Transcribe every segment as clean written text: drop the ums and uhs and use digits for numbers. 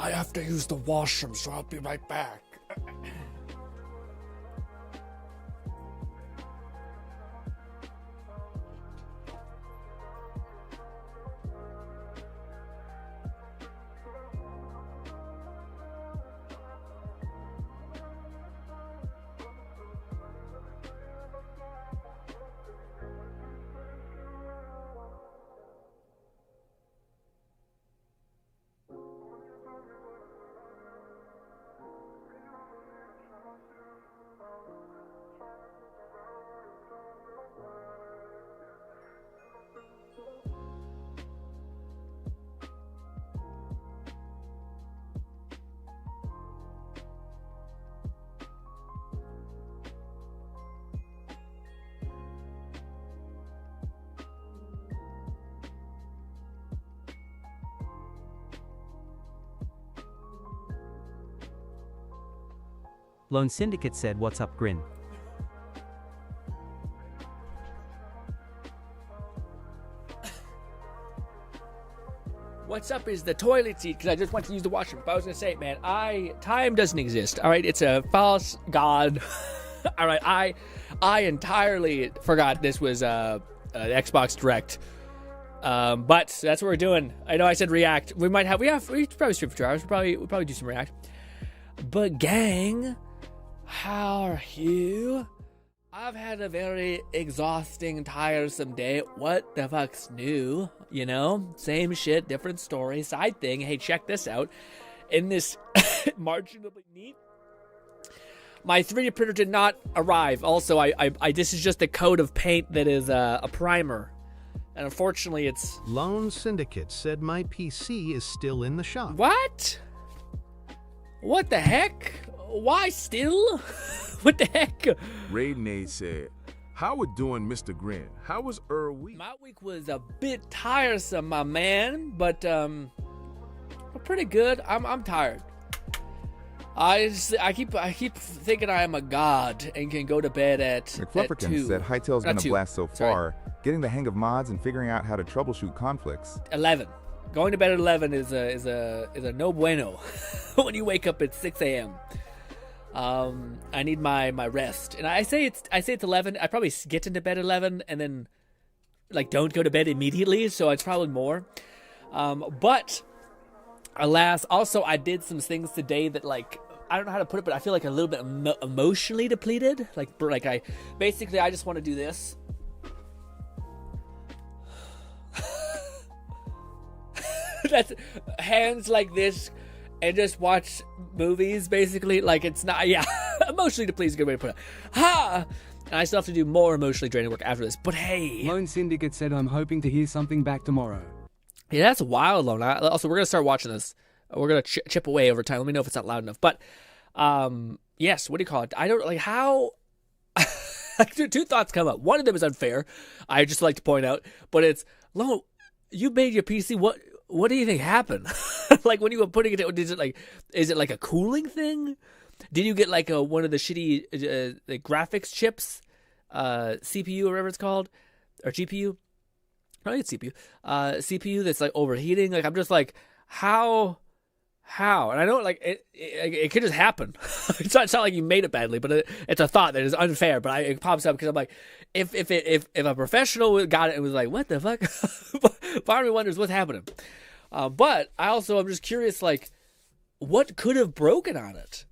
I have to use the washroom, so I'll be right back. Lone Syndicate said, "What's up, Grin?" What's up is the toilet seat, because I just went to use the washroom. But I was going to say, man, time doesn't exist, all right? It's a false god. All right, I entirely forgot this was an Xbox Direct. But that's what we're doing. I know I said React. We probably stream for 2 hours. We'll probably do some React. But gang, how are you? I've had a very exhausting, tiresome day. What the fuck's new? You know? Same shit, different story, side thing. Hey, check this out. In this marginally neat, my 3D printer did not arrive. Also, this is just a coat of paint that is a primer. And unfortunately, it's... Lone Syndicate said my PC is still in the shop. What? What the heck? Why still? What the heck? Raidney said, "How we doing, Mr. Grin? How was week?" My week was a bit tiresome, my man, but pretty good. I'm tired. I keep thinking I am a god and can go to bed at 2. McFlufferkin said Hightail's Not gonna 2. blast so Sorry. far, getting the hang of mods and figuring out how to troubleshoot conflicts. 11. Going to bed at 11 is a no bueno when you wake up at 6 a.m. I need my rest, and I say it's 11. I probably get into bed at 11 and then like don't go to bed immediately, so it's probably more. But alas, also I did some things today that, like, I don't know how to put it, but I feel like a little bit emotionally depleted. Like I just want to do this. That's hands like this and just watch movies, basically. Like, it's not, yeah, emotionally depleted is a good way to put it. Ha! And I still have to do more emotionally draining work after this, but hey. Lone Syndicate said, "I'm hoping to hear something back tomorrow." Yeah, that's wild, Lone. Also, we're going to start watching this. We're going to chip away over time. Let me know if it's not loud enough. But, yes, what do you call it? I don't, like, how... Two thoughts come up. One of them is unfair. I just like to point out. But it's, Lone, you made your PC, what do you think happened? Like, when you were putting it, is it like a cooling thing? Did you get like one of the shitty the graphics chips, CPU or whatever it's called, or GPU? I think it's CPU. CPU that's like overheating. Like, I'm just like, how? And I know, like, it could just happen. It's not like you made it badly, but it's a thought that is unfair. But it pops up because I'm like, if a professional got it and was like, what the fuck? Part of me wonders what's happening. But I also am just curious, like, what could have broken on it?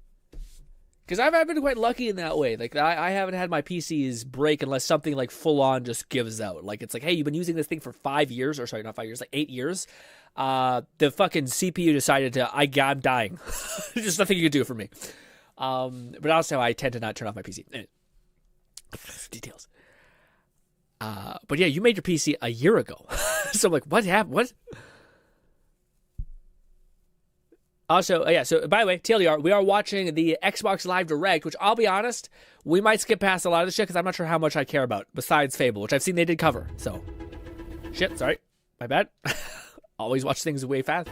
Because I've been quite lucky in that way. Like, I haven't had my PCs break unless something, like, full-on just gives out. Like, it's like, hey, you've been using this thing for 5 years. Or, sorry, not 5 years, like 8 years. The fucking CPU decided I'm dying. There's nothing you can do for me. But also, I tend to not turn off my PC. Details. But yeah, you made your PC a year ago. So I'm like, what happened? What? Also, yeah, so by the way, TLDR, we are watching the Xbox Live Direct, which I'll be honest, we might skip past a lot of the shit because I'm not sure how much I care about, besides Fable, which I've seen they did cover. So, shit, sorry. My bad. Always watch things way fast.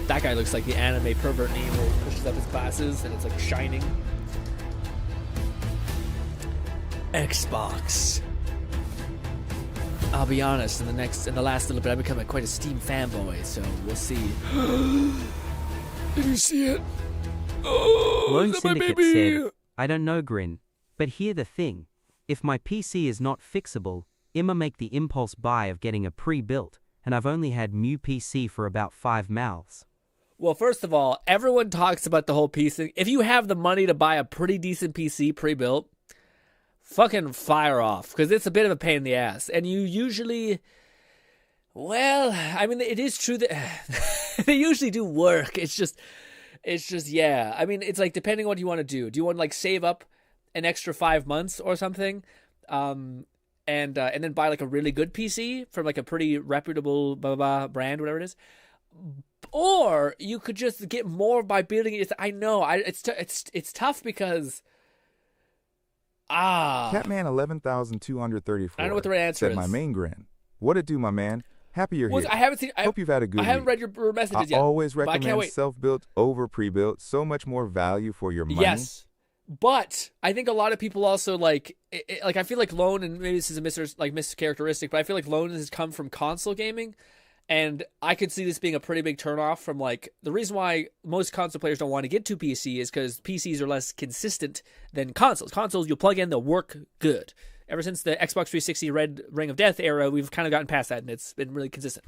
That guy looks like the anime pervert name where he pushes up his glasses and it's like shining. Xbox. I'll be honest, in the last little bit, I've become quite a Steam fanboy, so we'll see. Did you see it? Oh, Lone is that my Syndicate baby? said, I don't know, Grin. But here the thing. If my PC is not fixable, I'ma make the impulse buy of getting a pre-built, and I've only had Mu PC for about 5 mouths. Well, first of all, everyone talks about the whole PC. If you have the money to buy a pretty decent PC pre-built, fucking fire off, because it's a bit of a pain in the ass. And you usually, well, I mean, it is true that they usually do work. It's just, yeah. I mean, it's like, depending on what you want to do. Do you want to like save up an extra 5 months or something? And then buy like a really good PC from like a pretty reputable blah, blah, blah brand, whatever it is. Or you could just get more by building it. I know, it's tough because Catman 11,234. I don't know what the right answer said is. my main Grin. What it do, my man? Happy you're here. I haven't seen. Hope you've had a good I haven't week. read your messages I yet. always but I can't recommend wait. self-built over pre-built. So much more value for your money. Yes, but I think a lot of people also like I feel like Lone, and maybe this is a mischaracteristic, but I feel like Lone has come from console gaming, and I could see this being a pretty big turnoff from like the reason why most console players don't want to get to PC is because PCs are less consistent than consoles. Consoles you'll plug in, they'll work good. Ever since the Xbox 360 Red Ring of Death era, we've kind of gotten past that, and it's been really consistent.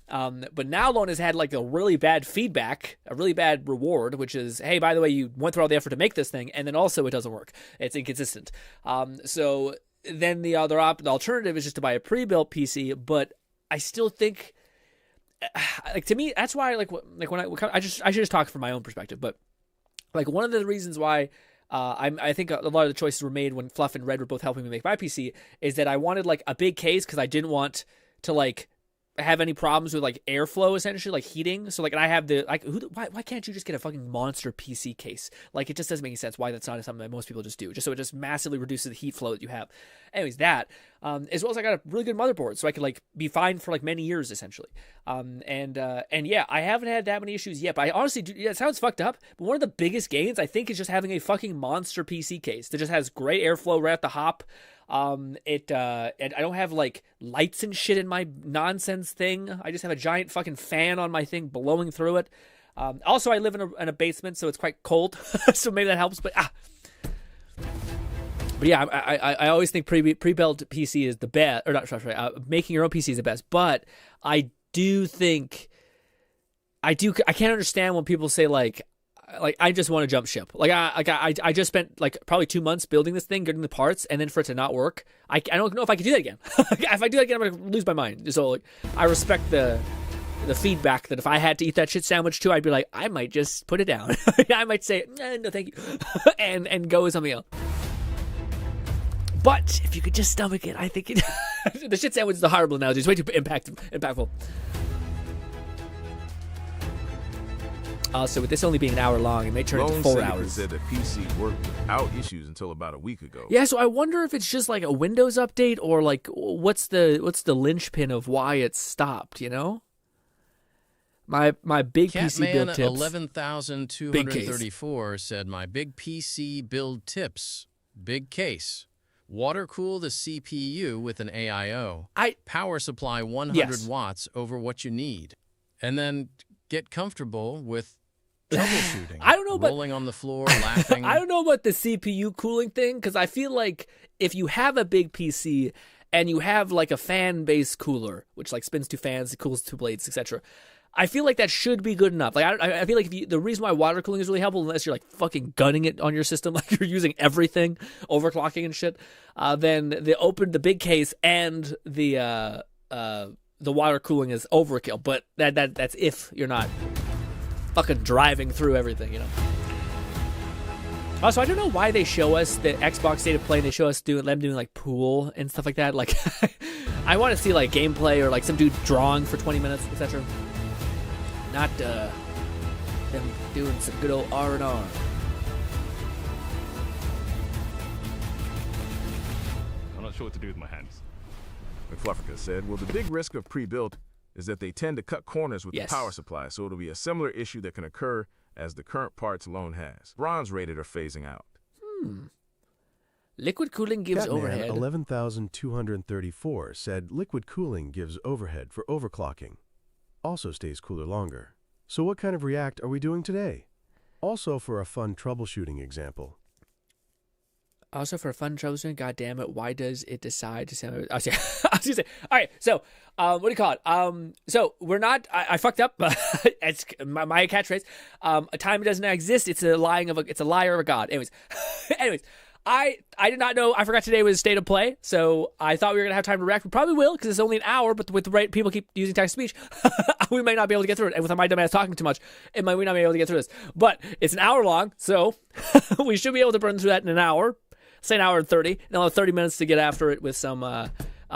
But now Lone has had like a really bad feedback, a really bad reward, which is, hey, by the way, you went through all the effort to make this thing, and then also it doesn't work. It's inconsistent. So then the alternative is just to buy a pre-built PC, but I still think, like, to me, that's why, I should just talk from my own perspective, but like one of the reasons why I think a lot of the choices were made when Fluff and Red were both helping me make my PC is that I wanted like a big case because I didn't want to like have any problems with like airflow, essentially, like heating. So like, and I have the like, why can't you just get a fucking monster PC case? Like, it just doesn't make any sense why that's not something that most people just do, just so it just massively reduces the heat flow that you have. Anyways, that as well as I got a really good motherboard, so I could like be fine for like many years essentially. And yeah, I haven't had that many issues yet, but I honestly do. Yeah, it sounds fucked up, but one of the biggest gains I think is just having a fucking monster PC case that just has great airflow right at the hop. And I don't have like lights and shit in my nonsense thing. I just have a giant fucking fan on my thing blowing through it. Also, I live in a basement, so it's quite cold, so maybe that helps. But yeah, I always think pre-built PC is the best, or not. Sorry, making your own PC is the best. But I do think I can't understand when people say like I just want to jump ship. Like I just spent like probably 2 months building this thing, getting the parts, and then for it to not work, I don't know if I could do that again. If I do that again, I'm gonna lose my mind. So like, I respect the feedback that if I had to eat that shit sandwich too, I'd be like, I might just put it down. I might say no, thank you, and go with something else. But if you could just stomach it, I think the shit sandwich is a horrible analogy. It's way too impactful. So with this only being an hour long, it may turn into 4 hours. Said that PC worked without issues until about a week ago. Yeah, so I wonder if it's just like a Windows update or like what's the linchpin of why it stopped, you know? My big PC build tips. 11,234 said my big PC build tips. Big case. Water cool the CPU with an AIO. Power supply 100 watts over what you need. And then get comfortable with troubleshooting. I don't know about rolling on the floor, laughing. I don't know about the CPU cooling thing, because I feel like if you have a big PC and you have like a fan-based cooler, which like spins 2 fans, it cools 2 blades, etc., I feel like that should be good enough. Like I feel like the reason why water cooling is really helpful, unless you're like fucking gunning it on your system, like you're using everything, overclocking and shit, then the big case and the water cooling is overkill. But that's if you're not fucking driving through everything, you know. Also, I don't know why they show us the Xbox State of Play and they show us them doing like pool and stuff like that. Like, I want to see like gameplay or like some dude drawing for 20 minutes, etc. Not them doing some good old R&R. I'm not sure what to do with my hands. McFlufferka said, well, the big risk of pre-built is that they tend to cut corners with the power supply, so it'll be a similar issue that can occur as the current parts Lone has. Bronze rated are phasing out. Liquid cooling gives overhead. 11,234 said liquid cooling gives overhead for overclocking. Also stays cooler longer. So what kind of react are we doing today? Also for a fun troubleshooting example. Also for a fun troubleshooting, god damn it, why does it decide to send... I was gonna say, all right, so, what do you call it? So, we're not... I fucked up. It's my catchphrase. A time doesn't exist. It's a liar of a god. Anyways, I did not know. I forgot today was State of Play, so I thought we were going to have time to react. We probably will, because it's only an hour, but with the right people keep using text-to-speech, we might not be able to get through it. And with my dumbass talking too much, we not be able to get through this. But it's an hour long, so we should be able to burn through that in an hour. Say an hour and 30, and I'll have 30 minutes to get after it with some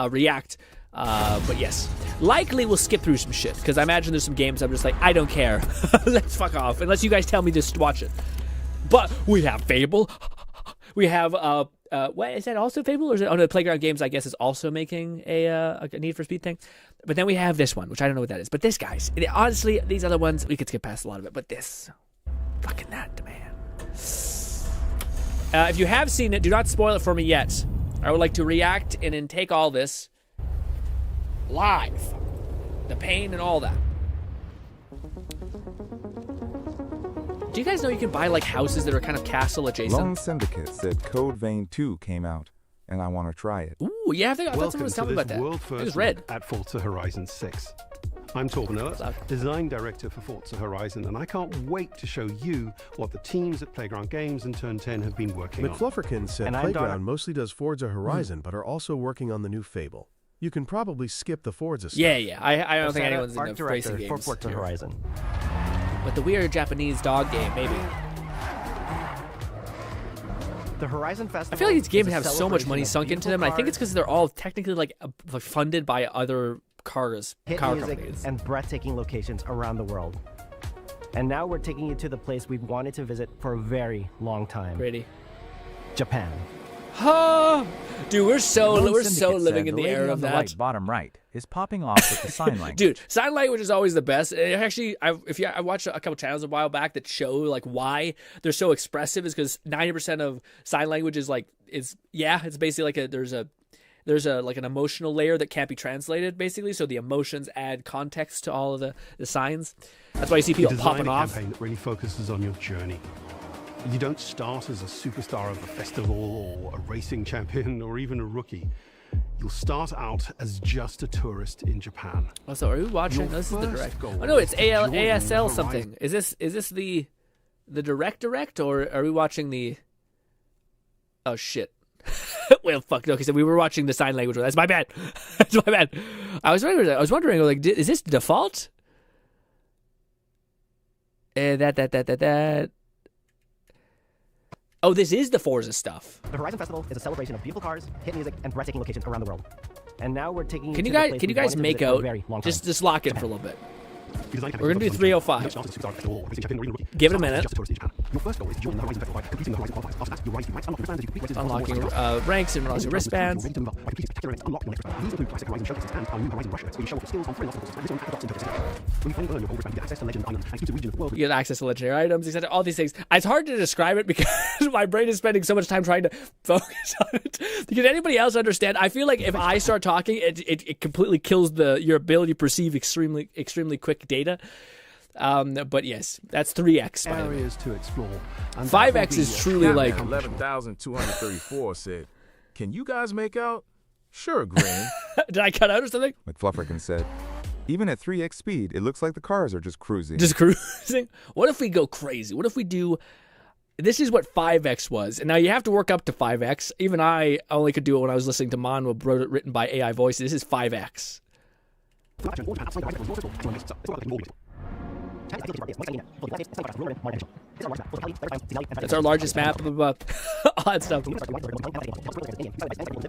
react. But yes, likely we'll skip through some shit, because I imagine there's some games I'm just like, I don't care. Let's fuck off, unless you guys tell me just to watch it. But we have Fable. We have, what, is that also Fable? Or is it, the Playground Games, I guess, is also making a Need for Speed thing. But then we have this one, which I don't know what that is. But this, guys, honestly, these other ones, we could skip past a lot of it. But this, fucking that, man. If you have seen it, do not spoil it for me yet. I would like to react and then take all this live. The pain and all that. Do you guys know you can buy like houses that are kind of castle adjacent? Lone Syndicate said Code Vein 2 came out, and I want to try it. Ooh, yeah, I thought someone was telling me about that. It was red. At Forza Horizon 6. I'm Torben Noah, design director for Forza Horizon, and I can't wait to show you what the teams at Playground Games and Turn 10 have been working on. McFlufferkin said Playground mostly does Forza Horizon, but are also working on the new Fable. You can probably skip the Forza stuff. Yeah. I don't think anyone's in the racing games. For Forza Horizon. But the weird Japanese dog game, maybe. The Horizon Festival. I feel like these games have so much money sunk into them. And I think it's because they're all technically like funded by other car companies and breathtaking locations around the world. And now we're taking you to the place we've wanted to visit for a very long time. Brady. Japan. Dude, we're so living in the era of that. Right, bottom right is popping off with the sign language. Dude, sign language is always the best. Actually, I watched a couple channels a while back that show like why they're so expressive is because 90% of sign language is it's basically like there's like an emotional layer that can't be translated, basically. So the emotions add context to all of the signs. That's why you see people popping off. Design a campaign that really focuses on your journey. You don't start as a superstar of a festival or a racing champion or even a rookie. You'll start out as just a tourist in Japan. Oh, so are we watching? No, this is the direct. Oh no, it's ASL something. Is this the direct, or are we watching the? Oh shit. Well, fuck. Okay, so we were watching the sign language. That's my bad. That's my bad. I was wondering, like, is this default? That. Oh, this is the Forza stuff. The Horizon Festival is a celebration of beautiful cars, hit music, and breathtaking locations around the world. And now we're taking. Can you guys make out? Just lock in for a little bit. We're gonna do 305. Give it a minute. Unlocking ranks and unlocking wristbands. You get access to legendary items, etc. All these things. It's hard to describe it because my brain is spending so much time trying to focus on it. Can anybody else understand? I feel like if I start talking, it completely kills your ability to perceive extremely quick data. But yes, that's 3x. Areas to explore. 5x is truly like 11,234 said, "Can you guys make out?" Sure, Grin. Did I cut out or something? McFlufferkin said, "Even at 3x speed, it looks like the cars are just cruising." Just cruising? What if we go crazy? What if we do... This is what 5x was. And now you have to work up to 5x. Even I only could do it when I was listening to Manwa written by AI voices. This is 5x. That's our largest map. All that stuff.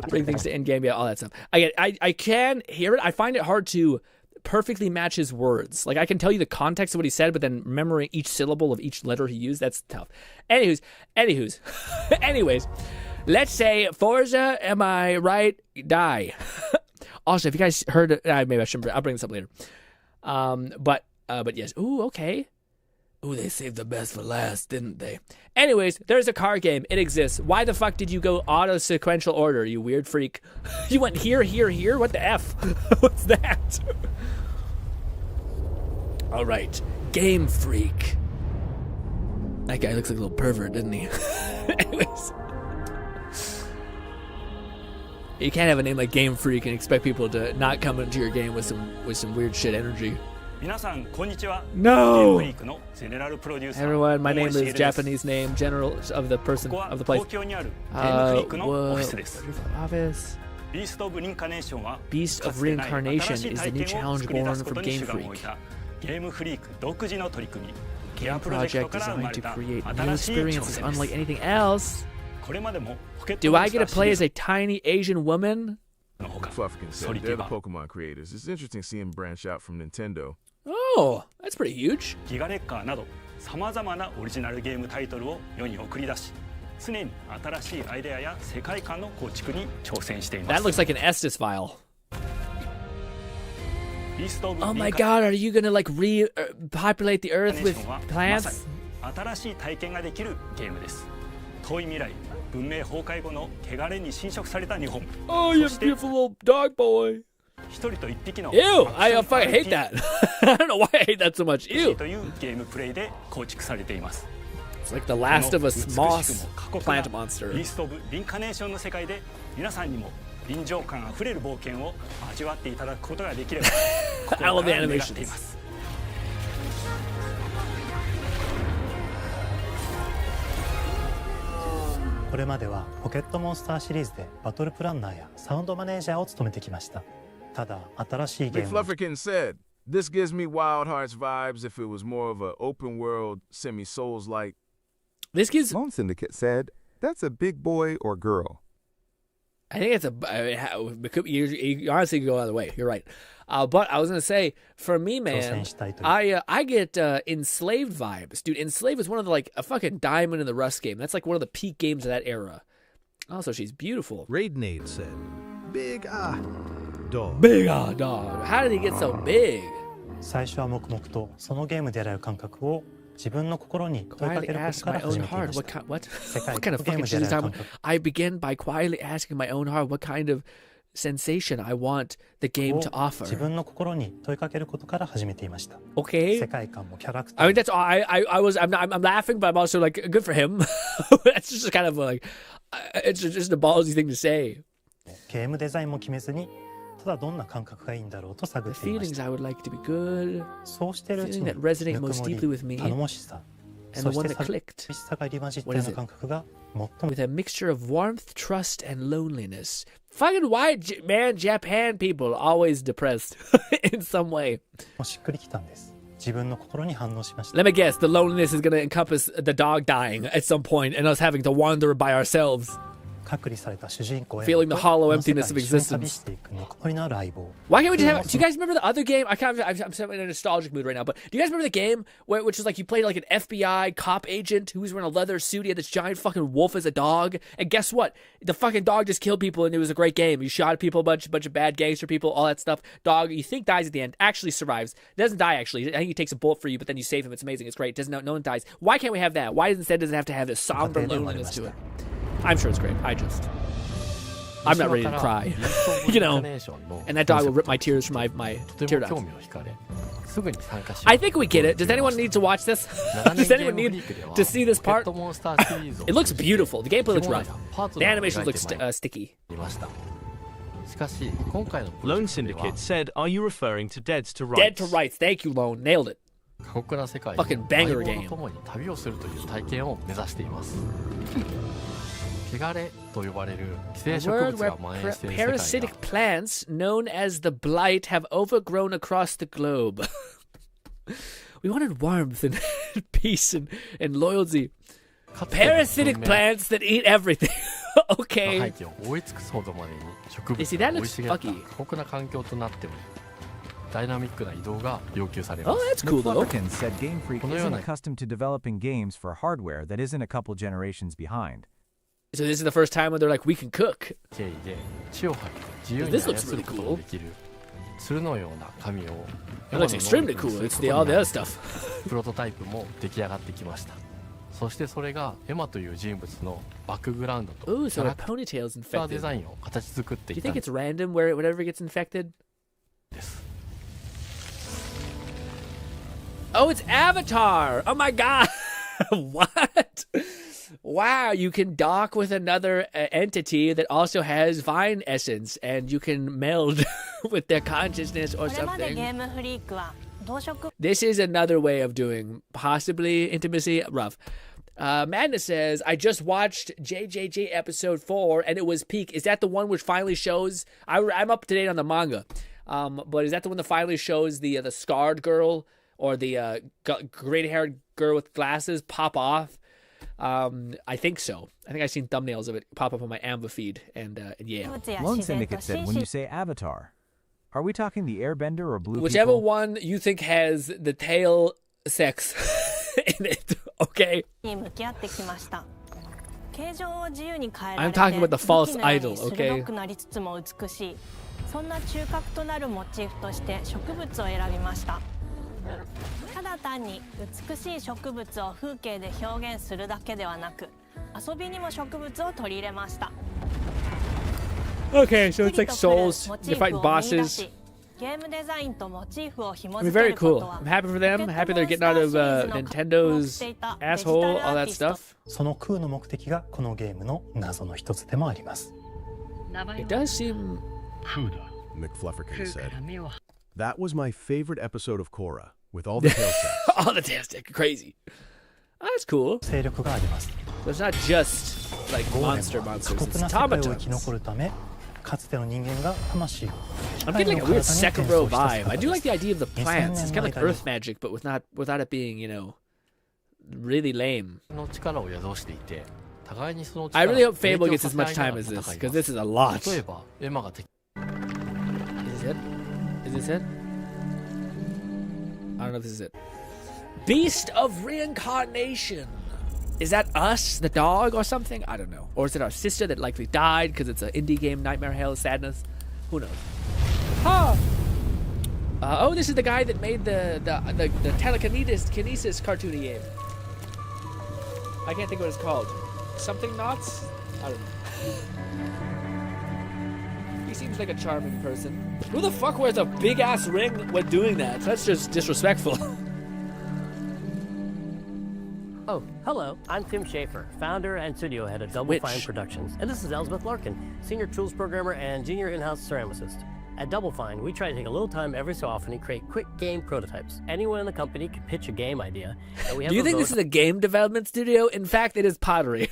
Bring things to end game. Yeah, all that stuff. I can hear it. I find it hard to perfectly match his words. Like, I can tell you the context of what he said, but then remembering each syllable of each letter he used, that's tough. Anyways. Let's say Forza, am I right? Die. Also, if you guys heard, maybe I shouldn't. I'll bring this up later. But yes. Ooh, okay. Ooh, they saved the best for last, didn't they? Anyways, there's a car game. It exists. Why the fuck did you go auto sequential order, you weird freak? You went here, here, here? What the F? What's that? All right. Game Freak. That guy looks like a little pervert, doesn't he? Anyways. You can't have a name like Game Freak and expect people to not come into your game with some weird shit energy. No! Everyone, my name is Japanese name, general of the person of the place. Office. Beast of Reincarnation is the new challenge born from Game Freak. Game project designed to create new experiences unlike anything else. Do I get to play as a tiny Asian woman? Flufferkin said they're the Pokemon creators. It's interesting seeing them branch out from Nintendo. Oh, that's pretty huge. That looks like an Estes file. Oh my god, are you gonna like repopulate the earth with plants? Oh, you beautiful little dog boy. Ew, I fucking hate that. I don't know why I hate that so much. Ew. It's like the Last of Us moss plant monster. I love the animations. Flufferkin said, "This gives me Wild Hearts vibes if it was more of an open world, semi-Souls-like." This gives... Lone Syndicate said, "That's a big boy or girl." I think it's you honestly could go either way. You're right. But I was going to say, for me, man, I get Enslaved vibes. Dude, Enslaved is one of the, like, a fucking diamond in the Rust game. That's like one of the peak games of that era. Also, she's beautiful. Raidenade said, "Big dog." Big dog. How did he get so big? Quietly ask my own heart, what kind of fucking shit is talking about? I begin by quietly asking my own heart what kind of sensation I want the game to offer. Okay. I mean, that's all. I'm laughing, but I'm also like, good for him. That's just kind of like, it's just a ballsy thing to say. The feelings I would like to be good, the feeling that resonated most deeply with me, and the one that clicked. What is it? With a mixture of warmth, trust, and loneliness. Fucking why, man, Japan people always depressed in some way. Let me guess, the loneliness is going to encompass the dog dying at some point and us having to wander by ourselves. Feeling the hollow emptiness of existence. Why can't we just have... Do you guys remember the other game? I'm in a nostalgic mood right now, but do you guys remember the game which was like you played like an FBI cop agent who was wearing a leather suit, he had this giant fucking wolf as a dog, and guess what? The fucking dog just killed people and it was a great game. You shot people, a bunch of bad gangster people, all that stuff. Dog, you think dies at the end, actually survives. Doesn't die actually. I think he takes a bullet for you, but then you save him. It's amazing. It's great. No one dies. Why can't we have that? Why instead does it have to have this somber loneliness to it? I'm sure it's great. I'm not ready to cry. You know, and that dog will rip my tears from my tear ducts. I think we get it. Does anyone need to watch this? Does anyone need to see this part? It looks beautiful. The gameplay looks rough. The animation looks sticky. Lone Syndicate said, "Are you referring to Dead to Rights?" Dead to Rights. Thank you, Lone. Nailed it. Fucking banger game. A word where parasitic plants known as the blight have overgrown across the globe. We wanted warmth and peace and loyalty. Parasitic plants that eat everything. Okay. You see, that looks fucky. Oh, that's cool though. Flufferkin said Game Freak isn't accustomed to developing games for hardware that isn't a couple generations behind. So this is the first time when they're like, we can cook. This looks really cool. 鶴のような紙を It looks extremely cool. It's all the other stuff. プロトタイプも出来上がってきました。そしてそれがエマという人物のバックグラウンドと Ooh, キ so ャ the ラクタ ponytail's ー infected. デザインを形作って Do you いた think んで it's random where whatever gets infected? す。 Oh, it's Avatar! Oh my god! What? Wow, you can dock with another entity that also has Vine essence, and you can meld with their consciousness or something. This is another way of doing possibly intimacy. Rough. Madness says, I just watched JJJ episode 4 and it was peak. Is that the one which finally shows? I'm up to date on the manga. But is that the one that finally shows the scarred girl or the gray-haired girl with glasses pop off? I think so. I think I've seen thumbnails of it pop up on my Amva feed, and yeah. Lone Syndicate said, when you say Avatar, are we talking the Airbender or Blue Whichever people? one you think has the tail sex in it, okay? I'm talking about the false idol, okay? そんな中核となるモチーフとして植物を選びました。ただ単に美しい植物を風景で表現するだけではなく、遊びにも植物を取り入れました。 Okay, so it's like souls. You're fighting bosses. ゲームデザインとモチーフを紐 I mean, 付け very ること cool. は I'm happy for them. I'm happy they're getting out of Nintendo's asshole, all that stuff. その空の目的がこのゲームの謎の一つでもあります。 It does seem... McFlufferkin said. That was my favorite episode of Korra, with all the tail sets. All the tail sets, crazy. Oh, that's cool. 勢力があります。 So it's not just like monsters, it's automatons. かつての人間が魂を I'm getting like a weird Sekiro vibe. I do like the idea of the plants. It's kind of like earth magic, but without it being, you know, really lame. の力を宿していて、互いにその I 力 really を hope Fable 提 gets 供 as さ much せ合い time な as がら this, 戦い because ます。 this is a lot. 例えばエマが敵 Is this it? Is this it? I don't know if this is it. Beast of Reincarnation. Is that us, the dog, or something? I don't know. Or is it our sister that likely died because it's an indie game, Nightmare Hell, Sadness? Who knows? Huh. Oh, this is the guy that made the telekinesis cartoony game. I can't think what it's called. Something Knots? I don't know. He seems like a charming person. Who the fuck wears a big-ass ring when doing that? That's just disrespectful. Oh, hello. I'm Tim Schafer, founder and studio head of Double Fine Productions. And this is Elsbeth Larkin, senior tools programmer and junior in-house ceramicist. At Double Fine, we try to take a little time every so often and create quick game prototypes. Anyone in the company can pitch a game idea. And we have Do you think this is a game development studio? In fact, it is pottery.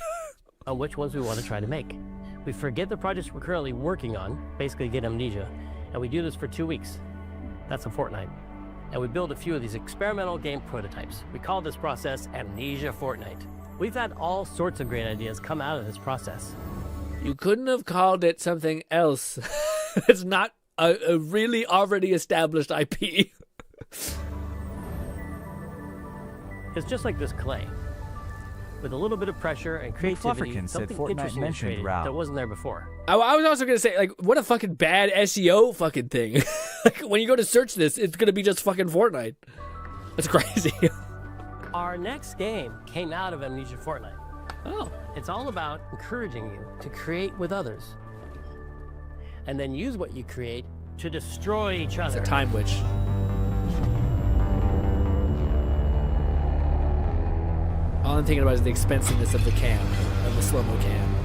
on which ones we want to try to make. We forget the projects we're currently working on, basically get amnesia, and we do this for 2 weeks. That's a fortnight. And we build a few of these experimental game prototypes. We call this process Amnesia Fortnight. We've had all sorts of great ideas come out of this process. You couldn't have called it something else. It's not a really already established IP. It's just like this clay. With a little bit of pressure and creativity, McFlufferkin said something Fortnite interesting was mentioned created Rao. that wasn't there before. I was also going to say, like, what a fucking bad SEO fucking thing. Like, when you go to search this, it's going to be just fucking Fortnite. That's crazy. Our next game came out of Amnesia Fortnight. Oh. It's all about encouraging you to create with others. And then use what you create to destroy each other. It's a time witch. All I'm thinking about is the expensiveness of the cam, of the slow-mo cam.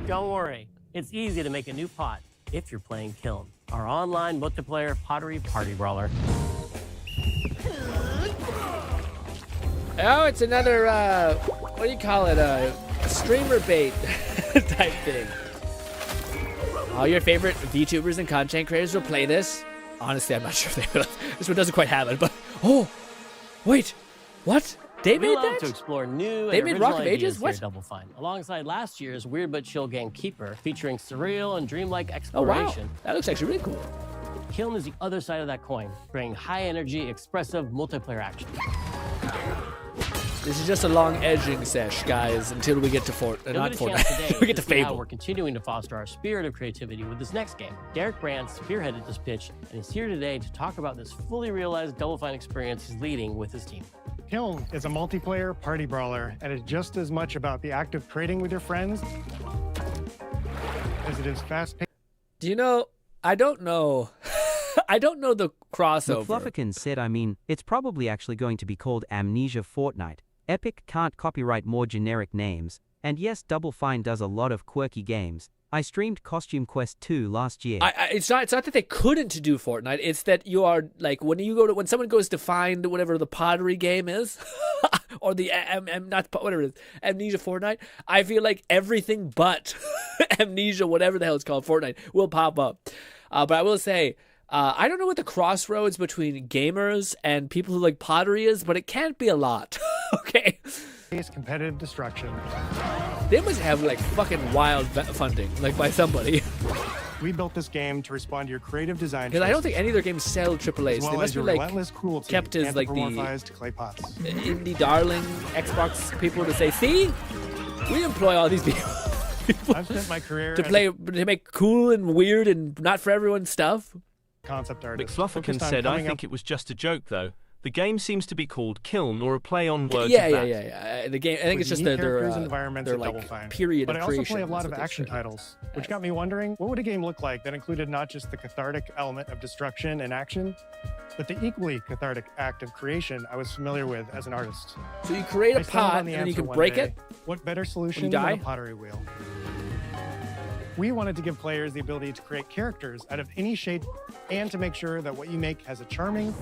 Don't worry, it's easy to make a new pot if you're playing Kiln, our online multiplayer pottery party brawler. Oh, it's another, what do you call it, streamer bait type thing. All your favorite VTubers and content creators will play this. Honestly, I'm not sure if they will. This one doesn't quite have it, but... Oh! Wait! What? They made love that? to explore new They and made original Rock of ideas Ages? here What? at Double Fine, alongside last year's Weird But Chill game Keeper, featuring surreal and dreamlike Oh, exploration. wow. That looks actually really cool. Kiln is the other side of that coin, bringing high-energy, expressive multiplayer action. This is just a long edging sesh, guys, until we get to not Fortnite. We get to Fable. We're continuing to foster our spirit of creativity with this next game. Derek Brand spearheaded this pitch, and he's here today to talk about this fully realized Double Fine experience he's leading with his team. Kiln is a multiplayer party brawler, and it's just as much about the act of trading with your friends as it is fast-paced. Do you know? I don't know. I don't know the crossover. McFlufferkin said, I mean, it's probably actually going to be called Amnesia Fortnite. Epic can't copyright more generic names. And yes, Double Fine does a lot of quirky games. I streamed Costume Quest 2 last year. It's not that they couldn't do Fortnite. It's that you are like when someone goes to find whatever the pottery game is, or the whatever it is, Amnesia Fortnite. I feel like everything but Amnesia, whatever the hell it's called, Fortnite, will pop up. But I will say, I don't know what the crossroads between gamers and people who like pottery is, but it can't be a lot. Okay. Competitive destruction. They must have like fucking wild funding, like by somebody. We built this game to respond to your creative design. Because I don't think any of their games sell AAAs. They must be like kept as like the clay pots. Indie darling Xbox people to say, see, we employ all these people. I've spent my career to make cool and weird and not for everyone stuff. Concept artist. McFlufferkin said, I think it was just a joke though. The game seems to be called Kiln or a play on words. Yeah. The game. I think it's just their environments their like period but of creation. creation. But I also play a lot of action titles, which got me wondering, what would a game look like that included not just the cathartic element of destruction and action, but the equally cathartic act of creation I was familiar with as an artist? So you create a pot and then you can break it. What better solution than a pottery wheel? We wanted to give players the ability to create characters out of any shape and to make sure that what you make has a charming,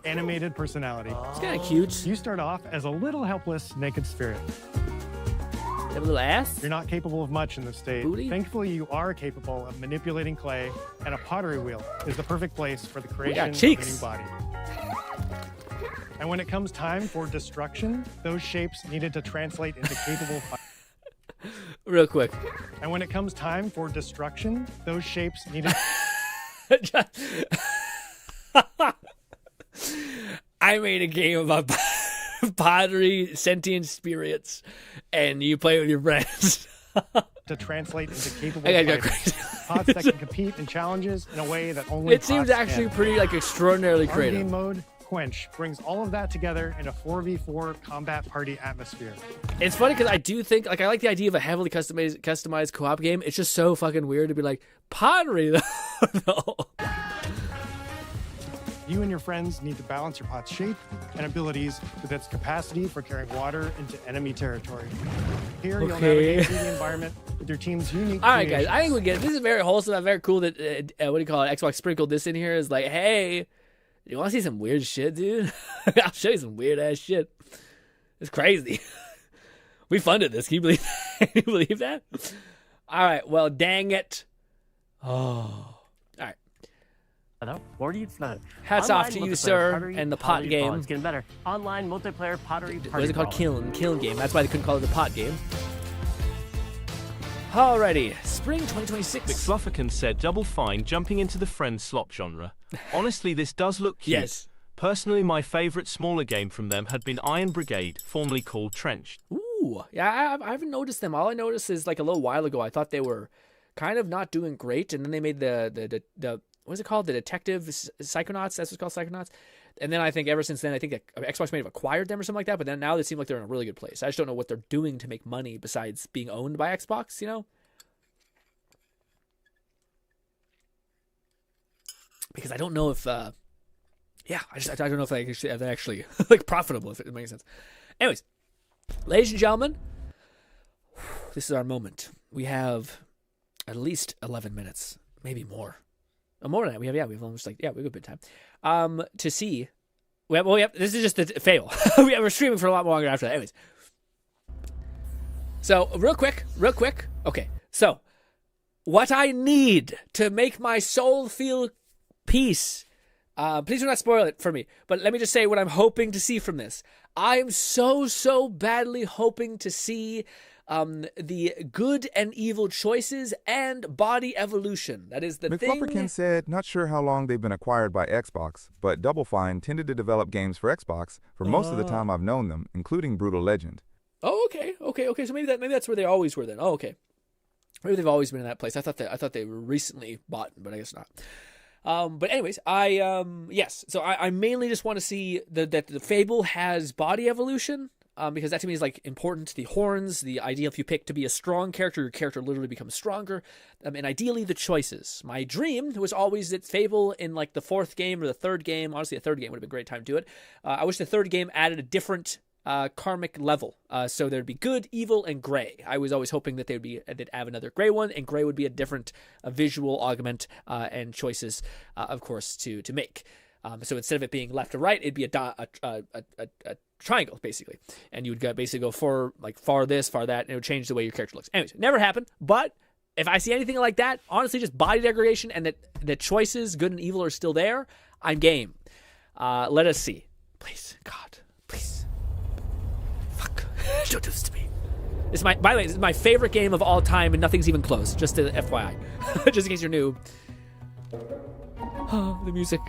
animated personality. It's kind of cute. You start off as a little helpless, naked spirit. You have a little ass? You're not capable of much in this state. Booty? Thankfully, you are capable of manipulating clay, and a pottery wheel is the perfect place for the creation of a new body. And when it comes time for destruction, those shapes needed to translate into capable Real quick. And when it comes time for destruction, those shapes needed... I made a game about pottery, sentient spirits, and you play with your friends. to translate into capable pots that can compete in challenges in a way that only It seems actually pretty like extraordinarily creative. Game mode Quench brings all of that together in a 4v4 combat party atmosphere. It's funny because I do think, like, I like the idea of a heavily customized co-op game. It's just so fucking weird to be like, pottery, though. You and your friends need to balance your pot's shape and abilities with its capacity for carrying water into enemy territory. Here, you'll navigate through the environment with your team's unique All right, guys, I think we get it. This is very wholesome and very cool that, Xbox sprinkled this in here. Is like, hey, you want to see some weird shit, dude? I'll show you some weird-ass shit. It's crazy. We funded this. Can you believe that? Can you believe that? All right, well, dang it. Oh. Hats off to you, sir, and the pot game. It's getting better. Online multiplayer pottery party. What is it called? Kiln game. That's why they couldn't call it the pot game. Alrighty, spring 2026. McFlufferkin said, double fine, jumping into the friend slop genre. Honestly, this does look cute. Yes. Personally, my favourite smaller game from them had been Iron Brigade, formerly called Trenched. Ooh, yeah, I haven't noticed them. All I noticed is like a little while ago, I thought they were kind of not doing great, and then they made the what is it called? The Detective Psychonauts. That's what it's called, Psychonauts. And then I think ever since then, I think that Xbox may have acquired them or something like that. But then now they seem like they're in a really good place. I just don't know what they're doing to make money besides being owned by Xbox. You know, because I don't know if, I don't know if they're actually like profitable. If it makes sense. Anyways, ladies and gentlemen, this is our moment. We have at least 11 minutes, maybe more. More than that, we have almost we have a good bit of time. To see, this is just the fail. We're streaming for a lot longer after that. Anyways, so real quick. Okay, so what I need to make my soul feel peace. Please do not spoil it for me. But let me just say what I'm hoping to see from this. I am so badly hoping to see the good and evil choices and body evolution. That is the McFlufferkin thing. said, not sure how long they've been acquired by Xbox, but Double Fine tended to develop games for Xbox for most of the time I've known them, including Brutal Legend. Oh, okay. So maybe that's where they always were then. Oh, okay. Maybe they've always been in that place. I thought they were recently bought, but I guess not. But anyways, yes. So I mainly just want to see that the Fable has body evolution, because that to me is like important. The horns, the idea if you pick to be a strong character, your character literally becomes stronger, and ideally the choices. My dream was always that Fable in like the fourth game or the third game. Honestly, the third game would have been a great time to do it. I wish the third game added a different karmic level, so there'd be good, evil, and gray. I was always hoping that they'd have another gray one, and gray would be a different visual augment and choices, of course, to make. So instead of it being left to right, it'd be a triangle basically, and you would basically go for like far this, far that, and it would change the way your character looks. Anyways, never happened. But if I see anything like that, honestly, just body degradation and that the choices, good and evil, are still there, I'm game. Let us see, please, God, please. Don't do this to me. By the way, this is my favorite game of all time, and nothing's even close. Just to FYI, just in case you're new. Oh, the music.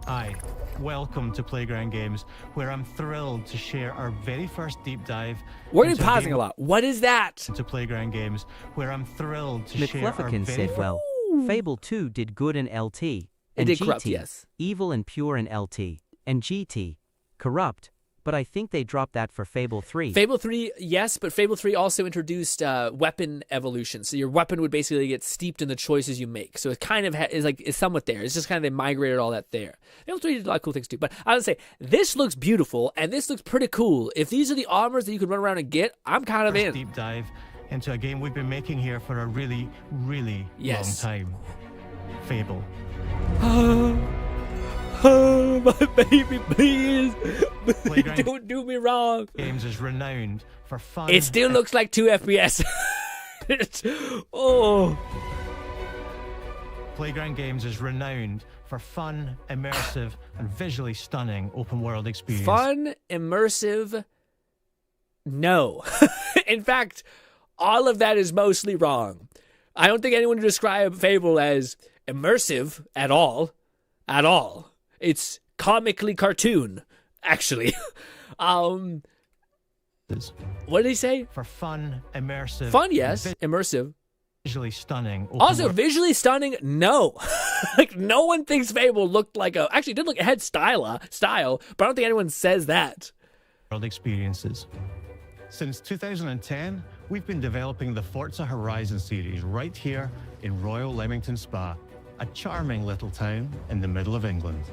Hi, welcome to Playground Games, where I'm thrilled to share our very first deep dive. We're going to be pausing a lot. What is that? To Playground Games, where I'm thrilled to share our McFlufferkin very said, well, Fable 2 did good in LT, and did GT, corrupt, yes. evil and pure in LT, and GT, corrupt. But I think they dropped that for Fable 3. Fable 3, yes, but Fable 3 also introduced weapon evolution. So your weapon would basically get steeped in the choices you make. So it kind of is somewhat there. It's just kind of they migrated all that there. Fable 3 did a lot of cool things too. But I would say this looks beautiful and this looks pretty cool. If these are the armors that you can run around and get, I'm kind of in. Deep dive into a game we've been making here for a really, really long time. Fable. Oh, my baby, please. Don't do me wrong. Games is renowned for fun. It still looks like 2 FPS. Oh. Playground Games is renowned for fun, immersive, and visually stunning open-world experience. Fun, immersive, no. In fact, all of that is mostly wrong. I don't think anyone would describe Fable as immersive at all. At all. It's comically cartoon, actually. What did he say? For fun, immersive. Fun, yes. Immersive. Visually stunning. Also, visually stunning, no. Like, no one thinks Fable looked like a... Actually, it had style, but I don't think anyone says that. World experiences. Since 2010, we've been developing the Forza Horizon series right here in Royal Leamington Spa, a charming little town in the middle of England.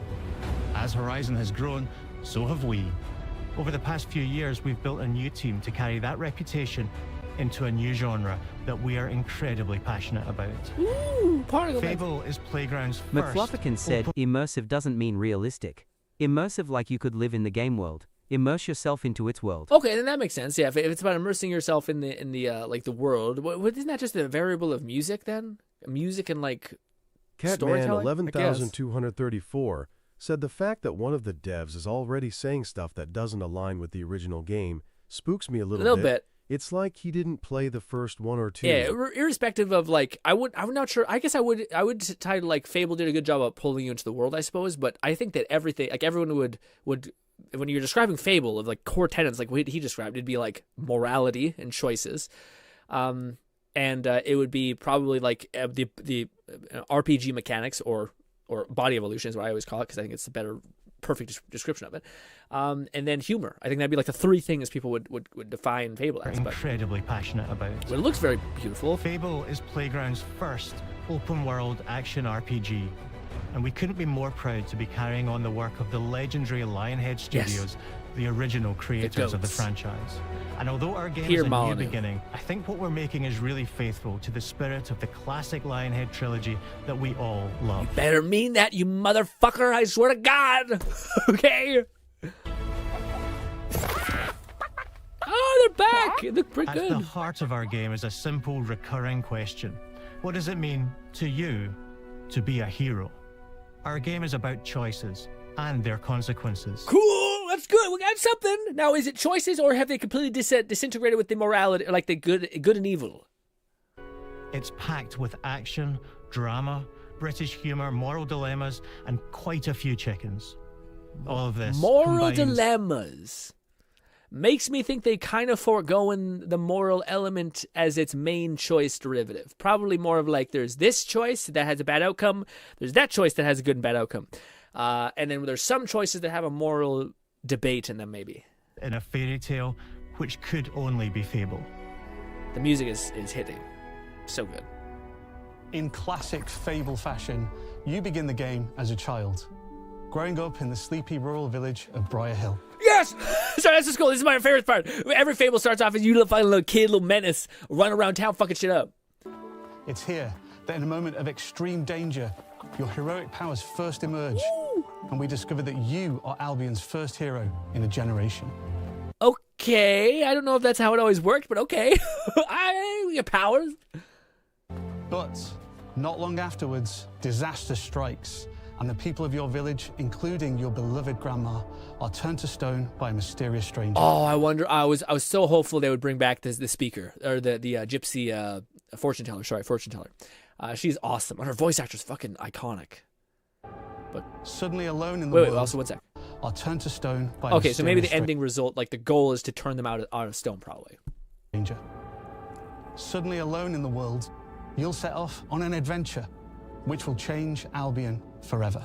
As Horizon has grown, so have we. Over the past few years, we've built a new team to carry that reputation into a new genre that we are incredibly passionate about. Ooh, Fable is Playground's first. McFlufferkin said, immersive doesn't mean realistic. Immersive like you could live in the game world. Immerse yourself into its world. Okay, then that makes sense. Yeah, if it's about immersing yourself in the like the world, isn't that just a variable of music then? Music and like Catman 11,234 said the fact that one of the devs is already saying stuff that doesn't align with the original game spooks me a little bit. It's like he didn't play the first one or two. Yeah, irrespective of like, I'm not sure. I guess I would title like Fable did a good job of pulling you into the world, I suppose. But I think that everything, like everyone would when you're describing Fable of like core tenets, like what he described, it'd be like morality and choices, and it would be probably like the RPG mechanics or body evolution is what I always call it because I think it's a better, perfect description of it. And then humor. I think that'd be like the three things people would define Fable as. Incredibly passionate about. Well, it looks very beautiful. Fable is Playground's first open-world action RPG, and we couldn't be more proud to be carrying on the work of the legendary Lionhead Studios, the original creators of the franchise. And although our game is a new beginning, I think what we're making is really faithful to the spirit of the classic Lionhead trilogy that we all love. You better mean that, you motherfucker, I swear to God. Okay? Oh, they're back. They look pretty good. At the heart of our game is a simple, recurring question. What does it mean to you to be a hero? Our game is about choices and their consequences. Cool! that's good. We got something. Now, is it choices, or have they completely disintegrated with the morality, like the good and evil? It's packed with action, drama, British humour, moral dilemmas, and quite a few chickens. All of this moral dilemmas makes me think they kind of foregoing the moral element as its main choice derivative. Probably more of like, there's this choice that has a bad outcome, there's that choice that has a good and bad outcome, and then there's some choices that have a moral debate in them, maybe. In a fairy tale, which could only be fable. The music is hitting. So good. In classic fable fashion, you begin the game as a child, growing up in the sleepy rural village of Briar Hill. Yes! Sorry, that's just cool. This is my favorite part. Every fable starts off as you find a little kid, little menace, running around town fucking shit up. It's here that in a moment of extreme danger, your heroic powers first emerge, and we discover that you are Albion's first hero in a generation. Okay, I don't know if that's how it always worked, but okay. We get powers. But not long afterwards, disaster strikes, and the people of your village, including your beloved grandma, are turned to stone by a mysterious stranger. Oh, I wonder. I was so hopeful they would bring back the speaker, or the gypsy fortune teller. Sorry, fortune teller. She's awesome, and her voice actor's fucking iconic. But suddenly alone in the world. Wait, also one sec. Are turned to stone by. Okay, so maybe the ending result, like the goal, is to turn them out of stone, probably. Stranger. Suddenly alone in the world, you'll set off on an adventure, which will change Albion forever.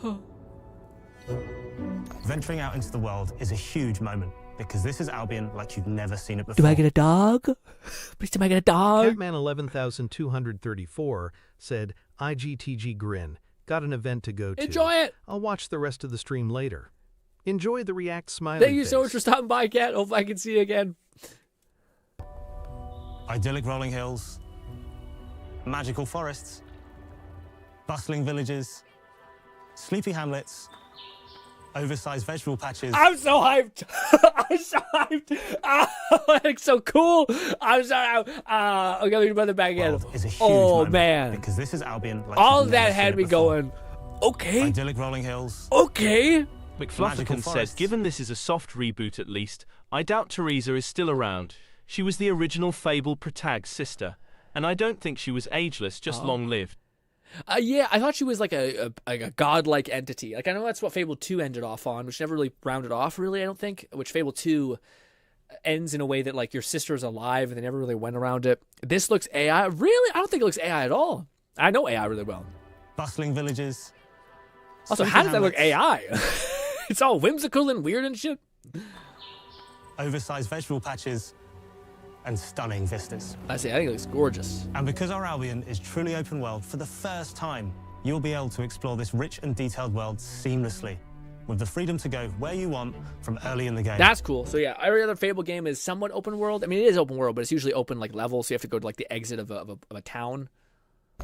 Venturing out into the world is a huge moment, because this is Albion like you've never seen it before. Do I get a dog? Please, do I get a dog? Catman 11234 said, IGTG GRINN. Got an event to go to. Enjoy it! I'll watch the rest of the stream later. Enjoy the React smiley Thank you so much for stopping by, Cat. Hope I can see you again. Idyllic rolling hills, magical forests, bustling villages, sleepy hamlets, oversized vegetable patches. I'm so hyped. I'm so hyped. Oh, it's so cool. I'm sorry. Okay, let me run it back again. Is a huge oh, man. Because this is Albion. Like all of that had me going, okay. Idyllic rolling hills. Okay. McFlufferkin says, given this is a soft reboot at least, I doubt Teresa is still around. She was the original Fable Protag's sister, and I don't think she was ageless, just long-lived. Yeah, I thought she was like a godlike entity. Like, I know that's what Fable 2 ended off on, which never really rounded off, really, I don't think. Which Fable 2 ends in a way that, like, your sister's alive, and they never really went around it. This looks AI. Really? I don't think it looks AI at all. I know AI really well. Bustling villages. Also, how does that look AI? It's all whimsical and weird and shit. Oversized vegetable patches and stunning vistas. I see. I think it looks gorgeous. And because our Albion is truly open world, for the first time, you'll be able to explore this rich and detailed world seamlessly, with the freedom to go where you want from early in the game. That's cool. So yeah, every other Fable game is somewhat open world. I mean, it is open world, but it's usually open like levels, so you have to go to like the exit of a town.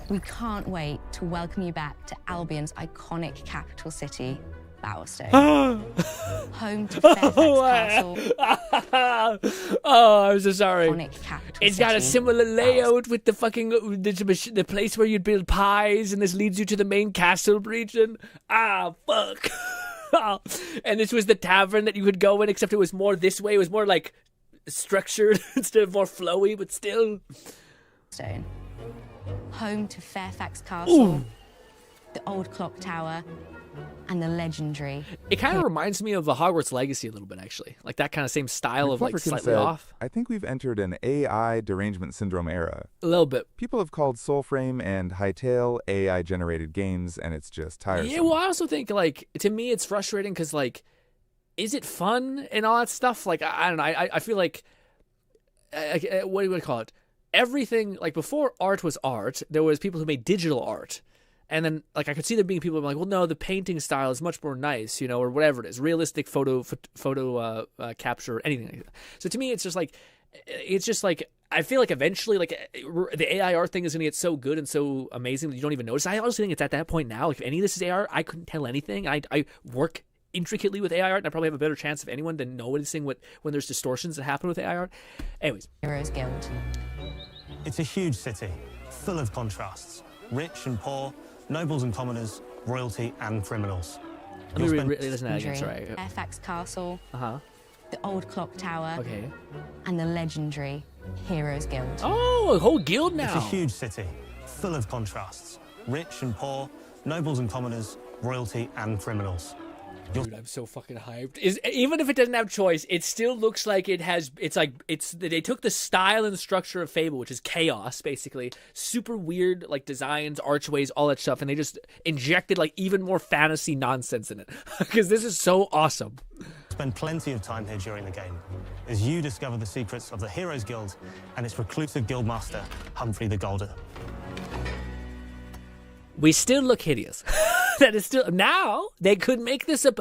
We can't wait to welcome you back to Albion's iconic capital city, Bowerstone. Home to Fairfax Castle. Oh, I'm so sorry. Iconic capital It's got a similar layout with the fucking the place where you'd build pies, and this leads you to the main castle region. Ah, fuck. And this was the tavern that you could go in, except it was more this way. It was more like structured instead of more flowy, but still. Stone. Home to Fairfax Castle, Ooh. the old clock tower, and the legendary. It kind of reminds me of the Hogwarts Legacy a little bit, actually. Like that kind of same style of like slightly said, off. I think we've entered an AI derangement syndrome era. A little bit. People have called Soulframe and Hytale AI-generated games, and it's just tiresome. Yeah, well, I also think, like, to me, it's frustrating because, like, is it fun and all that stuff? Like, I don't know. I feel like, what do you call it? Everything, like, before art was art, there was people who made digital art. And then, like, I could see there being people who were like, well, no, the painting style is much more nice, you know, or whatever it is. Realistic photo capture, anything like that. So to me, it's just like, I feel like eventually, like, the AI art thing is going to get so good and so amazing that you don't even notice. I honestly think it's at that point now. Like, if any of this is AI art, I couldn't tell anything. I work intricately with AI art, and I probably have a better chance of anyone than noticing when there's distortions that happen with AI art. Anyways. Heroes Guild. It's a huge city, full of contrasts. Rich and poor, nobles and commoners, royalty and criminals. Let me listen to that again, sorry. FX Castle. Uh-huh. The Old Clock Tower. Okay. And the legendary Heroes Guild. Oh, a whole guild now. It's a huge city, full of contrasts. Rich and poor, nobles and commoners, royalty and criminals. Dude, I'm so fucking hyped. Even if it doesn't have choice, it still looks like it has. They took the style and structure of Fable, which is chaos, basically, super weird like designs, archways, all that stuff, and they just injected like even more fantasy nonsense in it because this is so awesome. Spend plenty of time here during the game as you discover the secrets of the Heroes Guild and its reclusive guildmaster, Humphrey the Golden. We still look hideous. That is still now they could make this a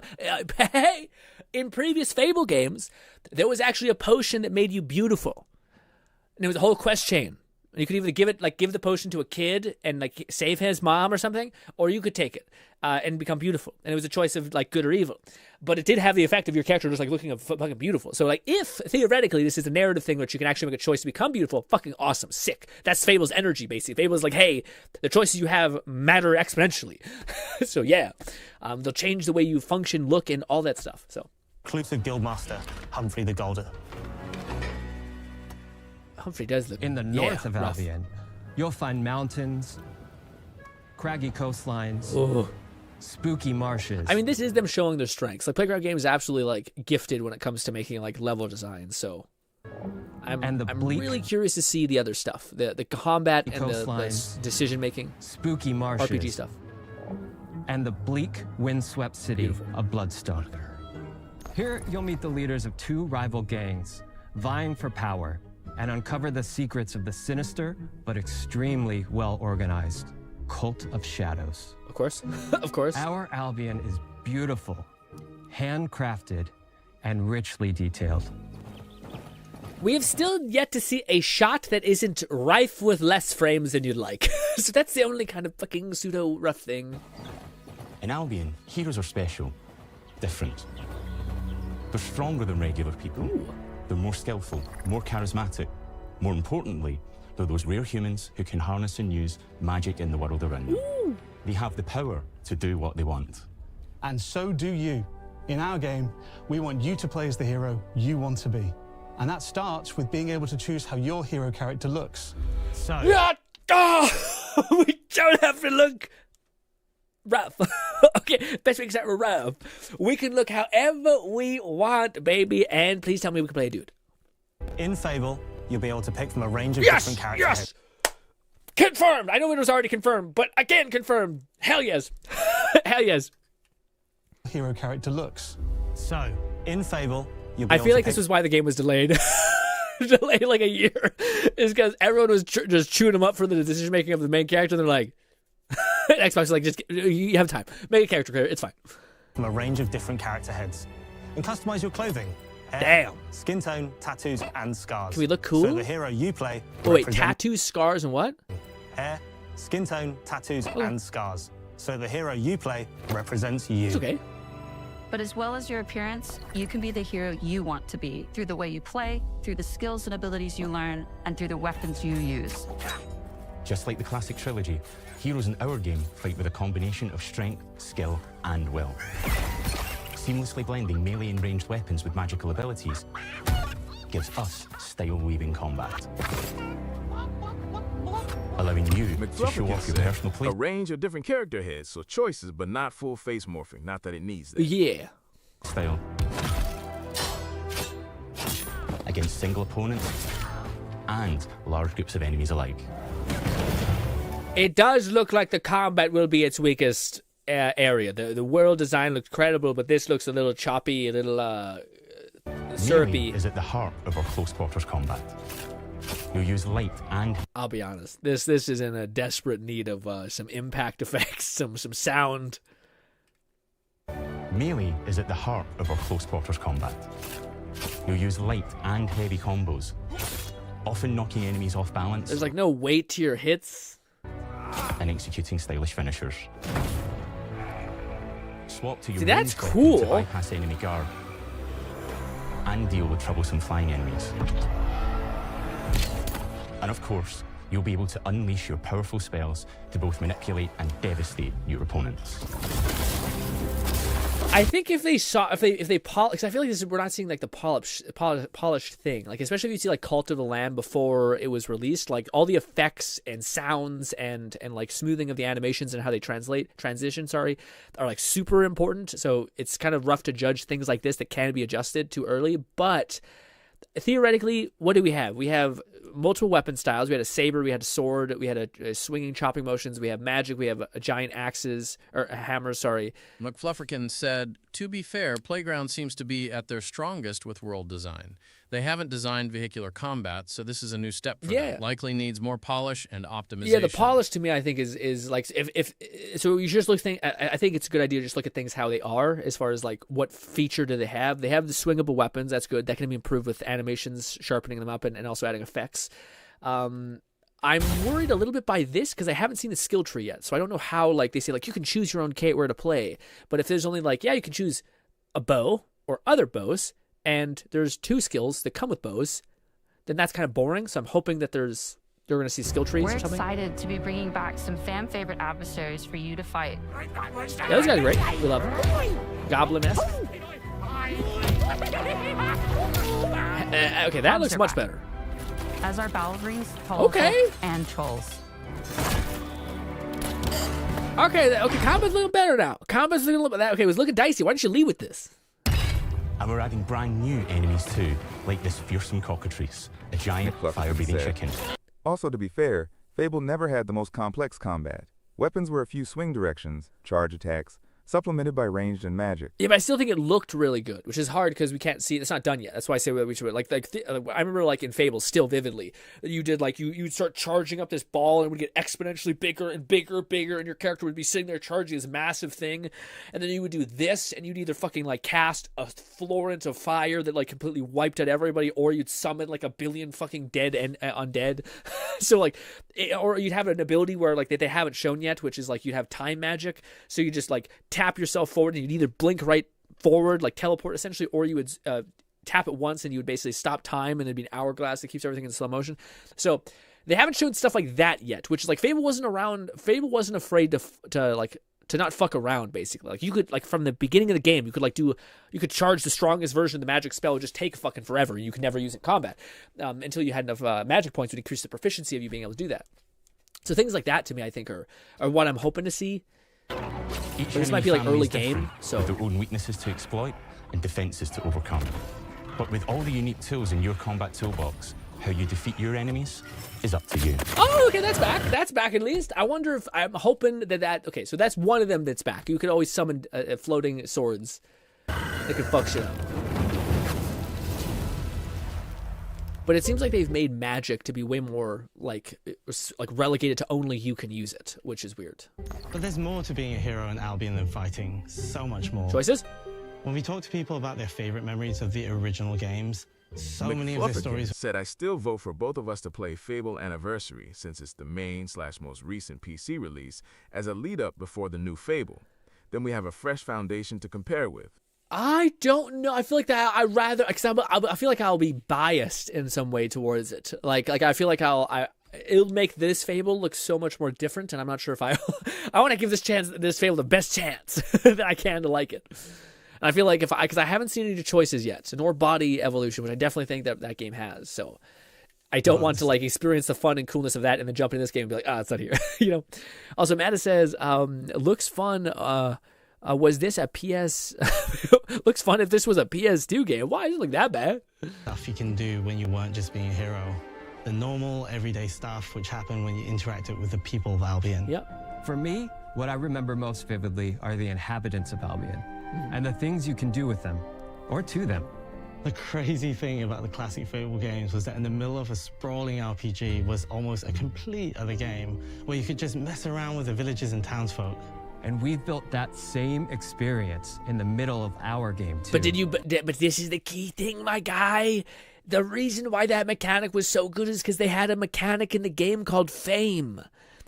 hey. In previous Fable games, there was actually a potion that made you beautiful, and it was a whole quest chain. You could either give the potion to a kid and like save his mom or something, or you could take it and become beautiful. And it was a choice of like good or evil. But it did have the effect of your character just like looking fucking beautiful. So like if theoretically this is a narrative thing which you can actually make a choice to become beautiful, fucking awesome, sick. That's Fable's energy basically. Fable's like, hey, the choices you have matter exponentially. So yeah, they'll change the way you function, look, and all that stuff. So Reclusive guildmaster Humphrey the Golden. Humphrey does look in the north of rough. Albion. You'll find mountains, craggy coastlines, spooky marshes. I mean, this is them showing their strengths. Like Playground Games is absolutely like gifted when it comes to making like level designs. So I'm really curious to see the other stuff, the combat and the decision making, spooky marshes, RPG stuff, and the bleak, windswept city of Bloodstone. Here you'll meet the leaders of two rival gangs vying for power and uncover the secrets of the sinister but extremely well-organized Cult of Shadows. Of course, of course. Our Albion is beautiful, handcrafted, and richly detailed. We have still yet to see a shot that isn't rife with less frames than you'd like. So that's the only kind of fucking pseudo-rough thing. In Albion, heroes are special, different. They're stronger than regular people. Ooh. They're more skillful, more charismatic. More importantly, they're those rare humans who can harness and use magic in the world around them. Ooh. They have the power to do what they want. And so do you. In our game, we want you to play as the hero you want to be. And that starts with being able to choose how your hero character looks. So... we don't have to look rough. Okay, best way to start with rough. We can look however we want, baby, and please tell me we can play a dude. In Fable, you'll be able to pick from a range of different characters. Yes! Confirmed! I know it was already confirmed, but again confirmed. Hell yes. Hell yes. Hero character looks. So, in Fable, you'll be I feel like this was why the game was delayed. Delayed like a year. Is because everyone was just chewing them up for the decision making of the main character. And they're like, Xbox is like, just you have time. Make a character, it's fine. From a range of different character heads. And customize your clothing. Hair, damn. Skin tone, tattoos, and scars. Can we look cool? So the hero you play... Oh, wait, tattoos, scars, and what? Hair, skin tone, tattoos, and scars. So the hero you play represents you. It's okay. But as well as your appearance, you can be the hero you want to be through the way you play, through the skills and abilities you learn, and through the weapons you use. Just like the classic trilogy, heroes in our game fight with a combination of strength, skill, and will. Seamlessly blending melee and ranged weapons with magical abilities gives us style-weaving combat. Allowing you to show off your personal play. A range of different character heads, so choices, but not full face morphing. Not that it needs that. Yeah. Style. Against single opponents and large groups of enemies alike. It does look like the combat will be its weakest area. The world design looks credible, but this looks a little choppy, a little syrupy. Melee is at the heart of our close quarters combat. You'll use light and... I'll be honest, this is in a desperate need of some impact effects, some sound. Melee is at the heart of our close quarters combat. You'll use light and heavy combos, often knocking enemies off balance. There's like no weight to your hits. And executing stylish finishers. Swap to your that's ranged cool. To bypass enemy guard and deal with troublesome flying enemies. And of course, you'll be able to unleash your powerful spells to both manipulate and devastate your opponents. I think if they polish, because I feel like we're not seeing like the polished thing. Like especially if you see like Cult of the Lamb before it was released, like all the effects and sounds and like smoothing of the animations and how they transition, are like super important. So it's kind of rough to judge things like this that can be adjusted too early. But theoretically, what do we have? We have multiple weapon styles. We had a saber, we had a sword, we had a swinging, chopping motions, we have magic, we have a giant axes, or hammers, sorry. McFlufferkin said, to be fair, Playground seems to be at their strongest with world design. They haven't designed vehicular combat, so this is a new step for them. Likely needs more polish and optimization. Yeah, the polish to me, I think, is like, if so you should just I think it's a good idea to just look at things how they are, as far as like what feature do they have. They have the swingable weapons, that's good. That can be improved with animations, sharpening them up, and also adding effects. I'm worried a little bit by this because I haven't seen the skill tree yet, so I don't know how, like, they say, like, you can choose your own where to play, but if there's only, like, you can choose a bow or other bows, and there's 2 skills that come with bows, then that's kind of boring, so I'm hoping that they're going to see skill trees or something. We're excited to be bringing back some fan-favorite adversaries for you to fight. Yeah, those guys are great. We love them. Goblin-esque. Okay, that looks much better. As are Balverines, and Trolls. Okay, combat's looking better now. Combat's looking a little bit. Okay, it was looking dicey. Why didn't you lead with this? And we're adding brand new enemies too, like this fearsome cockatrice, a giant fire-breathing chicken. Also, to be fair, Fable never had the most complex combat. Weapons were a few swing directions, charge attacks, supplemented by ranged and magic. Yeah, but I still think it looked really good, which is hard because we can't see it. It's not done yet. That's why I say we should. I remember, like, in Fable, still vividly, you did, like, you'd start charging up this ball and it would get exponentially bigger and bigger and bigger, and your character would be sitting there charging this massive thing, and then you would do this, and you'd either fucking, like, cast a florent of fire that, like, completely wiped out everybody, or you'd summon, like, a billion fucking dead and undead. So, like, or you'd have an ability where, like, that they haven't shown yet, which is, like, you'd have time magic, so you just, like, tap yourself forward and you'd either blink right forward, like teleport essentially, or you would tap it once and you would basically stop time, and it'd be an hourglass that keeps everything in slow motion. So they haven't shown stuff like that yet, which is like Fable wasn't afraid to not fuck around, basically. Like, you could, like, from the beginning of the game, you could charge the strongest version of the magic spell, would just take fucking forever, and you could never use it in combat until you had enough magic points to increase the proficiency of you being able to do that. So things like that, to me, I think are what I'm hoping to see. This might be like early game, so their own weaknesses to exploit and defenses to overcome. But with all the unique tools in your combat toolbox, how you defeat your enemies is up to you. Oh, okay, that's back. That's back at least. I wonder if I'm hoping that. Okay, so that's one of them that's back. You could always summon floating swords that could fuck shit up. But it seems like they've made magic to be way more like relegated to only you can use it, which is weird. But there's more to being a hero in Albion than fighting. So much more. Choices? When we talk to people about their favorite memories of the original games, so many of their stories said, I still vote for both of us to play Fable Anniversary, since it's the main/most recent PC release, as a lead-up before the new Fable. Then we have a fresh foundation to compare with. I don't know. I feel like that. I feel like I'll be biased in some way towards it. Like I feel like it'll make this Fable look so much more different, and I'm not sure if I want to give this Fable the best chance that I can to like it. And I feel like because I haven't seen any choices yet, nor body evolution, which I definitely think that game has. So I don't want to like experience the fun and coolness of that and then jump into this game and be like, it's not here. You know. Also, Matta says, looks fun. Was this a PS? Looks fun if this was a PS2 game. Why does it look that bad? Stuff you can do when you weren't just being a hero. The normal, everyday stuff which happened when you interacted with the people of Albion. Yep. For me, what I remember most vividly are the inhabitants of Albion and the things you can do with them or to them. The crazy thing about the classic Fable games was that in the middle of a sprawling RPG was almost a complete other game where you could just mess around with the villages and townsfolk. And we've built that same experience in the middle of our game too. But this is the key thing, my guy. The reason why that mechanic was so good is because they had a mechanic in the game called fame.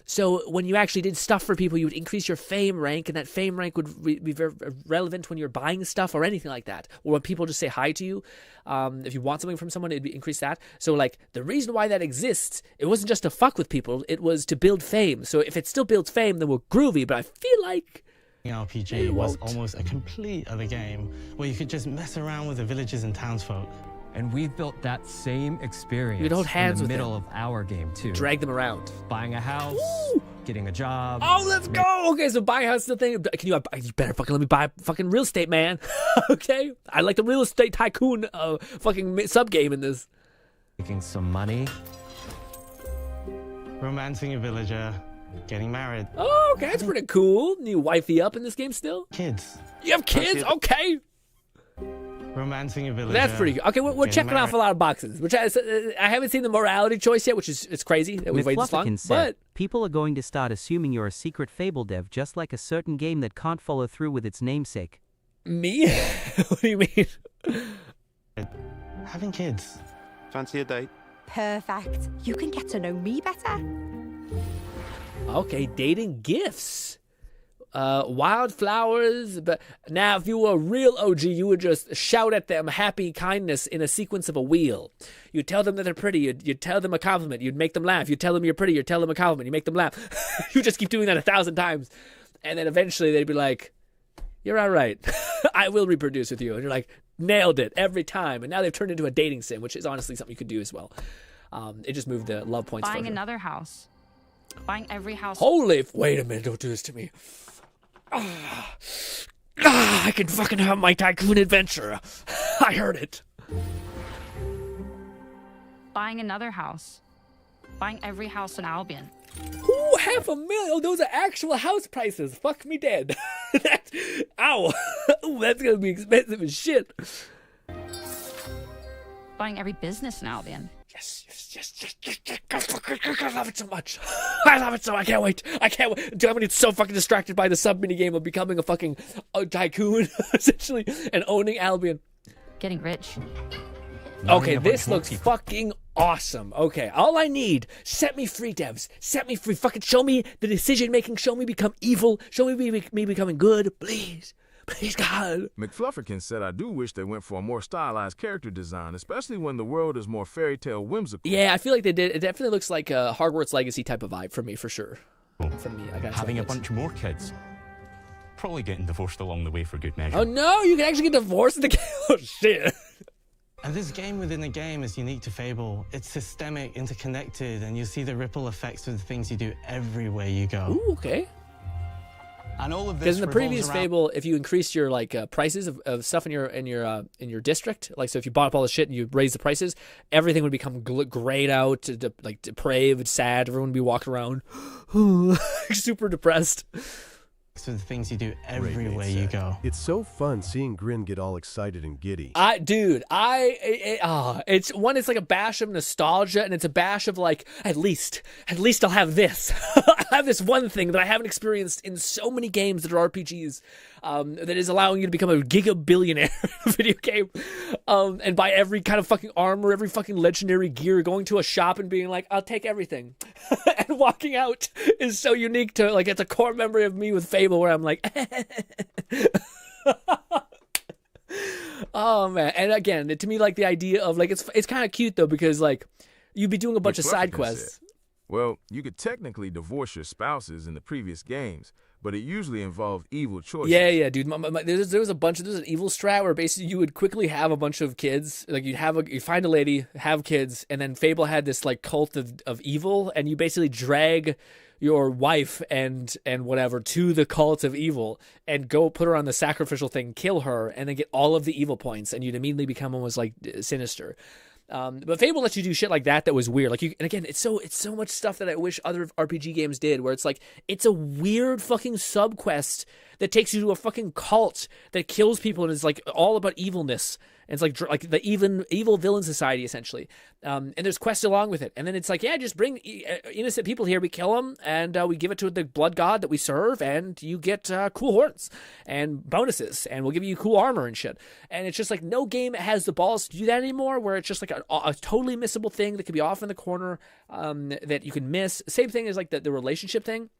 So when you actually did stuff for people, you would increase your fame rank, and that fame rank would be very relevant when you're buying stuff or anything like that. Or when people just say hi to you. If you want something from someone, it'd increase that. So, like, the reason why that exists, it wasn't just to fuck with people, it was to build fame. So if it still builds fame, then we're groovy. But I feel like RPG was almost a complete other game where you could just mess around with the villagers and townsfolk. And we've built that same experience You could hold hands in the with middle them. of our game, too. Drag them around. Buying a house, getting a job. Oh, let's go! Okay, so buying a house is the thing. You better fucking let me buy fucking real estate, man. Okay? I like the real estate tycoon fucking sub-game in this. Making some money. Romancing a villager. Getting married. Oh, okay, that's pretty cool. You wifey up in this game still? Kids. You have kids? Okay. Romancing a villager. That's pretty good. Okay, we're checking off a lot of boxes, which I haven't seen the morality choice yet, which is it's crazy that we've waited this long. Said, people are going to start assuming you're a secret Fable dev, just like a certain game that can't follow through with its namesake. Me? What do you mean? Having kids. Fancy a date? Perfect. You can get to know me better. Okay, dating gifts. Wildflowers. But now, if you were a real OG, you would just shout at them happy kindness in a sequence of a wheel. You'd tell them that they're pretty. You'd tell them a compliment. You'd make them laugh. You'd tell them you're pretty. You'd tell them a compliment. You make them laugh. You just keep doing that 1,000 times. And then eventually they'd be like, you're all right. I will reproduce with you. And you're like, nailed it every time. And now they've turned into a dating sim, which is honestly something you could do as well. It just moved the love points Buying further. another house. Buying every house. Holy, wait a minute, don't do this to me. I can fucking have my tycoon adventure. I heard it. Buying another house. Buying every house in Albion. Ooh, $500,000. Oh, those are actual house prices. Fuck me dead. Ow. Ooh, that's gonna be expensive as shit. Buying every business in Albion. Yes. I love it so much. I love it so. I can't wait. Dude, I'm gonna get so fucking distracted by the sub mini game of becoming a fucking tycoon, essentially, and owning Albion. Getting rich. Okay, this looks fucking awesome. Okay, all I need, set me free, devs. Set me free. Fucking show me the decision making. Show me become evil. Show me becoming good, please. Please, God. McFlufferkin said, I do wish they went for a more stylized character design, especially when the world is more fairy tale whimsical. Yeah, I feel like they did. It definitely looks like a Hogwarts Legacy type of vibe for me, for sure. For me, I got having a bunch more kids. Probably getting divorced along the way for good measure. Oh, no, you can actually get divorced in the game. Oh, shit. And this game within a game is unique to Fable. It's systemic, interconnected, and you see the ripple effects of the things you do everywhere you go. Ooh, okay. And all of this because in the previous Fable, if you increased your prices of stuff in your district, like so if you bought up all the shit and you raised the prices, everything would become grayed out, like depraved, sad. Everyone would be walking around super depressed. So the things you do everywhere you go. It's so fun seeing Grin get all excited and giddy. It's like a bash of nostalgia, and it's a bash of like, at least I'll have this. I have this one thing that I haven't experienced in so many games that are RPGs, that is allowing you to become a gigabillionaire video game, and buy every kind of fucking armor, every fucking legendary gear, going to a shop and being like, I'll take everything, and walking out is so unique to, like, it's a core memory of me with Fable where I'm like, oh man. And again, to me, like, the idea of like, it's kind of cute though, because like you'd be doing a bunch of side quests. Well, you could technically divorce your spouses in the previous games, but it usually involved evil choices. Yeah, dude. There was an evil strat where basically you would quickly have a bunch of kids. Like you'd find a lady, have kids, and then Fable had this like cult of evil, and you basically drag your wife and whatever to the cult of evil and go put her on the sacrificial thing, kill her, and then get all of the evil points, and you'd immediately become almost like sinister. But Fable lets you do shit like that was weird. Like and again, it's so much stuff that I wish other RPG games did, where it's like it's a weird fucking subquest that takes you to a fucking cult that kills people and is like all about evilness. And it's like the evil villain society essentially. And there's quests along with it. And then it's like, yeah, just bring innocent people here. We kill them and we give it to the blood god that we serve, and you get cool horns and bonuses, and we'll give you cool armor and shit. And it's just like no game has the balls to do that anymore, where it's just like a totally missable thing that could be off in the corner, that you can miss. Same thing as like the relationship thing.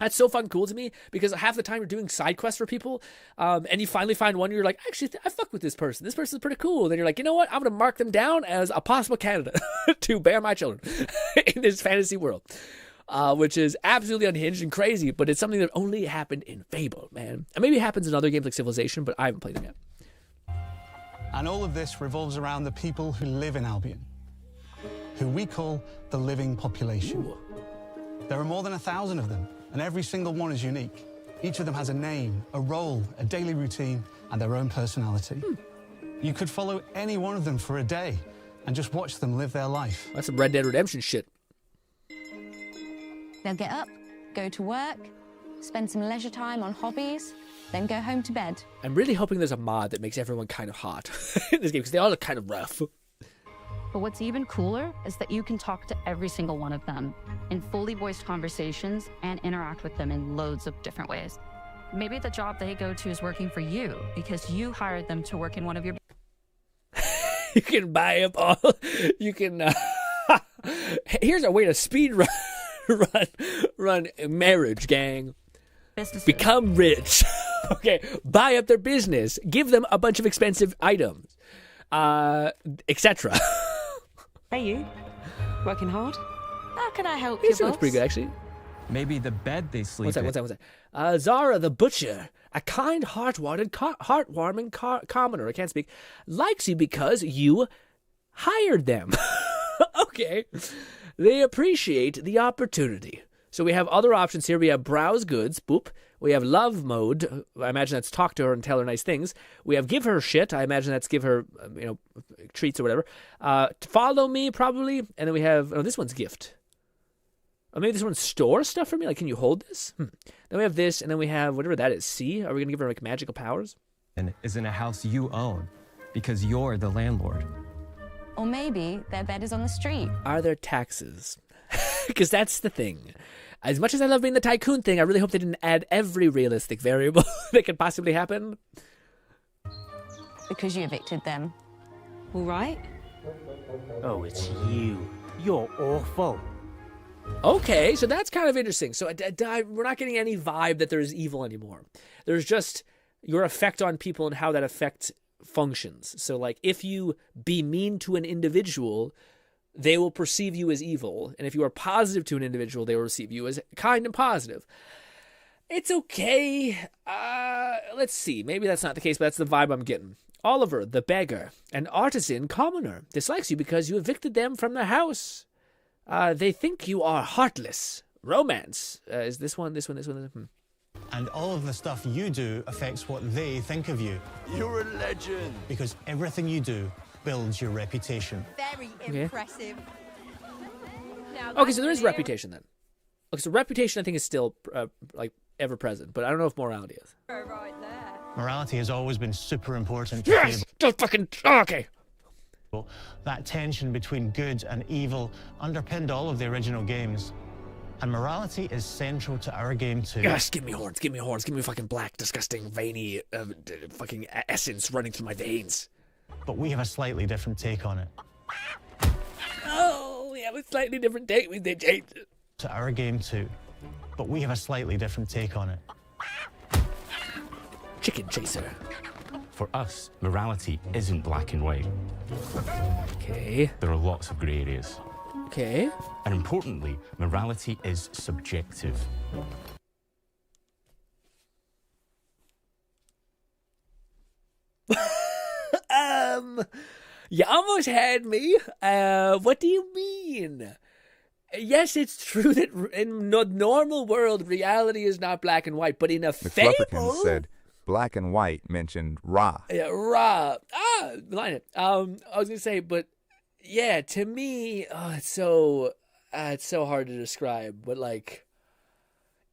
That's so fucking cool to me, because half the time you're doing side quests for people, and you finally find one where you're like, actually, I fuck with this person. This person's pretty cool. And then you're like, you know what? I'm going to mark them down as a possible candidate to bear my children in this fantasy world. which is absolutely unhinged and crazy, but it's something that only happened in Fable, man. And maybe it happens in other games like Civilization, but I haven't played them yet. And all of this revolves around the people who live in Albion, who we call the living population. Ooh. There are more than 1,000 of them, and every single one is unique. Each of them has a name, a role, a daily routine, and their own personality. You could follow any one of them for a day and just watch them live their life. That's some Red Dead Redemption shit. They'll get up, go to work, spend some leisure time on hobbies, then go home to bed. I'm really hoping there's a mod that makes everyone kind of hot in this game, because they all look kind of rough. But what's even cooler is that you can talk to every single one of them in fully voiced conversations and interact with them in loads of different ways. Maybe the job they go to is working for you because you hired them to work in one of your... You can buy up all... You can... Here's a way to speed run marriage, gang. Businesses. Become rich. Okay, buy up their business. Give them a bunch of expensive items. Etc. Hey, you. Working hard? How can I help you, This boss? looks pretty good, actually. Maybe the bed they sleep in. What's that? Zara the Butcher, a kind, heartwarming commoner, I can't speak, likes you because you hired them. Okay. They appreciate the opportunity. So we have other options here. We have browse goods, boop. We have love mode. I imagine that's talk to her and tell her nice things. We have give her shit. I imagine that's give her, treats or whatever. Follow me, probably. And then we have, this one's gift. Or maybe this one's store stuff for me. Like, can you hold this? Then we have this, and then we have whatever that is. C? Are we going to give her, like, magical powers? And is in a house you own because you're the landlord. Or maybe their bed is on the street. Are there taxes? Because that's the thing. As much as I love being the tycoon thing, I really hope they didn't add every realistic variable that could possibly happen. Because you evicted them. All right. Oh, it's you. You're awful. Okay, so that's kind of interesting. So we're not getting any vibe that there's evil anymore. There's just your effect on people and how that effect functions. So, like, if you be mean to an individual, they will perceive you as evil. And if you are positive to an individual, they will receive you as kind and positive. It's okay. Let's see. Maybe that's not the case, but that's the vibe I'm getting. Oliver, the beggar, an artisan commoner, dislikes you because you evicted them from the house. They think you are heartless. Romance. Is this one? And all of the stuff you do affects what they think of you. You're a legend. Because everything you do builds your reputation. Very impressive. Now, Okay, so there is reputation then. Okay, so reputation I think is still ever present, but I don't know if morality is. Right there. Morality has always been super important. Yes! Just fucking... Okay. That tension between good and evil underpinned all of the original games. And morality is central to our game too. Yes, give me horns, give me fucking black, disgusting, veiny, fucking essence running through my veins. But we have a slightly different take on it. Oh, we have a slightly different take. They changed it. To our game too. But we have a slightly different take on it. Chicken chaser. For us, morality isn't black and white. Okay. There are lots of grey areas. Okay. And importantly, morality is subjective. You almost had me. What do you mean? Yes, it's true that in the normal world, reality is not black and white, but in a fable... said black and white mentioned Ra. Yeah, Ra. Line it. I was going to say, but yeah, to me, it's so hard to describe, but like,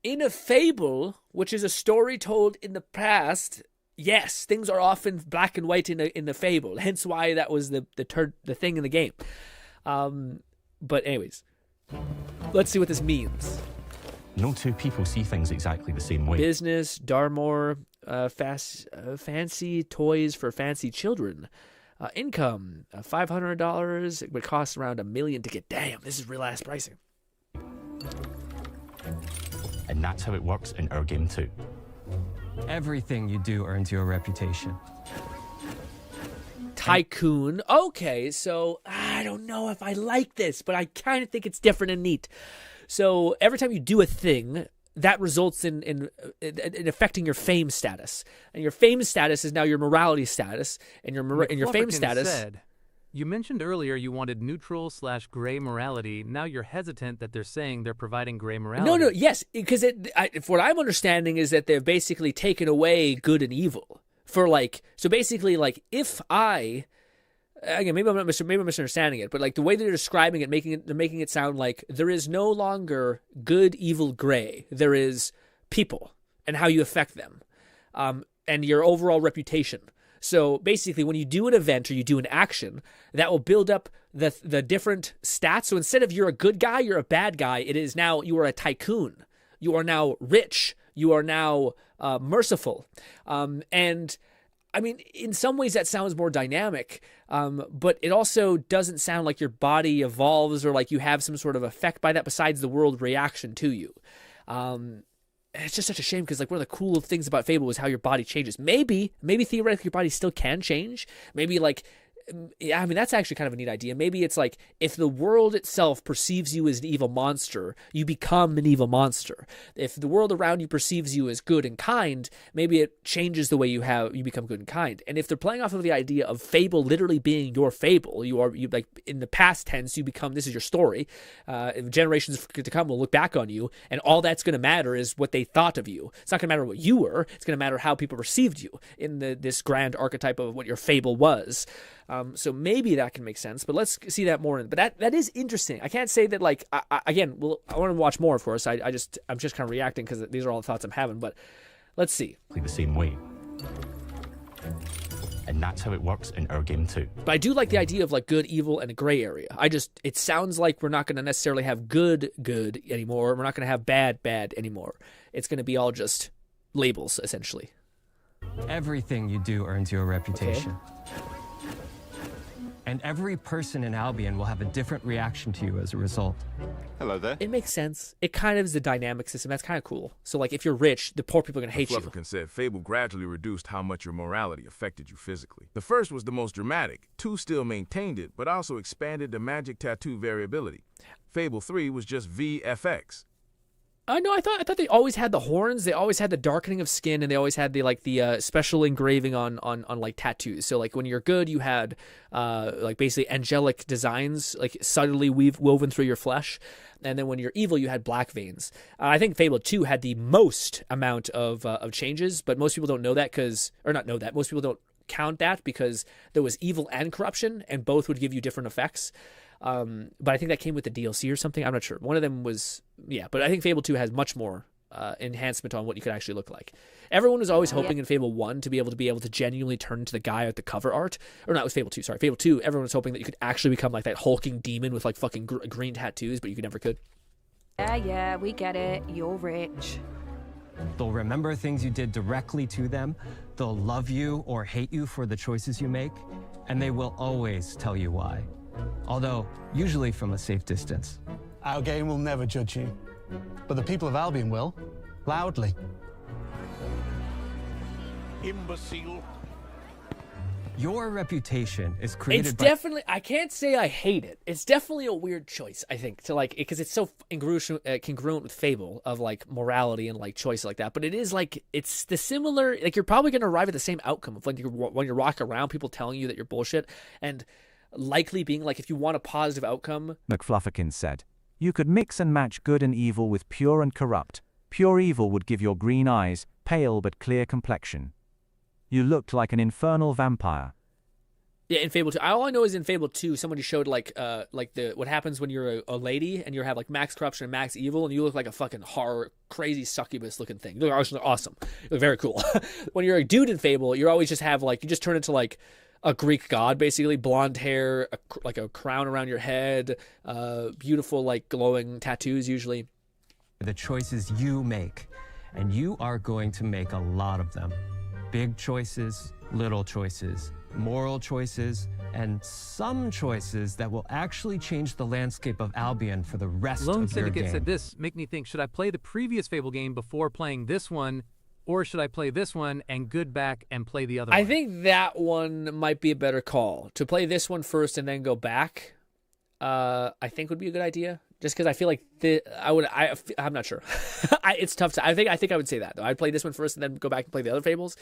in a fable, which is a story told in the past, yes, things are often black and white in the fable. Hence why that was the thing in the game. But anyways, let's see what this means. No two people see things exactly the same way. Business, Darmore, fancy toys for fancy children. Income, $500. It would cost around $1 million to get. Damn, this is real ass pricing. And that's how it works in our game too. Everything you do earns you a reputation. Tycoon. Okay, so I don't know if I like this, but I kind of think it's different and neat. So every time you do a thing, that results in affecting your fame status, and your fame status is now your morality status, and your fame status. Said, you mentioned earlier you wanted neutral/gray morality. Now you're hesitant that they're saying they're providing gray morality. No, yes, because what I'm understanding is that they've basically taken away good and evil so basically if I. Again, maybe I'm misunderstanding it, but like the way they're describing it, they're making it sound like there is no longer good, evil, gray. There is people and how you affect them, and your overall reputation. So basically, when you do an event or you do an action, that will build up the different stats. So instead of you're a good guy, you're a bad guy. It is now you are a tycoon. You are now rich. You are now merciful, and. I mean, in some ways that sounds more dynamic, but it also doesn't sound like your body evolves or like you have some sort of effect by that besides the world reaction to you. It's just such a shame because like one of the cool things about Fable was how your body changes. Maybe theoretically your body still can change. Maybe like, I mean, that's actually kind of a neat idea. Maybe it's like if the world itself perceives you as an evil monster, you become an evil monster. If the world around you perceives you as good and kind, maybe it changes the way you become good and kind. And if they're playing off of the idea of Fable literally being your Fable, you like in the past tense, you become, this is your story. Generations to come will look back on you, and all that's going to matter is what they thought of you. It's not going to matter what you were. It's going to matter how people perceived you in this grand archetype of what your Fable was. So maybe that can make sense, but let's see that more. But that is interesting. I can't say that like I want to watch more, of course. I'm just kind of reacting because these are all the thoughts I'm having. But let's see. The same way, and that's how it works in our game too. But I do like the idea of like good, evil, and a gray area. It sounds like we're not going to necessarily have good anymore. We're not going to have bad anymore. It's going to be all just labels essentially. Everything you do earns you a reputation. Okay. And every person in Albion will have a different reaction to you as a result. Hello there. It makes sense. It kind of is the dynamic system. That's kind of cool. So, like, if you're rich, the poor people are going to hate you. Flufferkin said Fable gradually reduced how much your morality affected you physically. The first was the most dramatic. 2 still maintained it, but also expanded the magic tattoo variability. Fable 3 was just VFX. No, I thought they always had the horns. They always had the darkening of skin, and they always had the special engraving on like tattoos. So like when you're good, you had like basically angelic designs like subtly woven through your flesh, and then when you're evil, you had black veins. I think Fable 2 had the most amount of changes, but most people don't know that most people don't count that because there was evil and corruption, and both would give you different effects. But I think that came with the DLC or something. I'm not sure. One of them was, but I think Fable 2 has much more enhancement on what you could actually look like. Everyone was always hoping in Fable 1 to be able to genuinely turn into the guy at the cover art. Or not, it was Fable 2, sorry. Fable 2, everyone was hoping that you could actually become like that hulking demon with like fucking green tattoos, but you never could. Yeah, we get it. You're rich. They'll remember things you did directly to them. They'll love you or hate you for the choices you make. And they will always tell you why. Although, usually from a safe distance. Our game will never judge you, but the people of Albion will, loudly. Imbecile. Your reputation is created definitely, I can't say I hate it. It's definitely a weird choice, I think, to like, because it's so congruent with Fable of like morality and like choice like that. But it is like, it's the similar, like you're probably going to arrive at the same outcome of like when you're walking around, people telling you that you're bullshit, and likely being like, if you want a positive outcome. McFlufferkin said, you could mix and match good and evil with pure and corrupt. Pure evil would give your green eyes, pale but clear complexion. You looked like an infernal vampire. Yeah, in Fable 2. All I know is in Fable 2, somebody showed like what happens when you're a lady and you have like max corruption and max evil, and you look like a fucking horror, crazy succubus looking thing. You look awesome. You look very cool. When you're a dude in Fable, you always just have like, you just turn into like a Greek god, basically. Blonde hair, like a crown around your head, beautiful like glowing tattoos usually. The choices you make, and you are going to make a lot of them. Big choices, little choices, moral choices, and some choices that will actually change the landscape of Albion for the rest of your game. Lone Syndicate said this, make me think, should I play the previous Fable game before playing this one, or should I play this one and good back and play the other one? I think that one might be a better call. To play this one first and then go back, I think would be a good idea. just because I feel like I'm not sure. It's tough to. I think I would say that though. I'd play this one first and then go back and play the other Fables.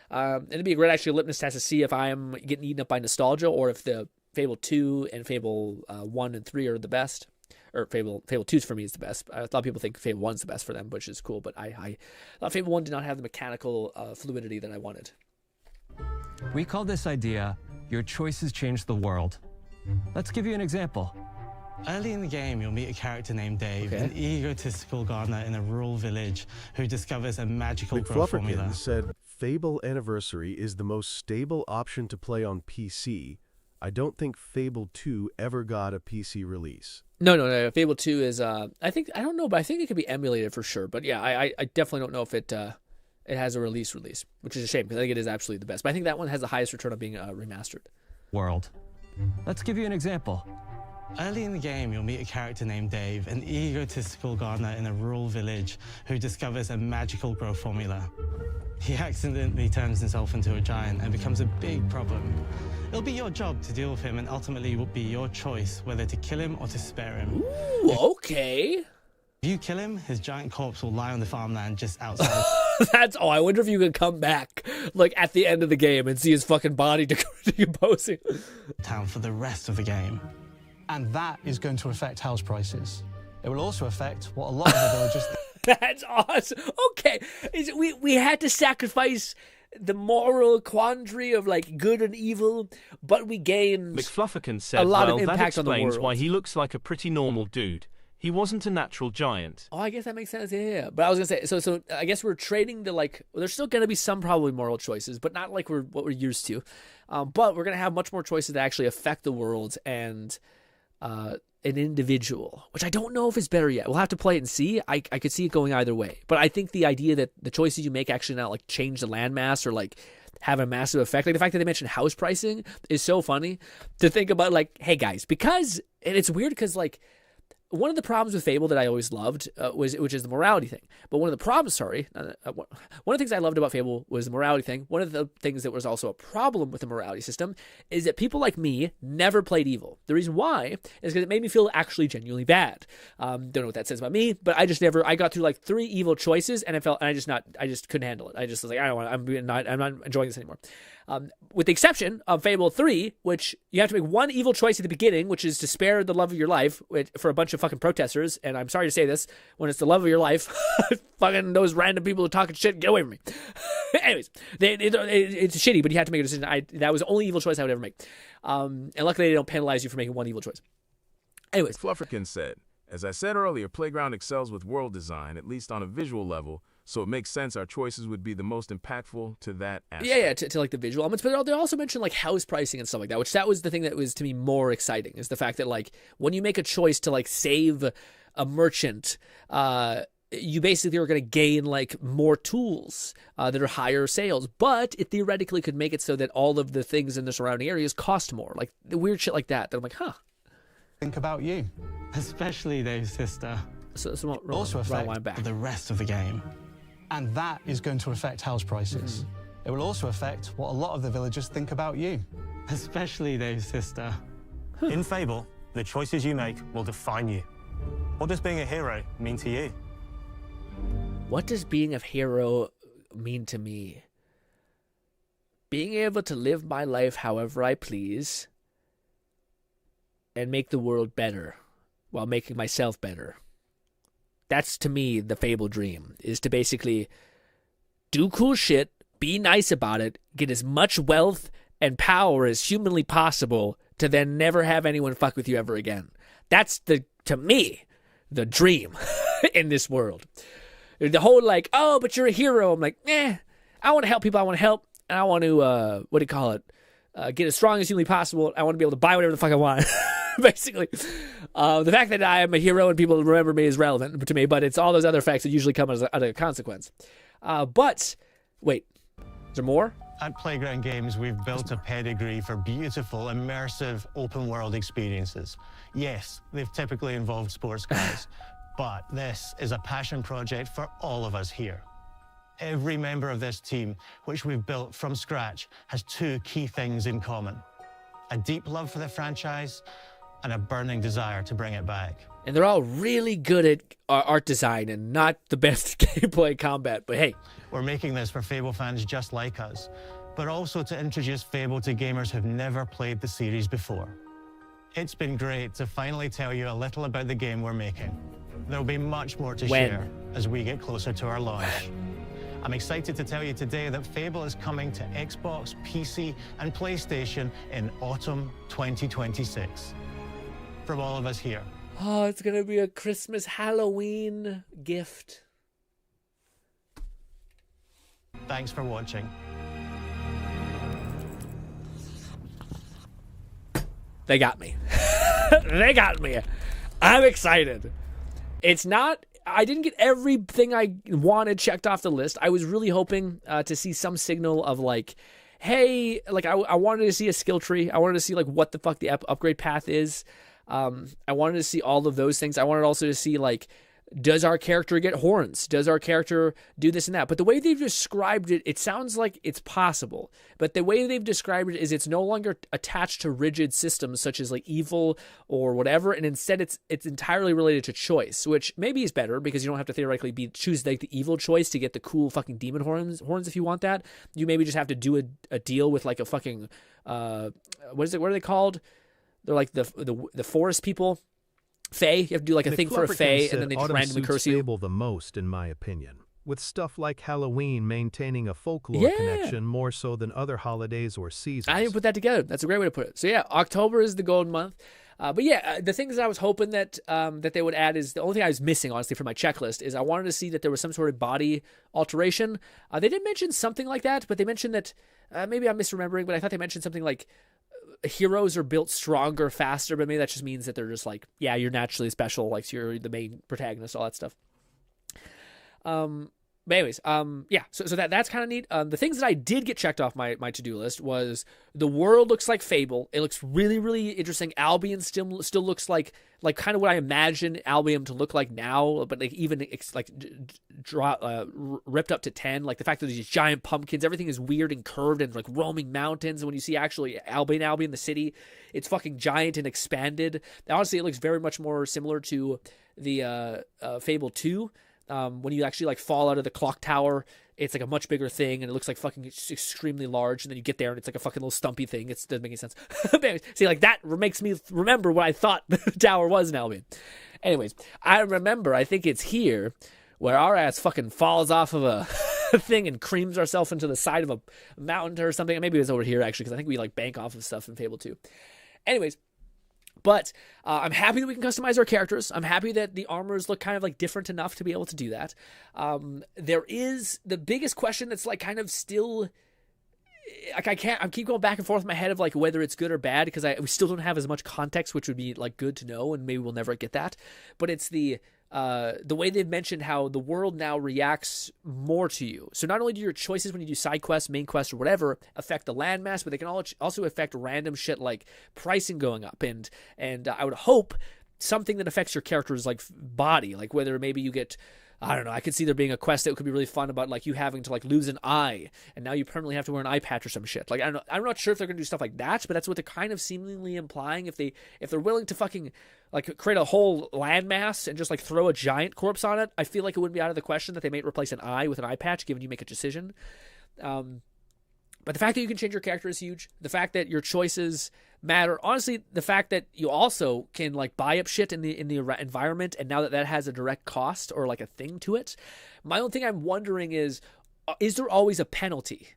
And it'd be a great actually litmus test to see if I'm getting eaten up by nostalgia or if the Fable 2 and Fable 1 and 3 are the best. Or Fable 2 for me is the best. A lot of people think Fable 1's the best for them, which is cool. But I thought Fable 1 did not have the mechanical fluidity that I wanted. We call this idea, your choices change the world. Let's give you an example. Early in the game, you'll meet a character named Dave, an egotistical gardener in a rural village who discovers a magical growth formula. Said, Fable Anniversary is the most stable option to play on PC. I don't think Fable 2 ever got a PC release. No. Fable 2 is, I don't know, but I think it could be emulated for sure. But yeah, I definitely don't know if it has a release, which is a shame because I think it is absolutely the best. But I think that one has the highest return of being remastered. World. Let's give you an example. Early in the game, you'll meet a character named Dave, an egotistical gardener in a rural village who discovers a magical growth formula. He accidentally turns himself into a giant and becomes a big problem. It'll be your job to deal with him, and ultimately it will be your choice whether to kill him or to spare him. Ooh, okay. If you kill him, his giant corpse will lie on the farmland just outside. I wonder if you could come back like at the end of the game and see his fucking body decomposing. Town for the rest of the game. And that is going to affect house prices. It will also affect what a lot of the villagers... That's awesome. Okay. We had to sacrifice the moral quandary of like good and evil, but we gained McFlufferkin said, a lot of impact that explains on the world. Why he looks like a pretty normal dude. He wasn't a natural giant. Oh, I guess that makes sense. Yeah. But I was gonna say, so I guess we're trading to like. Well, there's still gonna be some probably moral choices, but not like what we're used to. But we're gonna have much more choices that actually affect the world and an individual, which I don't know if it's better yet. We'll have to play it and see. I could see it going either way, but I think the idea that the choices you make actually not like change the landmass or like have a massive effect, like the fact that they mentioned house pricing is so funny to think about. Like, hey guys, because and it's weird because like. One of the problems with Fable that I always loved which is the morality thing. But one of the problems, one of the things I loved about Fable was the morality thing. One of the things that was also a problem with the morality system is that people like me never played evil. The reason why is because it made me feel actually genuinely bad. Don't know what that says about me, but I got through like 3 evil choices and I just couldn't handle it. I just was like, I don't want. I'm not enjoying this anymore. With the exception of Fable 3, which you have to make one evil choice at the beginning, which is to spare the love of your life for a bunch of fucking protesters. And I'm sorry to say this, when it's the love of your life, fucking those random people who are talking shit, get away from me. Anyways, it's shitty, but you have to make a decision. That was the only evil choice I would ever make. And luckily they don't penalize you for making one evil choice. Anyways. Flufferkin said, as I said earlier, Playground excels with world design, at least on a visual level, so it makes sense our choices would be the most impactful to that aspect. Yeah, to like the visual elements. But they also mentioned like house pricing and stuff like that, which that was the thing that was to me more exciting, is the fact that like when you make a choice to like save a merchant, you basically are going to gain like more tools that are higher sales, but it theoretically could make it so that all of the things in the surrounding areas cost more, like the weird shit like that I'm like, huh. Think about you. Especially Dave's sister. So also affect the rest of the game. And that is going to affect house prices. It will also affect what a lot of the villagers think about you. Especially Dave's sister. In Fable, the choices you make will define you. What does being a hero mean to you? What does being a hero mean to me? Being able to live my life however I please and make the world better while making myself better. That's, to me, the Fable dream, is to basically do cool shit, be nice about it, get as much wealth and power as humanly possible to then never have anyone fuck with you ever again. That's, to me, the dream in this world. The whole, like, oh, but you're a hero. I'm like, I want to help people I want to help, and I want to, get as strong as humanly possible. I want to be able to buy whatever the fuck I want. Basically, the fact that I am a hero and people remember me is relevant to me, but it's all those other facts that usually come as a consequence. But wait, is there more? At Playground Games, we've built a pedigree for beautiful, immersive, open-world experiences. Yes, they've typically involved sports cars, but this is a passion project for all of us here. Every member of this team, which we've built from scratch, has 2 key things in common: a deep love for the franchise and a burning desire to bring it back. And they're all really good at art design and not the best gameplay combat, but hey. We're making this for Fable fans just like us, but also to introduce Fable to gamers who've never played the series before. It's been great to finally tell you a little about the game we're making. There'll be much more to share as we get closer to our launch. I'm excited to tell you today that Fable is coming to Xbox, PC, and PlayStation in autumn 2026. From all of us here. Oh, it's going to be a Christmas Halloween gift. Thanks for watching. They got me. They got me. I'm excited. It's not... I didn't get everything I wanted checked off the list. I was really hoping to see some signal of like, hey, like I wanted to see a skill tree. I wanted to see like what the fuck the upgrade path is. I wanted to see all of those things. I wanted also to see like, does our character get horns? Does our character do this and that? But the way they've described it, it sounds like it's possible. But the way they've described it is it's no longer attached to rigid systems such as like evil or whatever, and instead it's entirely related to choice, which maybe is better because you don't have to theoretically choose like the evil choice to get the cool fucking demon horns if you want that. You maybe just have to do a deal with like a fucking what are they called? They're like the forest people. Fae, you have to do like a thing for a Fae, and then they just randomly curse you. Fable the most, in my opinion, with stuff like Halloween maintaining a folklore connection more so than other holidays or seasons. I didn't put that together. That's a great way to put it. So yeah, October is the golden month. But yeah, the things that I was hoping that that they would add is the only thing I was missing, honestly, from my checklist is I wanted to see that there was some sort of body alteration. They did mention something like that, but they mentioned that maybe I'm misremembering, but I thought they mentioned something like heroes are built stronger, faster, but maybe that just means that they're just like, yeah, you're naturally special, like you're the main protagonist, all that stuff. But anyways, yeah, so that's kind of neat. The things that I did get checked off my to-do list was the world looks like Fable. It looks really, really interesting. Albion still looks like kind of what I imagine Albion to look like now, but like even like ripped up to 10. Like the fact that these giant pumpkins, everything is weird and curved and like roaming mountains. And when you see actually Albion, the city, it's fucking giant and expanded. Honestly, it looks very much more similar to the Fable 2. When you actually like fall out of the clock tower, it's like a much bigger thing and it looks like fucking extremely large, and then you get there and it's like a fucking little stumpy thing. It doesn't make any sense. See, like that makes me remember what I thought the tower was in Albion. Anyways, I think it's here where our ass fucking falls off of a thing and creams ourselves into the side of a mountain or something. Maybe it was over here actually, because I think we like bank off of stuff in Fable 2. Anyways, but I'm happy that we can customize our characters. I'm happy that the armors look kind of like different enough to be able to do that. There is the biggest question that's like kind of still like I keep going back and forth in my head of like whether it's good or bad, because we still don't have as much context, which would be like good to know, and maybe we'll never get that. But it's the way they've mentioned how the world now reacts more to you. So not only do your choices when you do side quests, main quests, or whatever affect the landmass, but they can also affect random shit like pricing going up, and I would hope something that affects your character's like body, like whether maybe you get, I don't know, I could see there being a quest that could be really fun about like you having to like lose an eye and now you permanently have to wear an eye patch or some shit. Like I don't know, I'm not sure if they're gonna do stuff like that, but that's what they're kind of seemingly implying. If they're willing to fucking like create a whole landmass and just like throw a giant corpse on it, I feel like it wouldn't be out of the question that they may replace an eye with an eye patch, given you make a decision. But the fact that you can change your character is huge. The fact that your choices matter. Honestly, the fact that you also can like buy up shit in the environment, and now that has a direct cost or like a thing to it. My only thing I'm wondering is there always a penalty,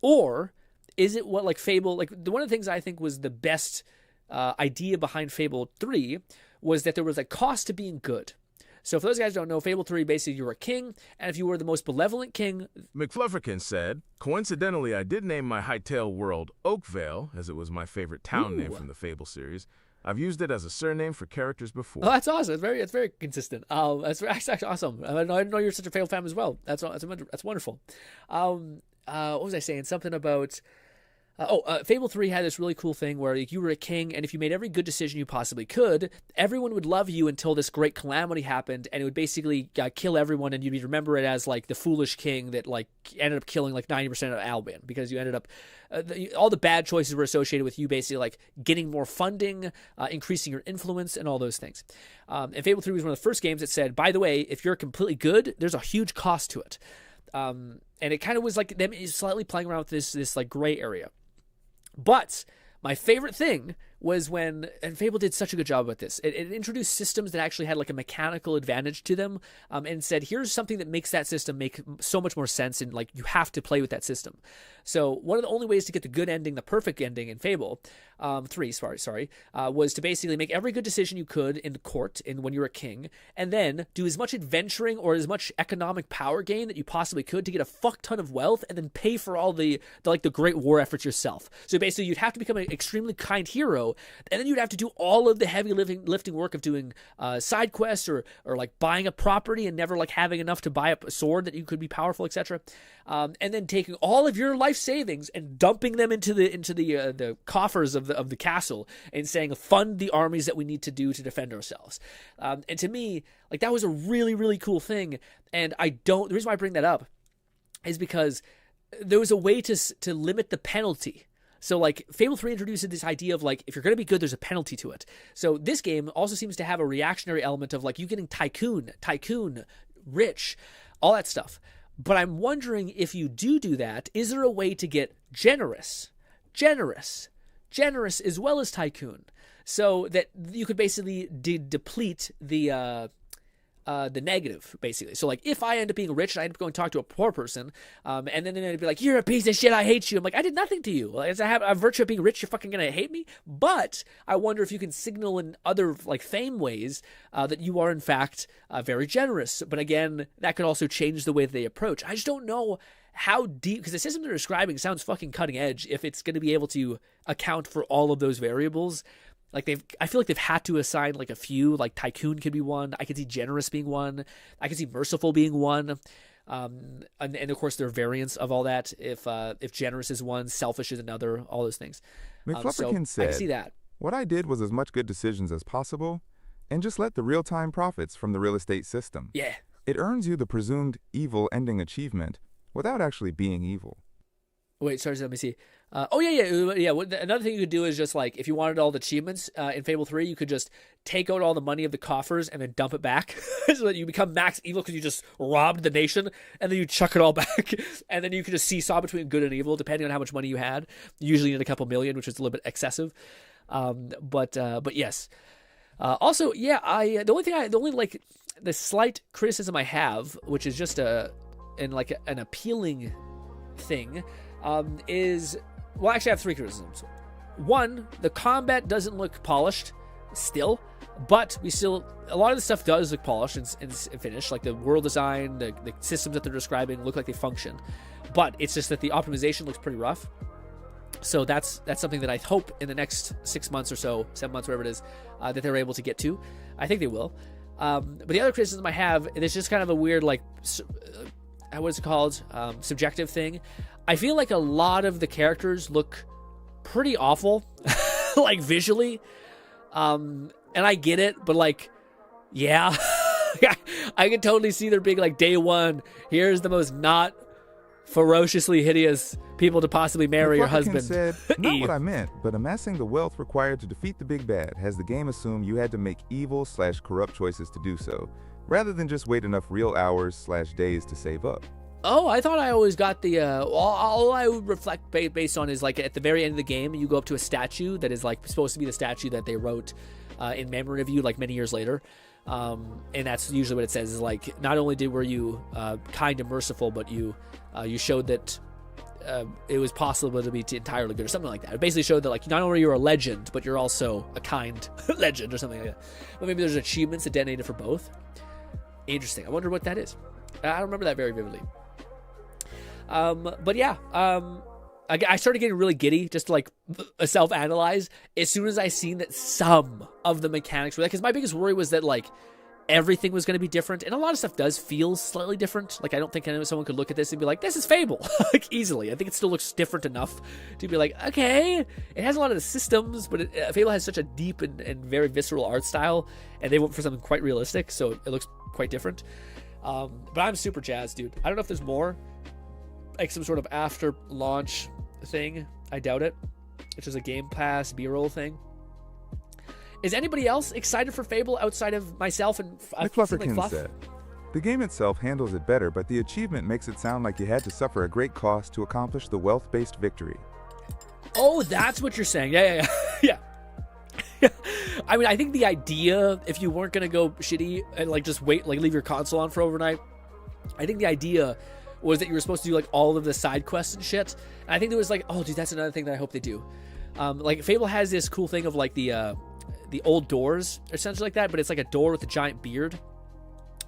or is it what like Fable? Like one of the things I think was the best idea behind Fable 3 was that there was a cost to being good. So for those guys who don't know, Fable 3, basically you're a king, and if you were the most benevolent king... McFlufferkin said, coincidentally, I did name my Hytale world Oakvale, as it was my favorite town name from the Fable series. I've used it as a surname for characters before. Oh, that's awesome. It's very consistent. That's actually awesome. I didn't know you're such a Fable fan as well. That's wonderful. What was I saying? Something about... Fable 3 had this really cool thing where you were a king, and if you made every good decision you possibly could, everyone would love you until this great calamity happened, and it would basically kill everyone, and you'd remember it as like the foolish king that like ended up killing like 90% of Albion, because you ended up all the bad choices were associated with you basically like getting more funding, increasing your influence, and all those things. And Fable 3 was one of the first games that said, by the way, if you're completely good, there's a huge cost to it. And it kind of was like them slightly playing around with this like gray area. But my favorite thing was when, and Fable did such a good job with this, it introduced systems that actually had like a mechanical advantage to them, and said, here's something that makes that system make so much more sense, and like you have to play with that system. So one of the only ways to get the good ending, the perfect ending in Fable 3, was to basically make every good decision you could in the court when you were a king, and then do as much adventuring or as much economic power gain that you possibly could to get a fuck ton of wealth, and then pay for all the great war efforts yourself. So basically you'd have to become an extremely kind hero, and then you'd have to do all of the heavy lifting work of doing side quests or like buying a property and never like having enough to buy a sword that you could be powerful, etc. And then taking all of your life savings and dumping them into the coffers of the castle and saying, fund the armies that we need to do to defend ourselves. And to me, like that was a really, really cool thing. And the reason why I bring that up is because there was a way to limit the penalty. So like Fable 3 introduces this idea of like, if you're going to be good, there's a penalty to it. So this game also seems to have a reactionary element of like you getting tycoon, rich, all that stuff. But I'm wondering, if you do that, is there a way to get generous as well as tycoon, so that you could basically deplete the negative, basically. So like if I end up being rich and I end up going to talk to a poor person, and then they'd be like, you're a piece of shit, I hate you. I'm like, I did nothing to you. Like, I have a virtue of being rich, you're fucking gonna hate me? But I wonder if you can signal in other like fame ways that you are in fact very generous. But again, that could also change the way that they approach. I just don't know how deep, because the system they're describing sounds fucking cutting edge, if it's going to be able to account for all of those variables. Like I feel like they've had to assign like a few, like tycoon could be one. I could see generous being one. I could see merciful being one. And of course there are variants of all that. If generous is one, selfish is another, all those things. McFlufferkin said, I can see that. What I did was as much good decisions as possible and just let the real-time profits from the real estate system. Yeah. It earns you the presumed evil ending achievement without actually being evil. Wait, sorry, let me see. Another thing you could do is just like, if you wanted all the achievements in Fable 3, you could just take out all the money of the coffers and then dump it back so that you become max evil because you just robbed the nation, and then you chuck it all back, and then you could just seesaw between good and evil depending on how much money you had. You usually need a couple million, which is a little bit excessive. But yes. Also, yeah, the slight criticism I have, which is just an appealing thing, is, well, actually I have three criticisms. One, the combat doesn't look polished still, but a lot of the stuff does look polished and finished, like the world design, the systems that they're describing look like they function, but it's just that the optimization looks pretty rough. So that's something that I hope in the next 6 months or so, 7 months, whatever it is, that they're able to get to. I think they will. But the other criticism I have, and it's just kind of a weird, like, what is it called? Subjective thing. I feel like a lot of the characters look pretty awful, like visually. And I get it, but like, yeah, I can totally see there being like, day one, here's the most not ferociously hideous people to possibly marry your husband. Said, not what I meant, but amassing the wealth required to defeat the big bad has the game assumed you had to make evil/corrupt choices to do so, rather than just wait enough real hours/days to save up. Oh, I thought I always got the, all I would reflect based on is like at the very end of the game, you go up to a statue that is like supposed to be the statue that they wrote in memory of you like many years later. And that's usually what it says, is like, not only were you kind and merciful, but you showed that it was possible to be entirely good or something like that. It basically showed that like, not only you're a legend, but you're also a kind legend or something like that. But maybe there's achievements that detonated for both. Interesting. I wonder what that is. I don't remember that very vividly. But yeah, I started getting really giddy just to like self-analyze as soon as I seen that some of the mechanics were that, because my biggest worry was that like everything was going to be different, and a lot of stuff does feel slightly different. Like, I don't think someone could look at this and be like, this is Fable, like, easily. I think it still looks different enough to be like, okay, it has a lot of the systems, but Fable has such a deep and very visceral art style, and they went for something quite realistic, so it looks quite different. But I'm super jazzed, dude. I don't know if there's more, like some sort of after launch thing. I doubt it. It's just a Game Pass B-roll thing. Is anybody else excited for Fable outside of myself and McFlufferkin said, the game itself handles it better, but the achievement makes it sound like you had to suffer a great cost to accomplish the wealth-based victory. Oh, that's what you're saying. Yeah. I mean, I think the idea, if you weren't going to go shitty and like just wait, like leave your console on for overnight, I think the idea was that you were supposed to do like all of the side quests and shit. And I think there was like, oh dude, that's another thing that I hope they do. Like Fable has this cool thing of like the old doors, essentially like that, but it's like a door with a giant beard.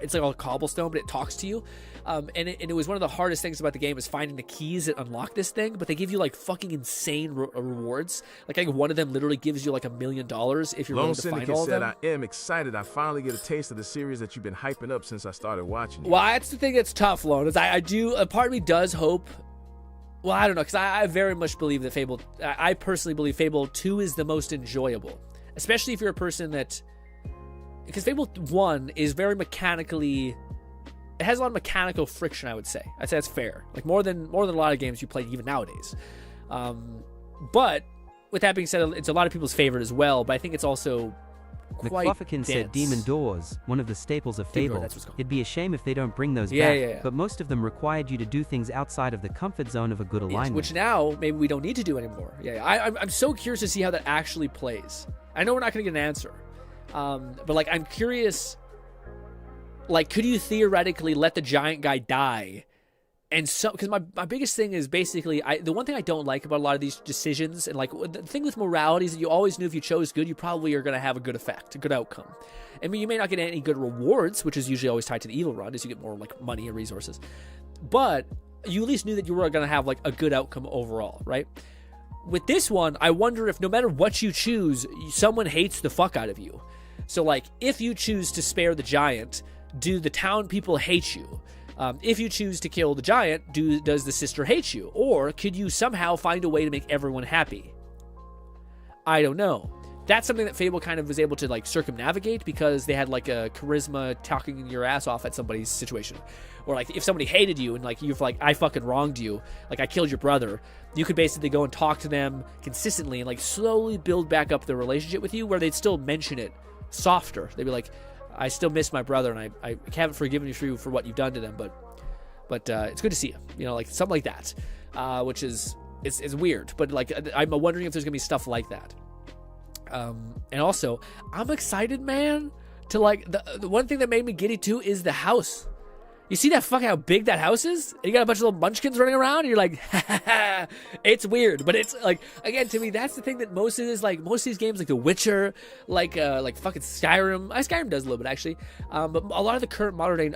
It's like all cobblestone, but it talks to you. And it was one of the hardest things about the game is finding the keys that unlock this thing, but they give you like fucking insane rewards. Like I think one of them literally gives you like $1 million if you're willing to find all of them. I am excited. I finally get a taste of the series that you've been hyping up since I started watching. Well, that's the thing that's tough, Lone, is I do, a part of me does hope. Well, I don't know, because I very much believe that Fable, I personally believe Fable 2 is the most enjoyable. Especially if you're a person that, because Fable 1 is very mechanically, it has a lot of mechanical friction, I would say. I'd say that's fair. Like more than a lot of games you play even nowadays. But with that being said, it's a lot of people's favorite as well, but I think it's also quite McFlufferkin said Demon Doors, one of the staples of Fable. It'd be a shame if they don't bring those back, yeah. But most of them required you to do things outside of the comfort zone of a good alignment. Yes, which now, maybe we don't need to do anymore. I'm so curious to see how that actually plays. I know we're not going to get an answer. But like, I'm curious, like, could you theoretically let the giant guy die? And so, because my biggest thing is basically, the one thing I don't like about a lot of these decisions, and like the thing with morality is that you always knew if you chose good, you probably are going to have a good effect, a good outcome. I mean, you may not get any good rewards, which is usually always tied to the evil run, as you get more like money and resources. But you at least knew that you were going to have like a good outcome overall, right? With this one, I wonder if no matter what you choose, someone hates the fuck out of you. So like, if you choose to spare the giant, do the town people hate you? If you choose to kill the giant, does the sister hate you? Or could you somehow find a way to make everyone happy? I don't know. That's something that Fable kind of was able to like circumnavigate because they had like a charisma talking your ass off at somebody's situation. Or like if somebody hated you and like you've like, I fucking wronged you, like I killed your brother, you could basically go and talk to them consistently and like slowly build back up the relationship with you where they'd still mention it softer. They'd be like, I still miss my brother and I haven't forgiven you for what you've done to them, but it's good to see you. You know, like something like that, which is weird. But like I'm wondering if there's gonna be stuff like that. And also, I'm excited, man, to like the one thing that made me giddy too is the house. You see that fucking how big that house is? And you got a bunch of little munchkins running around, and you're like, it's weird. But it's like, again, to me, that's the thing that most of these games, like The Witcher, like fucking Skyrim. Skyrim does a little bit actually, but a lot of the current modern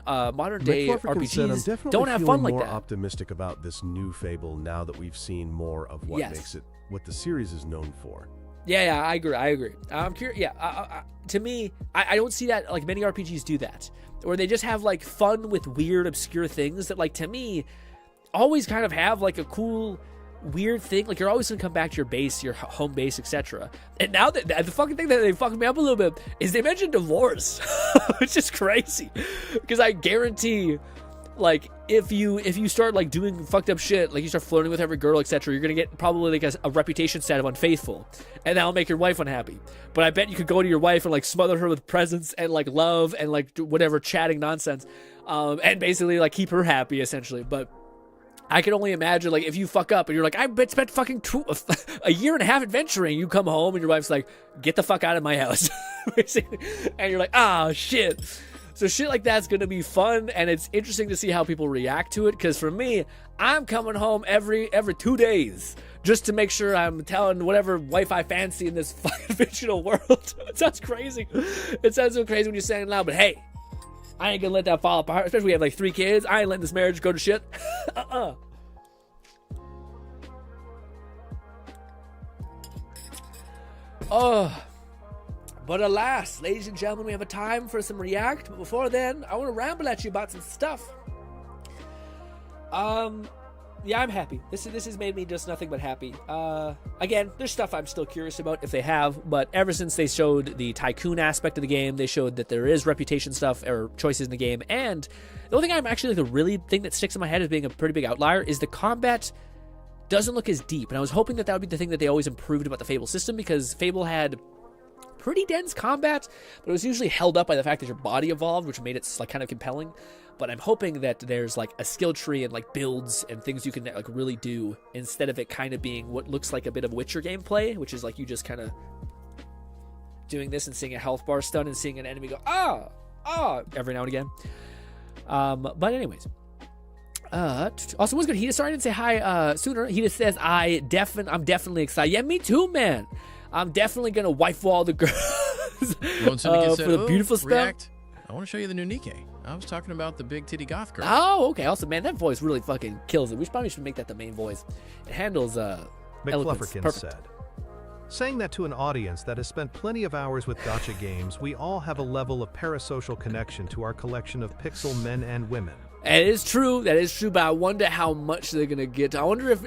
day RPGs don't have fun like that. I'm more optimistic about this new Fable now that we've seen more of what makes it what the series is known for. Yeah, I agree. I'm curious. Yeah, to me, I don't see that like many RPGs do that, or they just have like fun with weird, obscure things that like to me always kind of have like a cool, weird thing. Like you're always gonna come back to your base, your home base, etc. And now that the fucking thing that they fucked me up a little bit is they mentioned divorce, which is crazy because I guarantee. Like if you start like doing fucked up shit, like you start flirting with every girl, etc., you're gonna get probably like a reputation set of unfaithful, and that'll make your wife unhappy. But I bet you could go to your wife and like smother her with presents and like love and like whatever chatting nonsense, and basically like keep her happy essentially. But I can only imagine like if you fuck up and you're like, I spent fucking a year and a half adventuring, you come home and your wife's like, get the fuck out of my house, and you're like, oh shit. So shit like that's going to be fun, and it's interesting to see how people react to it, because for me, I'm coming home every 2 days just to make sure I'm telling whatever wife I fancy in this fucking fictional world. It sounds crazy. It sounds so crazy when you're saying it loud, but hey, I ain't going to let that fall apart, especially when we have like 3 kids. I ain't letting this marriage go to shit. But alas, ladies and gentlemen, we have a time for some react. But before then, I want to ramble at you about some stuff. Yeah, I'm happy. This has made me just nothing but happy. Again, there's stuff I'm still curious about if they have, but ever since they showed the tycoon aspect of the game, they showed that there is reputation stuff or choices in the game, and the only thing I'm actually the really thing that sticks in my head as being a pretty big outlier is the combat doesn't look as deep, and I was hoping that would be the thing that they always improved about the Fable system, because Fable had pretty dense combat, but it was usually held up by the fact that your body evolved, which made it like kind of compelling. But I'm hoping that there's like a skill tree and like builds and things you can like really do, instead of it kind of being what looks like a bit of Witcher gameplay, which is like you just kind of doing this and seeing a health bar stun and seeing an enemy go every now and again. But anyways, also what's good? He just, sorry I didn't say hi sooner. He just says I'm definitely excited. Yeah, me too, man. I'm definitely gonna wife all the girls for the beautiful stuff. I want to show you the new Nikkei. I was talking about the big titty goth girl. Oh, okay. Also, man, that voice really fucking kills it. We probably should make that the main voice. It handles McFlufferkin said, saying that to an audience that has spent plenty of hours with gacha games, we all have a level of parasocial connection to our collection of pixel men and women. It is true. That is true. But I wonder how much they're gonna get. I wonder if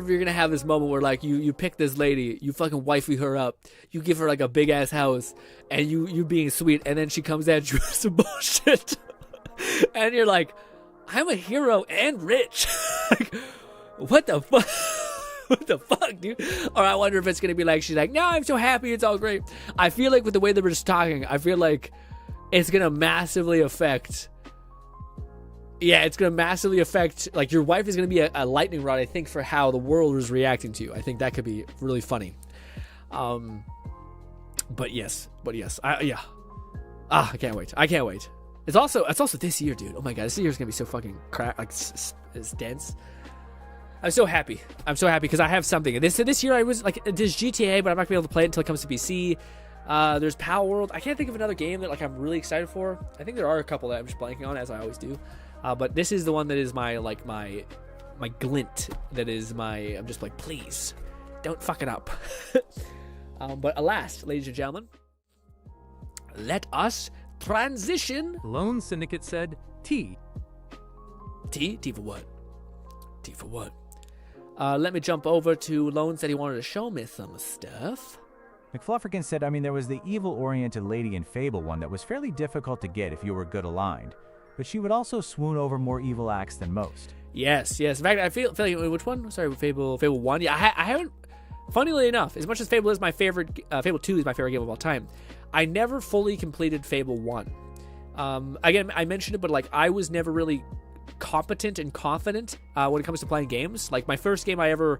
you're gonna have this moment where like you pick this lady, you fucking wifey her up, you give her like a big ass house, and you being sweet, and then she comes at you with some bullshit, and you're like, I'm a hero and rich. Like, what the fuck? What the fuck, dude? Or I wonder if it's gonna be like she's like, no, I'm so happy, it's all great. I feel like with the way they were just talking, I feel like it's gonna massively affect. Yeah, it's going to massively affect, like, your wife is going to be a lightning rod, I think, for how the world is reacting to you. I think that could be really funny. But yes. I can't wait. It's also this year, dude. Oh my God, this year is going to be so fucking it's dense. I'm so happy because I have something. This year I was, like, there's GTA, but I'm not going to be able to play it until it comes to PC. There's Power World. I can't think of another game that, like, I'm really excited for. I think there are a couple that I'm just blanking on, as I always do. But this is the one that is my glint. That is I'm just like, please, don't fuck it up. But alas, ladies and gentlemen, let us transition. Lone Syndicate said, T for what? T for what? Let me jump over to Lone. Said he wanted to show me some stuff. McFlufferkin said, I mean, there was the evil-oriented lady in Fable 1 that was fairly difficult to get if you were good aligned. But she would also swoon over more evil acts than most. Yes. In fact, I feel like, which one? Sorry, Fable 1. Yeah, I haven't. Funnily enough, as much as Fable is my favorite, Fable 2 is my favorite game of all time. I never fully completed Fable 1. Again, I mentioned it, but like I was never really competent and confident when it comes to playing games. Like my first game I ever.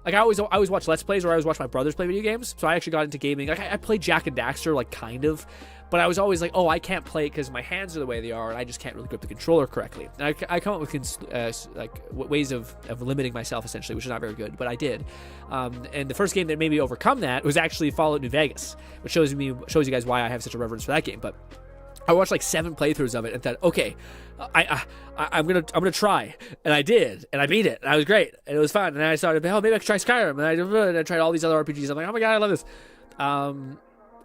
Like I always watch Let's Plays, or I always watch my brothers play video games. So I actually got into gaming. Like I played Jak and Daxter, like kind of, but I was always like, oh, I can't play it because my hands are the way they are, and I just can't really grip the controller correctly. And I come up with ways of limiting myself essentially, which is not very good, but I did. And the first game that made me overcome that was actually Fallout New Vegas, which shows you guys why I have such a reverence for that game. But I watched like 7 playthroughs of it and thought, okay, I'm gonna try, and I did, and I beat it, and I was great, and it was fun. And I started, maybe I could try Skyrim, and I tried all these other RPGs. I'm like, oh my God, I love this.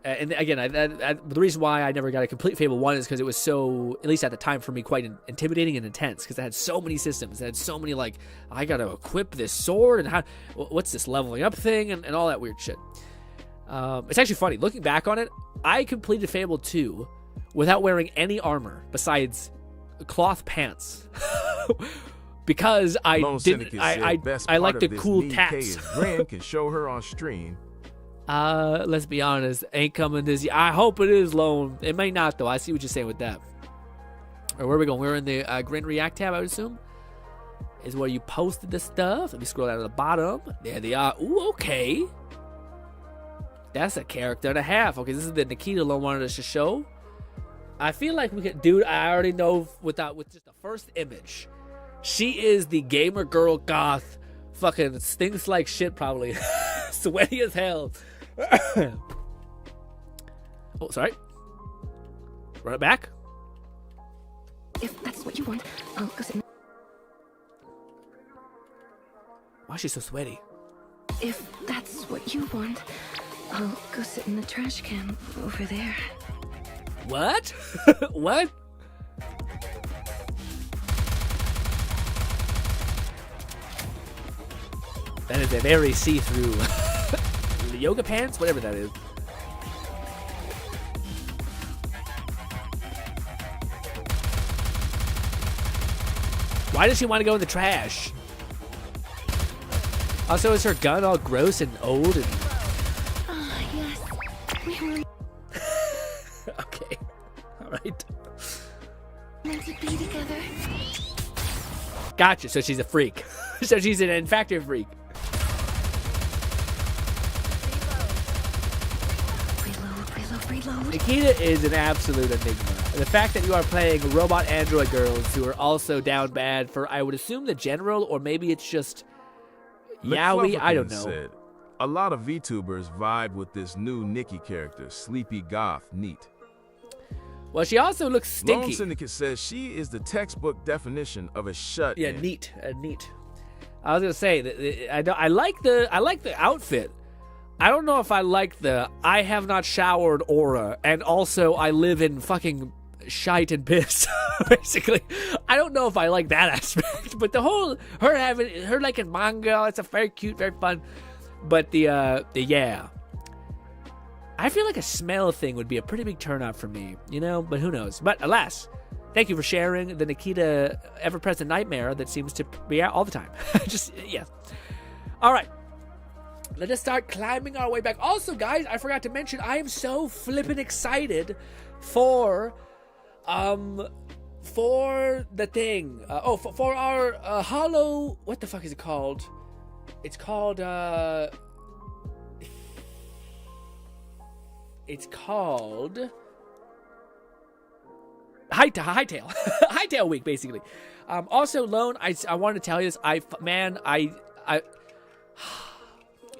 And again, the reason why I never got a complete Fable 1 is because it was so, at least at the time for me, quite intimidating and intense, because it had so many systems. It had so many, like, I gotta equip this sword, and what's this leveling up thing, and all that weird shit. It's actually funny. Looking back on it, I completed Fable 2 without wearing any armor besides cloth pants. Because I didn't, I like the cool tats. GRINN can show her on stream. Let's be honest, ain't coming this year. I hope it is, Lone. It may not, though. I see what you're saying with that. Or where are we going? We're in the GRINN React tab, I would assume. Is where you posted the stuff. Let me scroll down to the bottom. There they are. Ooh, okay. That's a character and a half. Okay, this is the Nikita Lone wanted us to show. I feel like we could, dude, I already know with just the first image. She is the gamer girl goth. Fucking stinks like shit, probably. Sweaty as hell. Oh, sorry. Run it back. If that's what you want, I'll go sit. Why is she so sweaty? If that's what you want, I'll go sit in the trash can over there. What? What? That is a very see-through yoga pants, whatever that is. Why does she want to go in the trash? Also, is her gun all gross and old and... Yes. Okay. All right. Meant to be together. Gotcha. So she's a freak. So she's an infactor freak. Reload. Nikita is an absolute enigma. The fact that you are playing robot android girls who are also down bad for, I would assume, the general, or maybe it's just yaoi, I don't know. Said, a lot of VTubers vibe with this new Nikki character, Sleepy Goth Neat. Well, she also looks stinky. Lone Syndicate says she is the textbook definition of a shut-in. Yeah, neat. I was gonna say that I like the outfit. I don't know if I like the I have not showered aura, and also I live in fucking shite and piss. Basically, I don't know if I like that aspect. But the whole her liking manga, it's a very cute, very fun. But the yeah, I feel like a smell thing would be a pretty big turnout for me, you know. But who knows? But alas, thank you for sharing the Nikita ever-present nightmare that seems to be out all the time. Just yeah. All right. Let us start climbing our way back. Also, guys, I forgot to mention, I am so flippin' excited for the thing. For our Hollow. What the fuck is it called? It's called Hightail. Hightail week, basically. Also, Lone, I wanted to tell you this.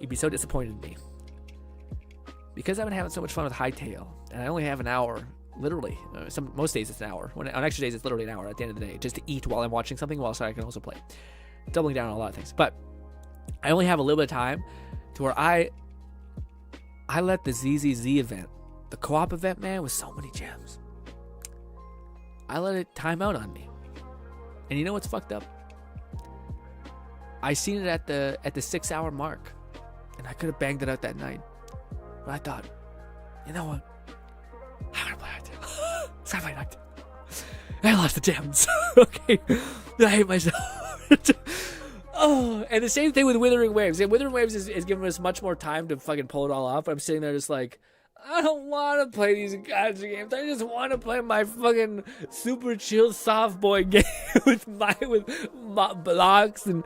You'd be so disappointed in me. Because I've been having so much fun with Hightail, and I only have an hour, literally. Most days it's an hour. On extra days, it's literally an hour at the end of the day, just to eat while I'm watching something, so I can also play. Doubling down on a lot of things. But I only have a little bit of time to where I let the ZZZ event, the co-op event, man, with so many gems, I let it time out on me. And you know what's fucked up? I seen it at the 6-hour mark. And I could have banged it out that night. But I thought, you know what? I'm going to play it. It's not my night. I lost the gems. Okay. I hate myself. Oh, and the same thing with Withering Waves. And Withering Waves is giving us much more time to fucking pull it all off. But I'm sitting there just like, I don't want to play these gacha games. I just want to play my fucking super chill soft boy game with blocks and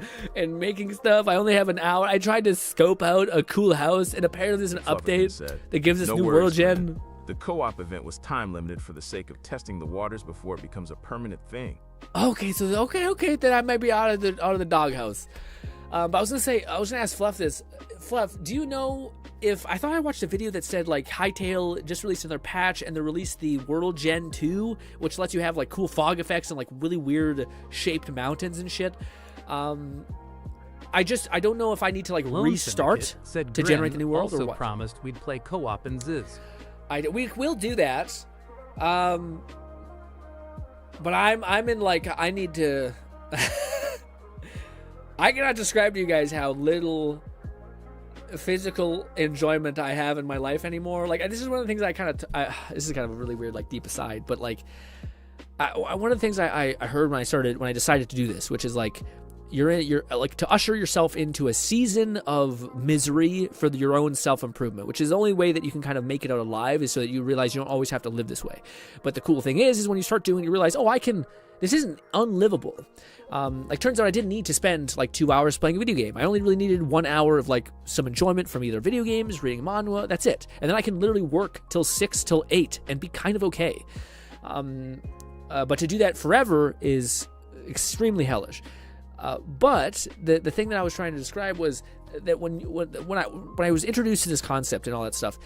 making stuff. I only have an hour. I tried to scope out a cool house, and apparently there's an update that gives us new world gen. The co-op event was time limited for the sake of testing the waters before it becomes a permanent thing. Okay, so okay, then I might be out of the doghouse. But I was gonna ask Fluff this. Fluff, do you know if I thought I watched a video that said like Hightail just released another patch and they released the World Gen 2, which lets you have like cool fog effects and like really weird shaped mountains and shit. I don't know if I need to like restart to generate the new world or what. Promised we'd play co-op in ZZZ. We will do that. But I'm in like I need to. I cannot describe to you guys how little physical enjoyment I have in my life anymore. Like this is one of the things this is kind of a really weird like deep aside, but like one of the things I heard when I decided to do this, which is like you're like to usher yourself into a season of misery for your own self-improvement, which is the only way that you can kind of make it out alive, is so that you realize you don't always have to live this way. But the cool thing is when you start doing it, you realize, this isn't unlivable. Like turns out I didn't need to spend like 2 hours playing a video game. I only really needed 1 hour of like some enjoyment from either video games, reading manhwa, that's it. And then I can literally work till 6 till 8 and be kind of okay. But to do that forever is extremely hellish. But the thing that I was trying to describe was that when I was introduced to this concept and all that stuff,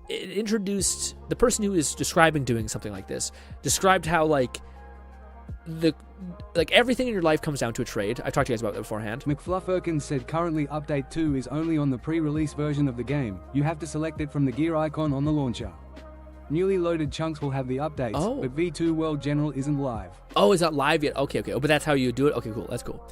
it introduced the person who is describing doing something like this, described how like everything in your life comes down to a trade. I talked to you guys about that beforehand. McFluffirkins said currently Update 2 is only on the pre-release version of the game. You have to select it from the gear icon on the launcher. Newly loaded chunks will have the updates, but V2 World General isn't live. Oh, it's not live yet? Okay. Oh, but that's how you do it? Okay, cool. That's cool.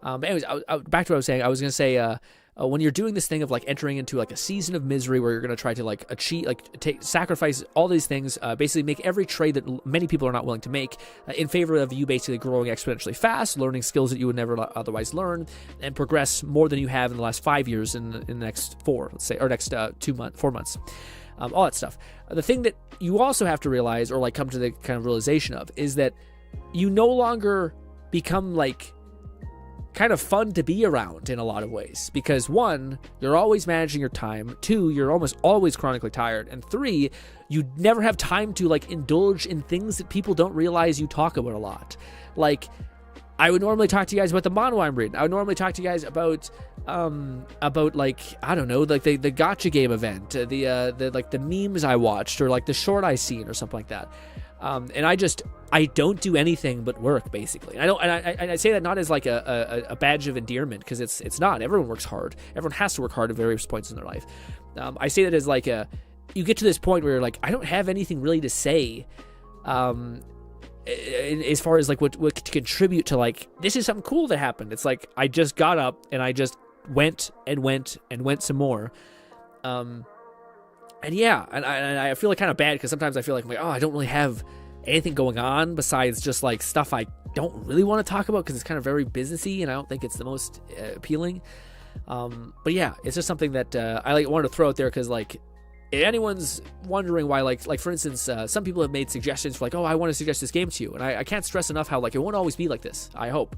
But anyways, back to what I was saying. I was going to say, when you're doing this thing of like entering into like a season of misery where you're going to try to like achieve, like sacrifice all these things, basically make every trade that many people are not willing to make in favor of you basically growing exponentially fast, learning skills that you would never otherwise learn, and progress more than you have in the last 5 years in the next 4, let's say, or next 4 months. All that stuff. The thing that you also have to realize, or like come to the kind of realization of, is that you no longer become like kind of fun to be around in a lot of ways, because 1, you're always managing your time, 2, you're almost always chronically tired, and 3, you never have time to like indulge in things that people don't realize you talk about a lot. Like, I would normally talk to you guys about the mono I'm reading. I would normally talk to you guys about like, I don't know, like the gacha game event, the like the memes I watched, or like the short I seen, or something like that. And I don't do anything but work, basically. And I say that not as like a badge of endearment, because it's not. Everyone works hard. Everyone has to work hard at various points in their life. I say that as like you get to this point where you're like, I don't have anything really to say, as far as like what to contribute to, like, this is something cool that happened. It's like I just got up and I just went some more. And I feel like kind of bad, because sometimes I feel like, I don't really have anything going on besides just like stuff I don't really want to talk about, because it's kind of very businessy and I don't think it's the most appealing. But yeah, it's just something that I like wanted to throw out there, because like, if anyone's wondering why, like for instance, some people have made suggestions for like, I want to suggest this game to you, and I can't stress enough how like it won't always be like this. I hope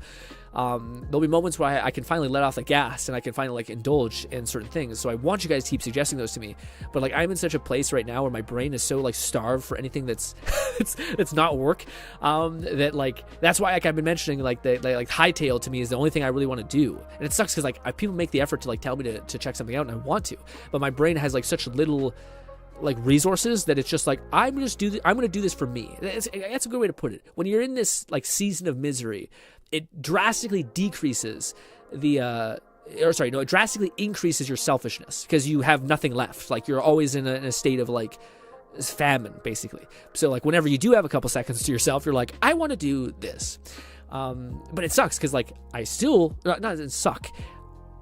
there'll be moments where I can finally let off the gas and I can finally like indulge in certain things. So I want you guys to keep suggesting those to me. But like, I'm in such a place right now where my brain is so like starved for anything that's it's not work, that like that's why like I've been mentioning like the like Hightail to me is the only thing I really want to do. And it sucks because like people make the effort to like tell me to check something out, and I want to, but my brain has like such little like resources that it's just like, I'm going to do this for me. That's a good way to put it. When you're in this like season of misery, it drastically decreases it drastically increases your selfishness, because you have nothing left. Like, you're always in a state of like famine, basically. So like, whenever you do have a couple seconds to yourself, you're like, I want to do this. But it sucks, because like, I still not suck.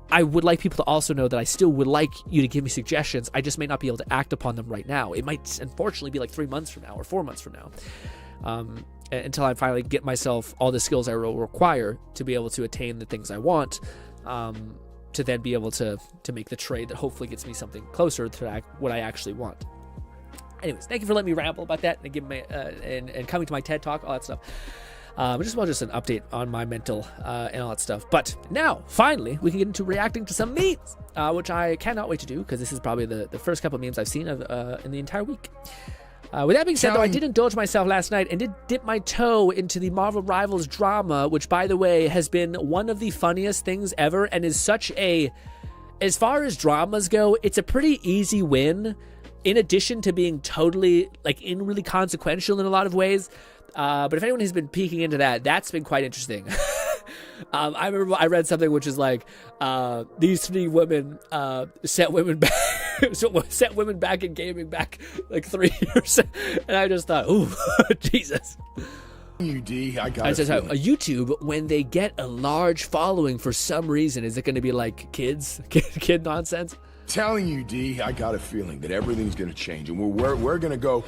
I would like people to also know that I still would like you to give me suggestions. I just may not be able to act upon them right now. It might, unfortunately, be like 3 months from now or 4 months from now, until I finally get myself all the skills I will require to be able to attain the things I want, to then be able to make the trade that hopefully gets me something closer to what I actually want. Anyways, thank you for letting me ramble about that and give me and coming to my TED Talk, all that stuff. Just an update on my mental and all that stuff. But now, finally, we can get into reacting to some memes, which I cannot wait to do, because this is probably the first couple of memes I've seen in the entire week. With that being said, though, I did indulge myself last night and did dip my toe into the Marvel Rivals drama, which, by the way, has been one of the funniest things ever, and is such a... As far as dramas go, it's a pretty easy win, in addition to being totally, like, really consequential in a lot of ways. But if anyone has been peeking into that, that's been quite interesting. I remember I read something which is like, these 3 women set women back in gaming back like 3 years, and I just thought, ooh, Jesus. YouTube, when they get a large following for some reason, is it going to be like kid nonsense? Telling you, D, I got a feeling that everything's going to change, and we're going to go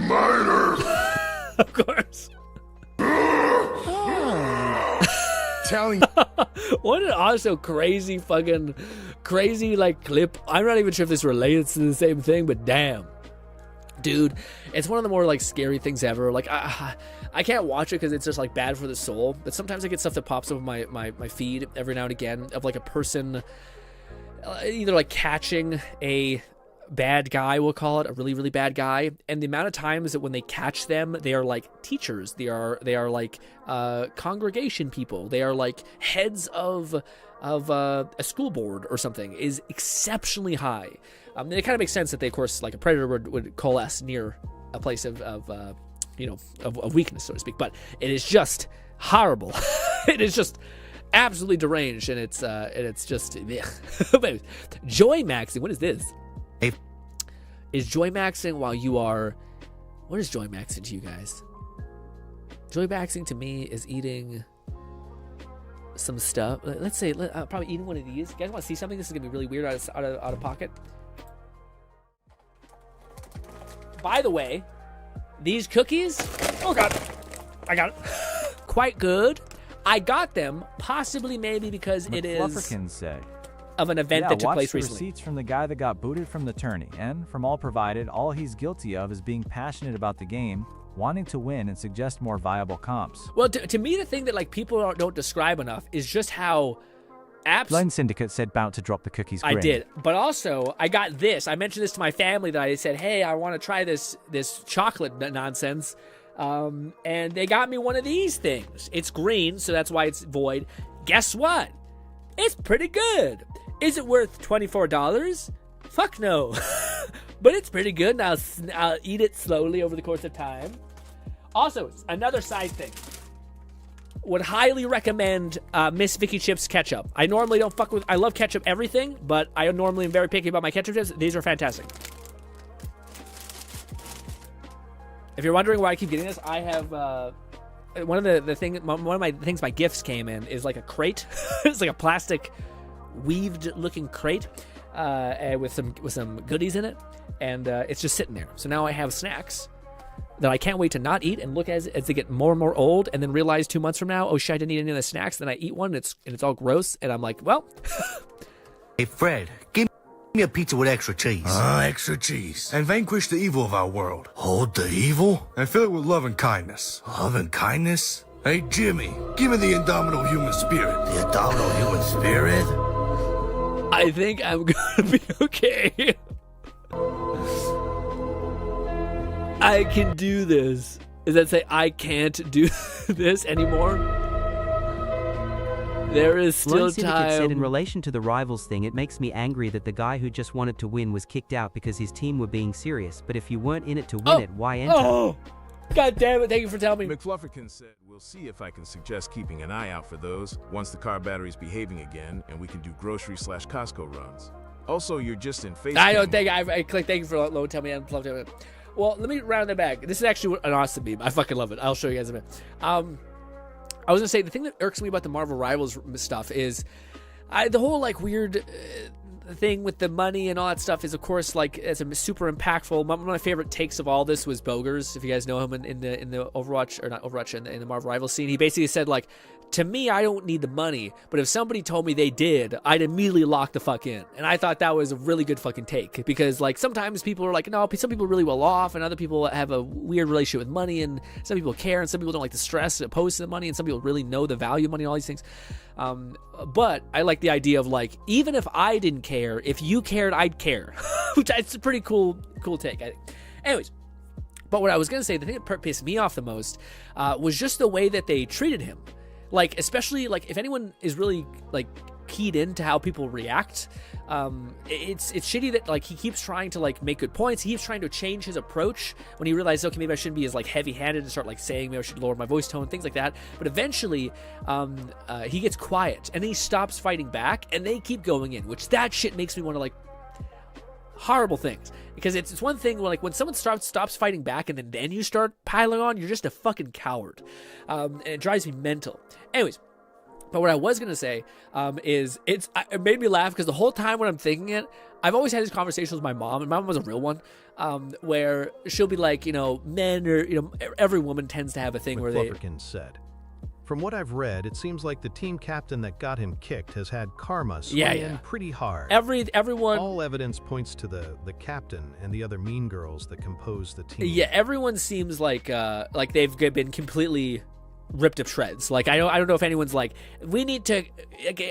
minor. Of course. Telling what an also crazy like clip. I'm not even sure if this relates to the same thing, but damn, dude, it's one of the more like scary things ever. Like, I can't watch it because it's just like bad for the soul, but sometimes I get stuff that pops up on my feed every now and again of like a person either like catching a bad guy, we'll call it, a really, really bad guy, and the amount of times that when they catch them, they are like teachers, they are like congregation people, they are like heads of a school board or something, is exceptionally high. And it kind of makes sense that they, of course, like a predator would coalesce near a place of of weakness, so to speak. But it is just horrible. It is just absolutely deranged, and it's just joy maxing. What is this? Is joy maxing while you are? What is joy maxing to you guys? Joy maxing to me is eating some stuff. Let's say probably eating one of these. You guys want to see something? This is gonna be really weird out of pocket. By the way, these cookies. Oh god, I got it. Quite good. I got them possibly maybe because it is McFlufferkin said of an event that took place recently. recently. Receipts from the guy that got booted from the tourney, and from all provided, all he's guilty of is being passionate about the game, wanting to win, and suggest more viable comps. Well, to me, the thing that like people don't describe enough is just how Glenn Syndicate said bout to drop the cookies. I did, but also I got this. I mentioned this to my family that I said, hey, I want to try this chocolate nonsense. And they got me one of these things. It's green, so that's why it's void. Guess what? It's pretty good. Is it worth $24? Fuck no. But it's pretty good, and I'll eat it slowly over the course of time. Also, another side thing. Would highly recommend Miss Vicky Chips ketchup. I normally don't fuck with... I love ketchup everything, but I normally am very picky about my ketchup chips. These are fantastic. If you're wondering why I keep getting this, I have one of my things my gifts came in is like a crate. It's like a plastic weaved looking crate with some goodies in it, and it's just sitting there. So now I have snacks that I can't wait to not eat and look as they get more and more old, and then realize 2 months from now, oh shit, I didn't eat any of the snacks. Then I eat one and it's all gross, and I'm like, well. Hey Fred, give me a pizza with extra cheese. Extra cheese. And vanquish the evil of our world. Hold the evil? And fill it with love and kindness. Love and kindness? Hey, Jimmy, give me the indomitable human spirit. The indomitable human spirit? I think I'm gonna be okay. I can do this. Does that say I can't do this anymore? There is still time. Said in relation to the rivals thing, it makes me angry that the guy who just wanted to win was kicked out because his team were being serious. But if you weren't in it to win it, why enter? Oh, god damn it! Thank you for telling me. McFlufferkin said, "We'll see if I can suggest keeping an eye out for those once the car battery's behaving again, and we can do grocery/Costco runs. Also, you're just in Facebook." I don't think I clicked. Thank you for low. Tell me, well, let me round that back. This is actually an awesome meme. I fucking love it. I'll show you guys in a minute. I was gonna say the thing that irks me about the Marvel Rivals stuff is the whole like weird thing with the money and all that stuff is of course like it's a super impactful. One of my favorite takes of all this was Bogers, if you guys know him in the Overwatch, or not Overwatch, in the Marvel Rivals scene. He basically said like, to me, I don't need the money, but if somebody told me they did, I'd immediately lock the fuck in. And I thought that was a really good fucking take, because like sometimes people are like, no, some people are really well off, and other people have a weird relationship with money, and some people care, and some people don't like the stress opposed to the money, and some people really know the value of money and all these things. But I like the idea of like, even if I didn't care, if you cared, I'd care, which is a pretty cool take, I think. Anyways, but what I was gonna say, the thing that pissed me off the most was just the way that they treated him. Like, especially, like, if anyone is really, like, keyed into how people react, it's shitty that, like, he keeps trying to, like, make good points. He keeps trying to change his approach when he realizes, okay, maybe I shouldn't be as, like, heavy-handed and start, like, saying maybe I should lower my voice tone, things like that. But eventually, he gets quiet, and then he stops fighting back, and they keep going in, which that shit makes me want to, like, horrible things, because it's one thing when, like, when someone stops fighting back and then you start piling on, you're just a fucking coward, and it drives me mental. Anyways, but what I was gonna say is it made me laugh because the whole time when I'm thinking it, I've always had these conversations with my mom, and my mom was a real one, where she'll be like, you know, men or, you know, every woman tends to have a thing where they. Said. From what I've read, it seems like the team captain that got him kicked has had karma swing in pretty hard. Everyone. All evidence points to the captain and the other mean girls that compose the team. Yeah, everyone seems like they've been completely ripped to shreds. Like I don't know if anyone's like, we need to.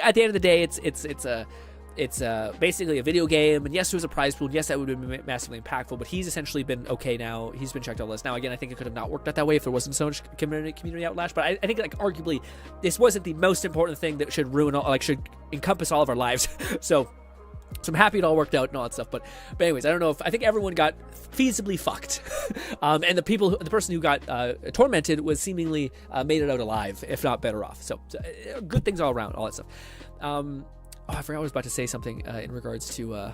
At the end of the day, it's basically a video game, and yes, there was a prize pool, and yes, that would have been massively impactful, but he's essentially been okay now. He's been checked out list. Now, again, I think it could have not worked out that way if there wasn't so much community outlash, but I think, like, arguably, this wasn't the most important thing that should ruin, should encompass all of our lives. So, So I'm happy it all worked out and all that stuff. But anyways, I don't know I think everyone got feasibly fucked. And the person who got tormented was seemingly made it out alive, if not better off. So good things all around, all that stuff. I forgot I was about to say something in regards to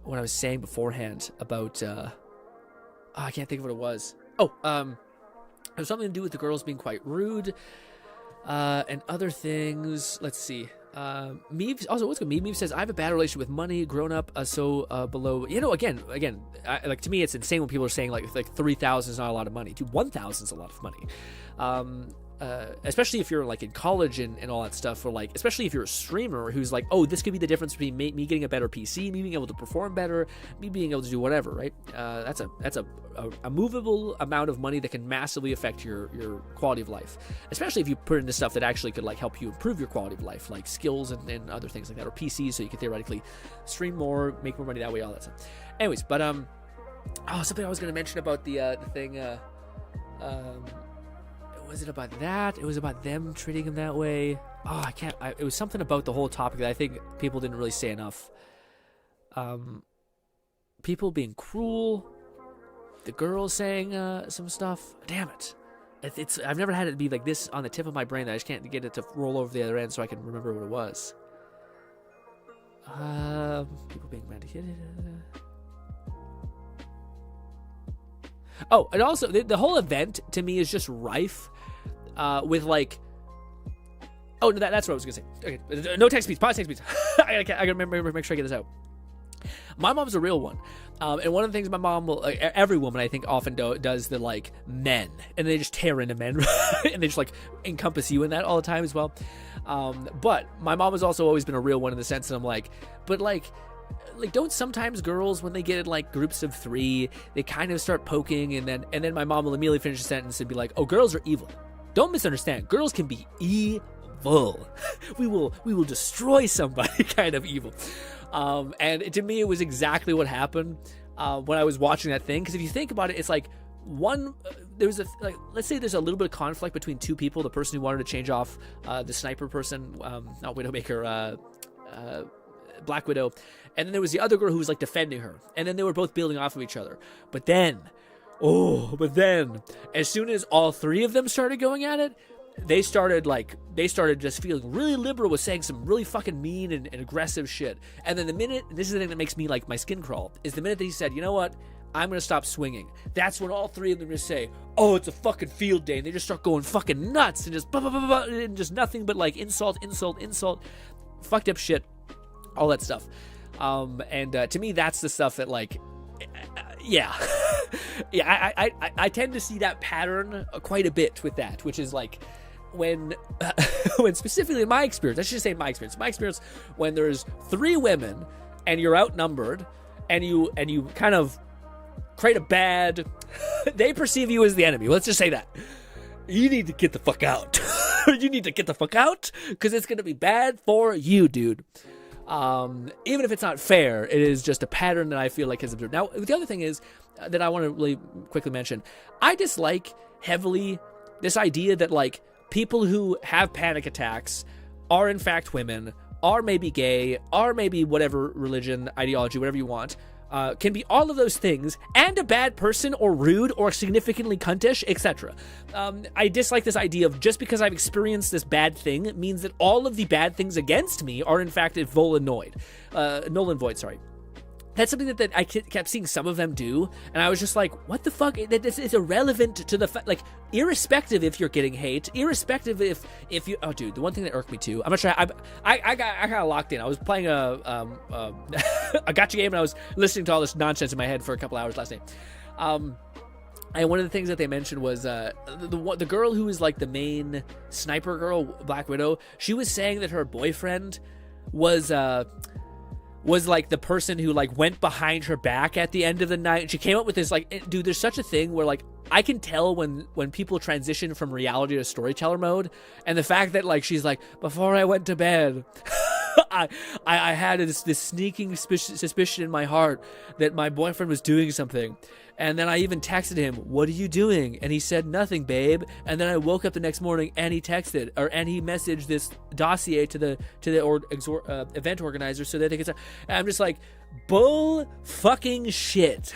what I was saying beforehand about, I can't think of what it was. It was something to do with the girls being quite rude, and other things. Let's see. Meave also, what's good? Meave says, I have a bad relationship with money, grown up below, again, like to me, it's insane when people are saying like 3,000 is not a lot of money. Dude, 1,000 is a lot of money. Especially if you're like in college and all that stuff, or like, especially if you're a streamer who's like, oh, this could be the difference between me getting a better PC, me being able to perform better, me being able to do whatever, right? That's a movable amount of money that can massively affect your quality of life, especially if you put into stuff that actually could like help you improve your quality of life, like skills and other things like that, or PCs, so you could theoretically stream more, make more money that way, all that stuff. Anyways, but something I was going to mention about the thing, was it about that? It was about them treating him that way. It was something about the whole topic that I think people didn't really say enough. People being cruel. The girls saying some stuff. Damn it. I've never had it be like this on the tip of my brain that I just can't get it to roll over the other end so I can remember what it was. People being mad. Oh, and also the whole event to me is just rife with like. Oh, no, that's what I was gonna say. Okay, no text speech. Pause text speech. I gotta remember make sure I get this out. My mom's a real one, and one of the things my mom will, every woman I think often does the like men, and they just tear into men, and they just like encompass you in that all the time as well. But my mom has also always been a real one in the sense that I'm like, but like don't sometimes girls, when they get in like groups of 3, they kind of start poking, and then my mom will immediately finish a sentence and be like, oh, girls are evil. Don't misunderstand, girls can be evil. we will destroy somebody kind of evil. And to me, it was exactly what happened when I was watching that thing. Because if you think about it, it's like let's say there's a little bit of conflict between two people. The person who wanted to change off the sniper person, not Widowmaker, Black Widow, and then there was the other girl who was like defending her, and then they were both building off of each other. But then, as soon as all 3 of them started going at it, they started just feeling really liberal with saying some really fucking mean and aggressive shit. And then the minute, this is the thing that makes me like my skin crawl, is the minute that he said, you know what, I'm going to stop swinging. That's when all 3 of them just say, oh, it's a fucking field day. And they just start going fucking nuts and just blah, blah, blah, blah, and just nothing but like insult, fucked up shit, all that stuff. And to me, that's the stuff that like, yeah. I tend to see that pattern quite a bit with that, which is like, when specifically in my experience, I should say my experience, when there's 3 women and you're outnumbered and you kind of create a bad, they perceive you as the enemy. Let's just say that. You need to get the fuck out. You need to get the fuck out because it's going to be bad for you, dude. Even if it's not fair, it is just a pattern that I feel like is observed. Now, the other thing is that I want to really quickly mention, I dislike heavily this idea that like people who have panic attacks are in fact women, are maybe gay, are maybe whatever religion, ideology, whatever you want, can be all of those things and a bad person or rude or significantly cuntish, etc. I dislike this idea of just because I've experienced this bad thing means that all of the bad things against me are in fact null and void, sorry. That's something that I kept seeing some of them do, and I was just like, what the fuck? This is irrelevant to the fact, like, irrespective if you're getting hate, irrespective if you, oh dude, the one thing that irked me too, I'm not sure, I got kind of locked in. I was playing a gacha game, and I was listening to all this nonsense in my head for a couple hours last night. And one of the things that they mentioned was the girl who was like the main sniper girl, Black Widow, she was saying that her boyfriend was like the person who like went behind her back at the end of the night. And she came up with this like, dude, there's such a thing where like I can tell when people transition from reality to storyteller mode, and the fact that like she's like, before I went to bed I had this sneaking suspicion in my heart that my boyfriend was doing something. And then I even texted him, "What are you doing?" And he said, "Nothing, babe." And then I woke up the next morning and he messaged this dossier to the event organizer so that they could start. And I'm just like, bull fucking shit.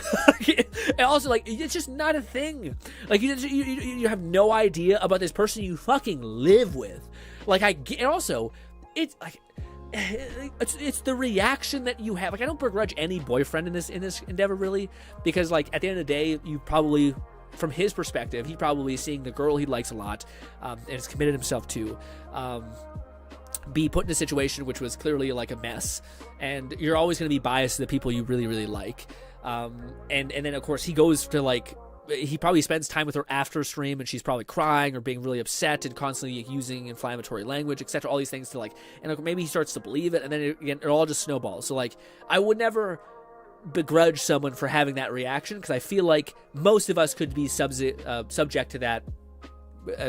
And also, like, it's just not a thing. Like, you have no idea about this person you fucking live with. Like, and also, it's like, it's the reaction that you have. Like, I don't begrudge any boyfriend in this endeavor, really, because, like, at the end of the day, you probably, from his perspective, he probably is seeing the girl he likes a lot and has committed himself to be put in a situation which was clearly like a mess, and you're always going to be biased to the people you really, really like. And then, of course, he goes to, like, he probably spends time with her after stream, and she's probably crying or being really upset and constantly using inflammatory language, etc. All these things to, like, and maybe he starts to believe it, and then it all just snowballs. So, like, I would never begrudge someone for having that reaction, because I feel like most of us could be subject to that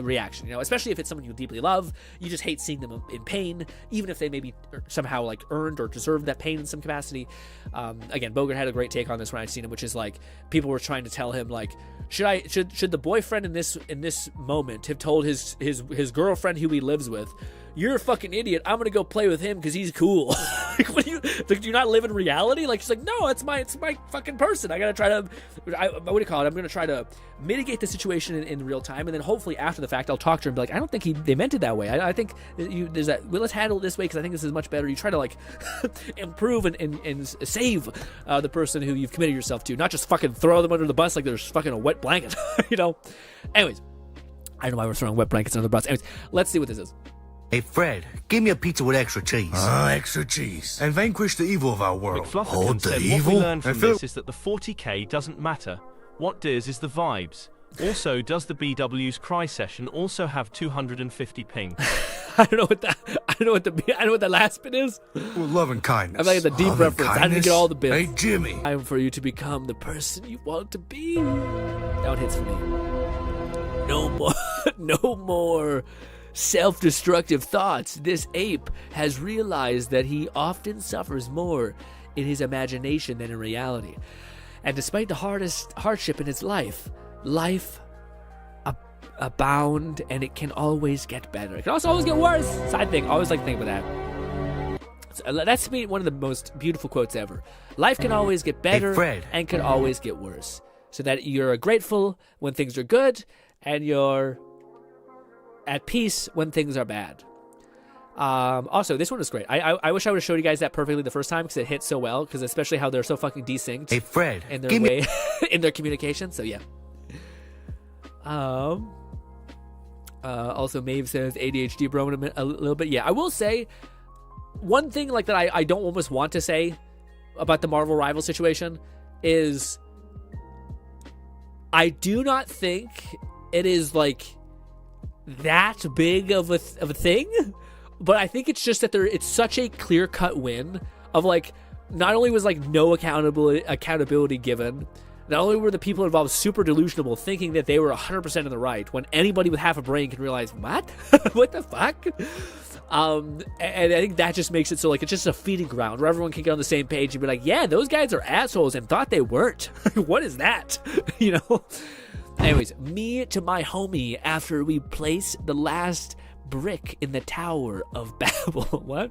reaction, you know, especially if it's someone you deeply love. You just hate seeing them in pain, even if they maybe somehow, like, earned or deserved that pain in some capacity. Again, Bogart had a great take on this when I'd seen him, which is, like, people were trying to tell him, like, should the boyfriend in this moment have told his girlfriend who he lives with, "You're a fucking idiot, I'm gonna go play with him because he's cool." Like, what do you not live in reality? Like, she's like, "No, it's my fucking person. I gotta try to, what do you call it? I'm gonna try to mitigate the situation in real time, and then hopefully after the fact, I'll talk to her and be like, I don't think they meant it that way. I think there's that. Well, let's handle it this way because I think this is much better." You try to, like, improve and save the person who you've committed yourself to, not just fucking throw them under the bus like there's fucking a wet blanket. You know. Anyways, I don't know why we're throwing wet blankets under the bus. Anyways, let's see what this is. Hey, Fred, give me a pizza with extra cheese. Extra cheese. And vanquish the evil of our world. Hold the evil? What we learned from this is that the 40k doesn't matter. What does is the vibes. Also, does the BW's cry session also have 250 ping? I don't know what the last bit is. With love and kindness. I'm like the deep reference. I didn't get all the bits. Hey, Jimmy. Time for you to become the person you want to be. That one hits for me. No more self-destructive thoughts. This ape has realized that he often suffers more in his imagination than in reality. And despite the hardship in his life abound, and it can always get better. It can also always get worse. Side thing. I always like to think about that. So, that's to me one of the most beautiful quotes ever. Life can always get better and can always get worse. So that you're grateful when things are good, and you're at peace when things are bad. Also, this one is great. I wish I would have showed you guys that perfectly the first time because it hit so well. Because especially how they're so fucking desynced. Hey, Fred, in their way, in their communication. So yeah. Also, Maeve says ADHD bro in a little bit. Yeah, I will say one thing like that. I don't almost want to say about the Marvel rival situation is I do not think it is like that big of a thing, but I think it's just that it's such a clear-cut win of, like, not only was, like, no accountability given, not only were the people involved super delusional, thinking that they were 100% in the right, when anybody with half a brain can realize, what? What the fuck? And I think that just makes it so, like, it's just a feeding ground where everyone can get on the same page and be like, yeah, those guys are assholes and thought they weren't. What is that? You know? Anyways, me to my homie after we place the last brick in the Tower of Babel. What?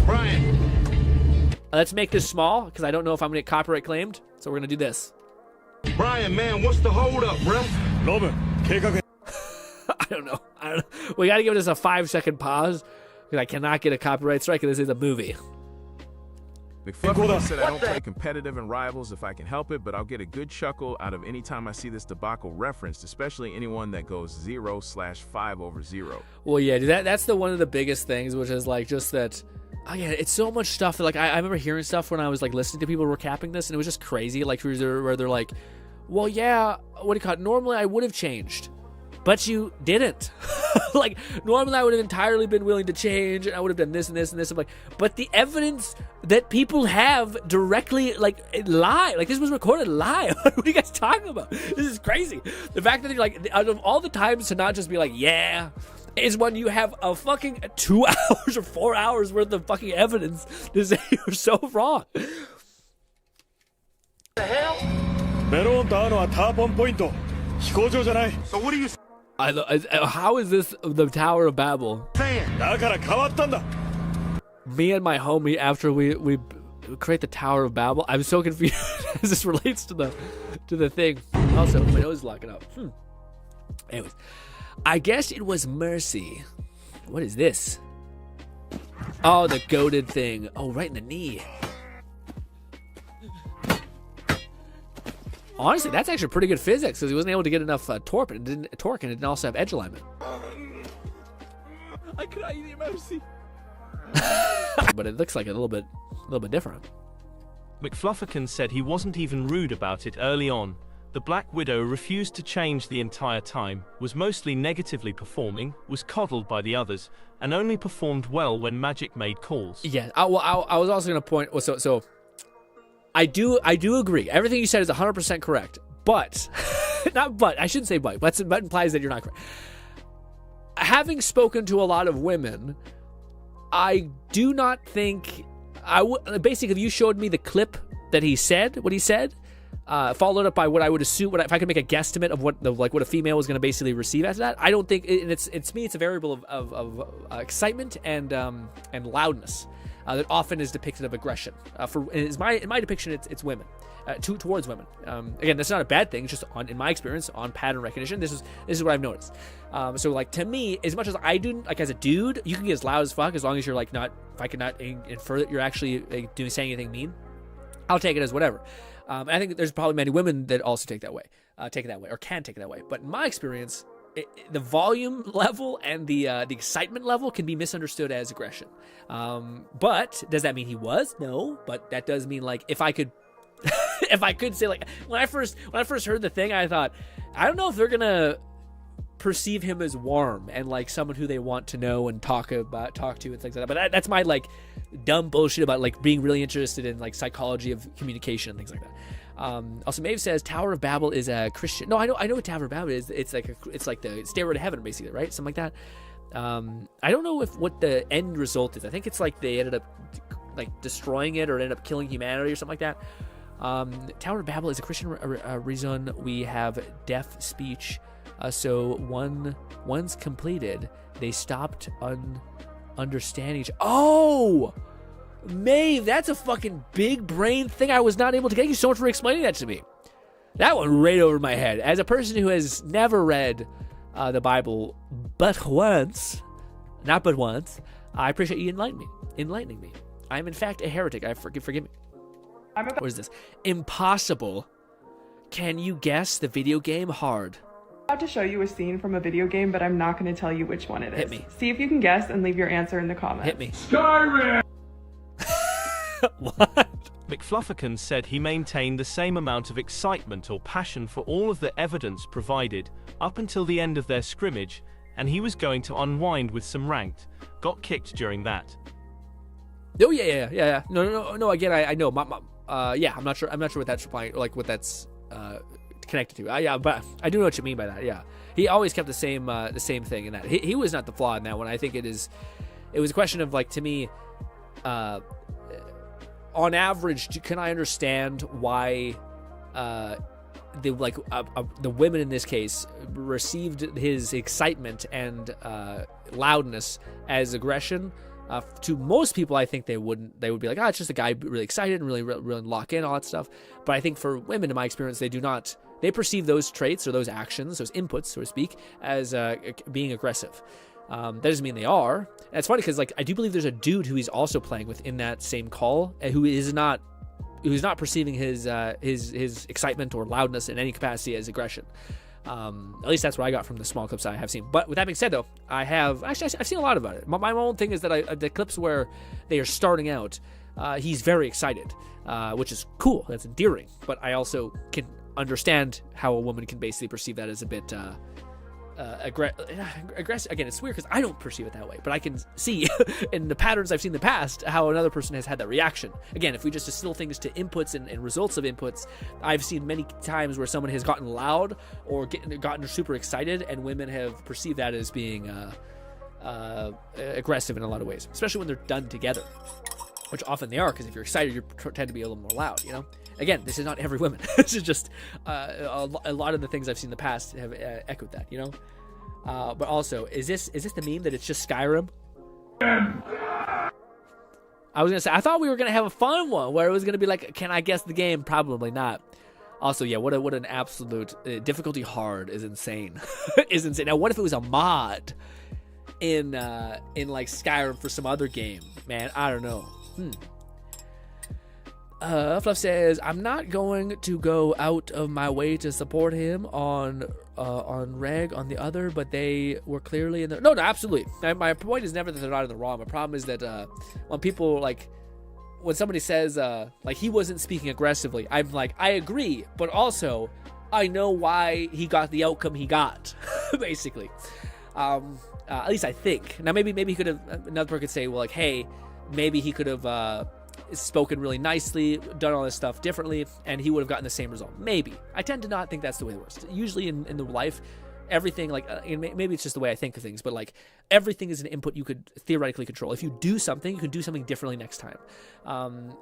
Brian. Let's make this small because I don't know if I'm going to get copyright claimed. So we're going to do this. Brian, man, what's the hold up, bro? I don't know. We got to give this a 5-second pause because I cannot get a copyright strike and this is a movie. McFluffy said I don't play competitive and rivals if I can help it, but I'll get a good chuckle out of any time I see this debacle referenced, especially anyone that goes 0/5/0. Well, yeah, that's the one of the biggest things, which is like just that. Oh yeah, it's so much stuff that, like, I remember hearing stuff when I was like listening to people recapping this, and it was just crazy. Like where they're like, well, yeah, what do you call it? Normally I would have changed, but you didn't. Like, normally I would have entirely been willing to change, and I would have done this and this and this. I'm like, but the evidence that people have directly, like, lie. Like, this was recorded live. What are you guys talking about? This is crazy. The fact that you're like, out of all the times to not just be like, yeah, is when you have a fucking 2 hours or 4 hours worth of fucking evidence to say you're so wrong. So what do you how is this the Tower of Babel? Me and my homie, after we create the Tower of Babel, I'm so confused as this relates to the thing. Also, my nose is locking up. Anyways, I guess it was mercy. What is this? Oh, the goated thing. Oh, right in the knee. Honestly, that's actually pretty good physics because he wasn't able to get enough torque, and it didn't also have edge alignment. I cry the mercy. But it looks like a little bit different. McFlufferkin said he wasn't even rude about it early on. The Black Widow refused to change the entire time, was mostly negatively performing, was coddled by the others, and only performed well when Magic made calls. Yeah, I was also going to point. So I do agree. Everything you said is 100% correct. But I shouldn't say but. But implies that you're not correct. Having spoken to a lot of women, I do not think basically, if you showed me the clip that he said, what he said, followed up by what I would assume, if I could make a guesstimate of what a female was going to basically receive after that, I don't think it's a variable of excitement and loudness that often is depicted of aggression. In my depiction, it's women. Towards women. Again, that's not a bad thing. It's just in my experience, on pattern recognition, this is what I've noticed. So like to me, as much as I do, like as a dude, you can get as loud as fuck as long as you're like not. If I could not infer that you're actually saying anything mean, I'll take it as whatever. And I think there's probably many women that also take it that way, or can take it that way. But in my experience, the volume level and the excitement level can be misunderstood as aggression. But does that mean he was? No. But that does mean like if I could say, like, when I first heard the thing, I thought, I don't know if they're gonna perceive him as warm and like someone who they want to know and talk to and things like that. But that's my like dumb bullshit about like being really interested in like psychology of communication and things like that. Also, Maeve says Tower of Babel is a Christian. No, I know what Tower of Babel is. It's like the Stairway to Heaven, basically, right? Something like that. I don't know what the end result is. I think it's like they ended up like destroying it or ended up killing humanity or something like that. Tower of Babel is a Christian reason we have deaf speech. So once completed, they stopped understanding each. Oh, Maeve, that's a fucking big brain thing I was not able to get. Thank you so much for explaining that to me. That went right over my head. As a person who has never read the Bible but once, I appreciate you enlightening me. I am in fact a heretic. Forgive me. What is this? Impossible. Can you guess the video game Hard? I'm about to show you a scene from a video game, but I'm not going to tell you which one it is. Hit me. See if you can guess and leave your answer in the comments. Hit me. Skyrim! What? McFlufferkin said he maintained the same amount of excitement or passion for all of the evidence provided up until the end of their scrimmage, and he was going to unwind with some ranked. Got kicked during that. Oh yeah. No. Again, I know. Yeah, I'm not sure what that's replying, like what that's connected to. Yeah, but I do know what you mean by that. Yeah, he always kept the same thing in that. He was not the flaw in that one. I think it was a question of like, to me, on average, can I understand why the women in this case received his excitement and loudness as aggression? To most people, I think they would be like, it's just a guy really excited and really lock in, all that stuff. But I think for women, in my experience, they perceive those traits or those actions, those inputs, so to speak, as being aggressive. That doesn't mean they are. And it's funny because like I do believe there's a dude who he's also playing with in that same call who is not perceiving his excitement or loudness in any capacity as aggression. At least that's what I got from the small clips I have seen. But with that being said, though, I've seen a lot about it. My own thing is that the clips where they are starting out, he's very excited, which is cool. That's endearing. But I also can understand how a woman can basically perceive that as a bit aggressive. Again, it's weird because I don't perceive it that way, but I can see in the patterns I've seen in the past how another person has had that reaction. Again, if we just distill things to inputs and results of inputs, I've seen many times where someone has gotten loud or gotten super excited, and women have perceived that as being aggressive in a lot of ways, especially when they're done together, which often they are, because if you're excited, you tend to be a little more loud, you know? Again, this is not every woman. This is just a lot of the things I've seen in the past have echoed that, you know? But also, is this the meme that it's just Skyrim? I was going to say, I thought we were going to have a fun one where it was going to be like, can I guess the game? Probably not. Also, yeah, what an absolute difficulty hard is insane. Is insane. Now, what if it was a mod in like Skyrim for some other game? Man, I don't know. Fluff says, I'm not going to go out of my way to support him on Reg on the other, but they were clearly in the... No, absolutely. My point is never that they're not in the wrong. My problem is that when people, like, when somebody says, like, he wasn't speaking aggressively, I'm like, I agree, but also, I know why he got the outcome he got, basically. At least I think. Now, maybe he could have... Another person could say, well, like, hey, maybe he could have... spoken really nicely, done all this stuff differently, and he would have gotten the same result. Maybe. I tend to not think that's the way it works. Usually in the life, everything, like, maybe it's just the way I think of things, but, like, everything is an input you could theoretically control. If you do something, you can do something differently next time.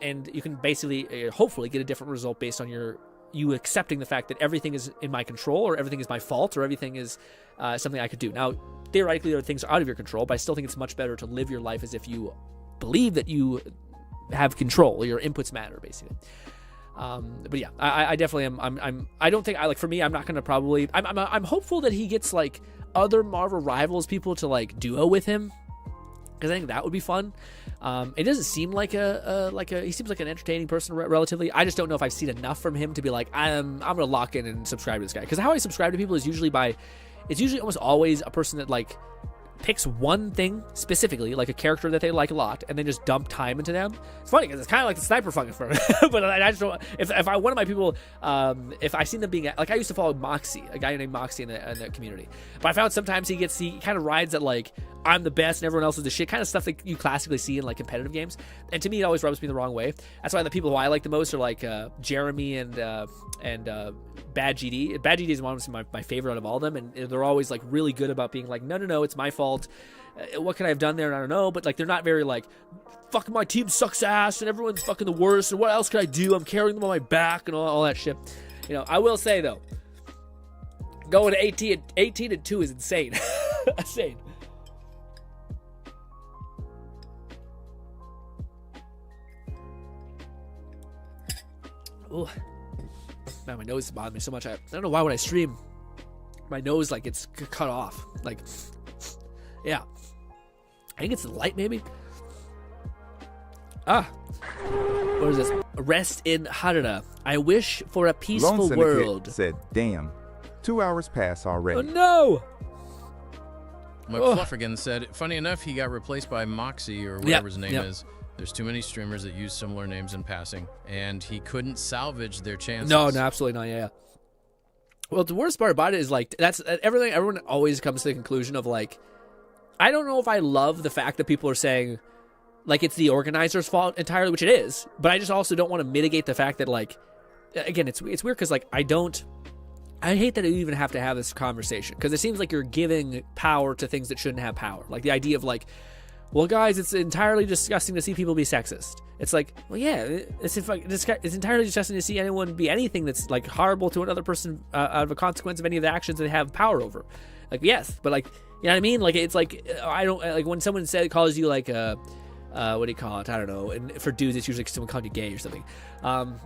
And you can basically, hopefully, get a different result based on you accepting the fact that everything is in my control, or everything is my fault, or everything is something I could do. Now, theoretically, there are things out of your control, but I still think it's much better to live your life as if you believe that you have control, your inputs matter, basically. But yeah, I definitely am. I don't think for me, I'm not going to probably, I'm hopeful that he gets like other Marvel Rivals people to like duo with him, because I think that would be fun. It doesn't seem like he seems like an entertaining person relatively. I just don't know if I've seen enough from him to be like, I'm going to lock in and subscribe to this guy. Because how I subscribe to people is usually it's usually almost always a person that like picks one thing specifically, like a character that they like a lot, and then just dump time into them. It's funny because it's kind of like the sniper fucking for me. But I just don't. If one of my people, if I seen them being like, I used to follow Moxie, a guy named Moxie in the community, but I found sometimes he kind of rides that like I'm the best and everyone else is the shit kind of stuff that you classically see in like competitive games, and to me it always rubs me the wrong way. That's why the people who I like the most are like Jeremy and Bad GD. Bad GD is one of my favorite out of all of them, and they're always like really good about being like, no, it's my fault. What could I have done there? I don't know, but like they're not very like, fuck, my team sucks ass and everyone's fucking the worst, and what else could I do? I'm carrying them on my back and all that shit. You know, I will say though, going to 18-2 is insane. Insane. Ooh. Man, my nose is bothering me so much. I don't know why when I stream, my nose like it's cut off. Like, yeah. I think it's the light, maybe. What is this? Rest in Harada. I wish for a peaceful world. Said, damn. 2 hours pass already. Oh no! McFluffergan said, funny enough, he got replaced by Moxie or whatever his name is. There's too many streamers that use similar names in passing, and he couldn't salvage their chances. No, absolutely not. Yeah. Well, the worst part about it is like that's everything. Everyone always comes to the conclusion of like, I don't know if I love the fact that people are saying like it's the organizer's fault entirely, which it is, but I just also don't want to mitigate the fact that like, again, it's weird because like I hate that you even have to have this conversation because it seems like you're giving power to things that shouldn't have power. Like the idea of like, well, guys, it's entirely disgusting to see people be sexist. It's like, well, yeah, it's entirely disgusting to see anyone be anything that's like horrible to another person out of a consequence of any of the actions they have power over. Like, yes, but like, you know what I mean? Like, it's like I don't like when someone calls you like what do you call it? I don't know. And for dudes, it's usually like someone calling you gay or something.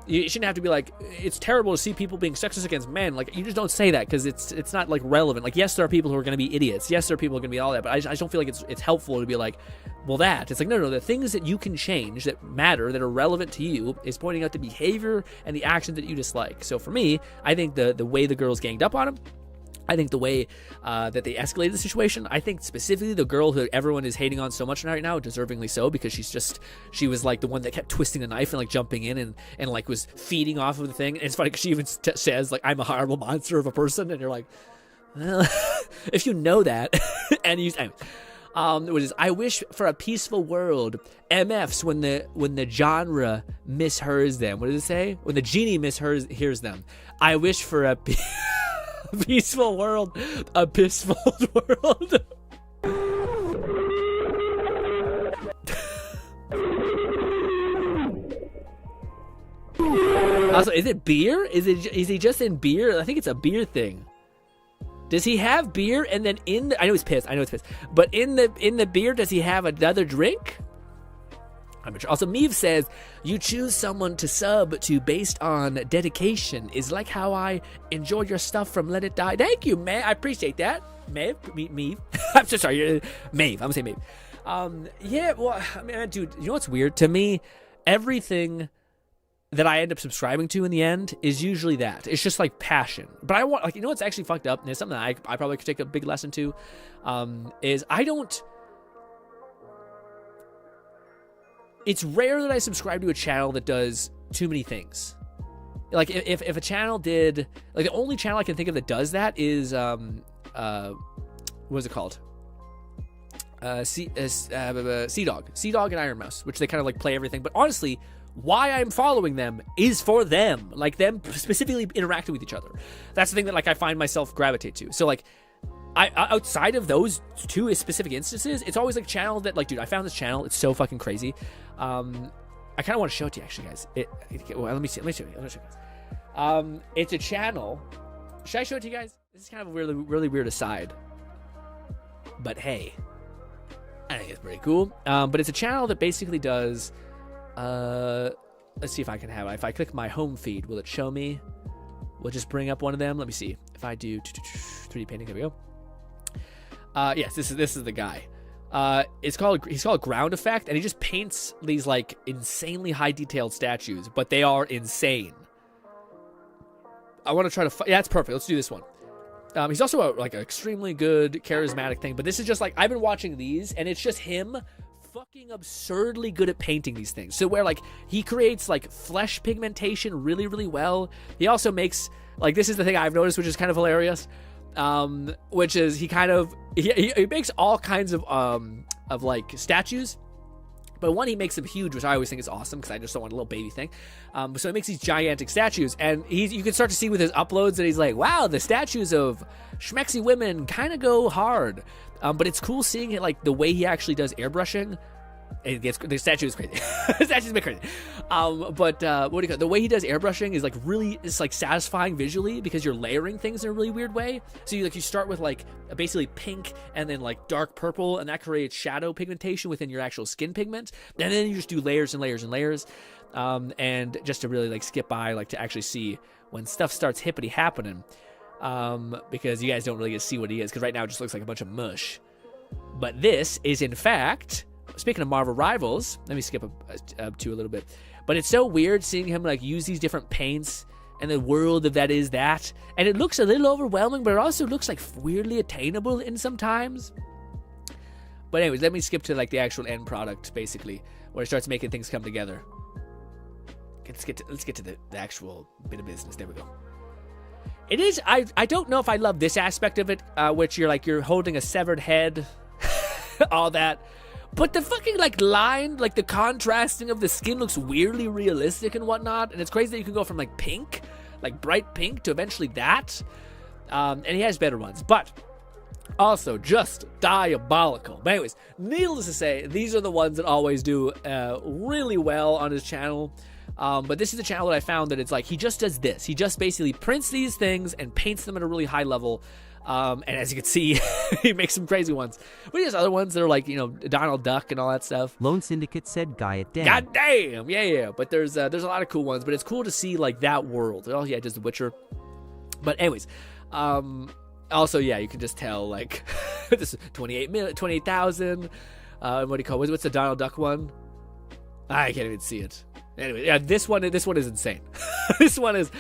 You shouldn't have to be like, it's terrible to see people being sexist against men. Like, you just don't say that because it's not like relevant. Like, yes, there are people who are going to be idiots. Yes, there are people who are going to be all that. But I just don't feel like it's helpful to be like, well, that. It's like, no. The things that you can change that matter, that are relevant to you, is pointing out the behavior and the action that you dislike. So for me, I think the way the girls ganged up on him, I think the way that they escalated the situation, I think specifically the girl who everyone is hating on so much right now, deservingly so, because she was like the one that kept twisting the knife and like jumping in and like was feeding off of the thing. And it's funny because she even says like, I'm a horrible monster of a person. And you're like, well, if you know that, and you, what is, I wish for a peaceful world. MFs when the genre mishears them. What does it say? When the genie mishears them. I wish for a peaceful world, a peaceful world. Also, is it beer? Is he just in beer? I think it's a beer thing. Does he have beer and then I know he's pissed. But in the beer, does he have another drink? I'm not sure. Also, Meave says, you choose someone to sub to based on dedication is like how I enjoy your stuff from Let It Die. Thank you, man. I appreciate that. Meave. I'm so sorry. Maeve. I'm going to say Maeve. Yeah, well, I mean, dude, you know what's weird? To me, everything that I end up subscribing to in the end is usually that. It's just like passion. But I want, like, you know what's actually fucked up? And it's something that I probably could take a big lesson to, is I don't... It's rare that I subscribe to a channel that does too many things. Like, if a channel did... Like, the only channel I can think of that does that is, what is it called? Sea-Dog. Sea-Dog and Iron Mouse, which they kind of, like, play everything. But honestly... why I'm following them is for them, like them specifically interacting with each other. That's the thing that like I find myself gravitate to. So like, I outside of those two specific instances, it's always like channels that like, dude, I found this channel. It's so fucking crazy. I kind of want to show it to you actually, guys. Well, let me show you guys. It's a channel. Should I show it to you guys? This is kind of a really, really weird aside. But hey, I think it's pretty cool. But it's a channel that basically does. Let's see if I can have it. If I click my home feed, will it show me? We'll just bring up one of them. Let me see. If I do 3D painting, there we go. Yes, this is the guy. He's called Ground Effect, and he just paints these like insanely high detailed statues, but they are insane. I want to try to. Yeah, it's perfect. Let's do this one. He's also like an extremely good, charismatic thing, but this is just like I've been watching these, and it's just him. Fucking absurdly good at painting these things. So where like he creates like flesh pigmentation really, really well. He also makes like this is the thing I've noticed, which is kind of hilarious. Which is he makes all kinds of like statues. But one, he makes them huge, which I always think is awesome because I just don't want a little baby thing. So he makes these gigantic statues, and you can start to see with his uploads that he's like, wow, the statues of schmexy women kind of go hard. But it's cool seeing it like the way he actually does airbrushing. The statue is crazy. The statue's a bit crazy. But what do you call it? The way he does airbrushing is like really, it's like satisfying visually because you're layering things in a really weird way. So you start with like basically pink and then like dark purple, and that creates shadow pigmentation within your actual skin pigment. And then you just do layers and layers and layers. And just to really like skip by, like to actually see when stuff starts hippity happening. Because you guys don't really get to see what he is, because right now it just looks like a bunch of mush. But this is in fact, speaking of Marvel Rivals, let me skip up to a little bit. But it's so weird seeing him like use these different paints and the world of that is that. And it looks a little overwhelming, but it also looks like weirdly attainable in some times. But anyways, let me skip to like the actual end product, basically, where it starts making things come together. Let's get to the actual bit of business. There we go. It is, I don't know if I love this aspect of it, which you're holding a severed head, all that. But the fucking like line, like the contrasting of the skin looks weirdly realistic and whatnot. And it's crazy that you can go from like pink, like bright pink, to eventually that. And he has better ones, but also just diabolical. But anyways, needless to say, these are the ones that always do really well on his channel. But this is a channel that I found that it's like, he just does this. He just basically prints these things and paints them at a really high level. And as you can see, he makes some crazy ones. But he has other ones that are like, Donald Duck and all that stuff. Lone Syndicate said, "Guy it damn." God damn! Yeah. But there's a lot of cool ones. But it's cool to see like that world. Oh yeah, does The Witcher. But anyways, also yeah, you can just tell like this is 28,000. What do you call it? What's the Donald Duck one? I can't even see it. Anyway, yeah, this one is insane. This one is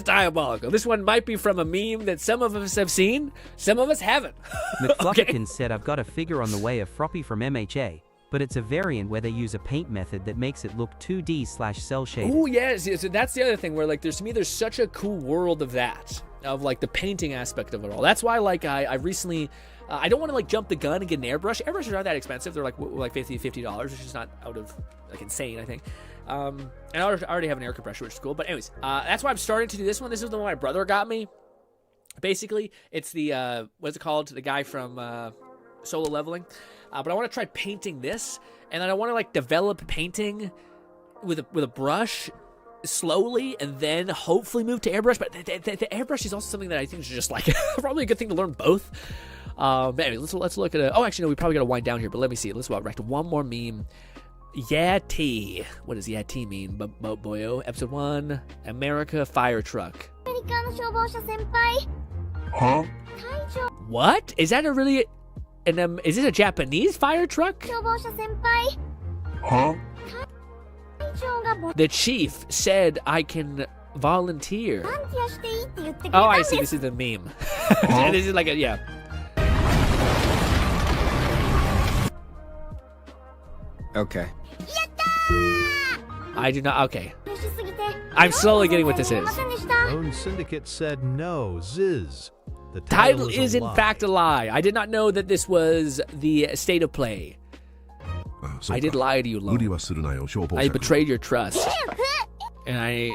diabolical. This one might be from a meme that some of us have seen, some of us haven't. McFluffykins said, "I've got a figure on the way of Froppy from MHA, but it's a variant where they use a paint method that makes it look 2D/cell shaded." Oh yes, so that's the other thing where like there's such a cool world of that, of like the painting aspect of it all. That's why like I recently. I don't want to like jump the gun and get an airbrush. Airbrushes aren't that expensive. They're like $50, which is not out of like insane, I think. And I already have an air compressor, which is cool. But anyways, that's why I'm starting to do this one. This is the one my brother got me. Basically, it's the what's it called? The guy from solo leveling. But I want to try painting this, and then I want to like develop painting with a brush slowly, and then hopefully move to airbrush. But the airbrush is also something that I think is just like probably a good thing to learn both. Anyway, let's look at it. Oh, actually, no, we probably got to wind down here. But let me see. Let's walk back to one more meme. Yeah, T. What does yeah T mean? Boyo. Episode 1. America fire truck. Huh? What? Is that a really? Is this a Japanese fire truck? Huh? The chief said I can volunteer. Oh, I see. This is the meme. Huh? This is like a, yeah. Okay. I do not. Okay. I'm slowly getting what this is. Lone Syndicate said no, ZZZ. The title is in fact a lie. I did not know that this was the state of play. I did lie to you, Lone. I betrayed your trust. And I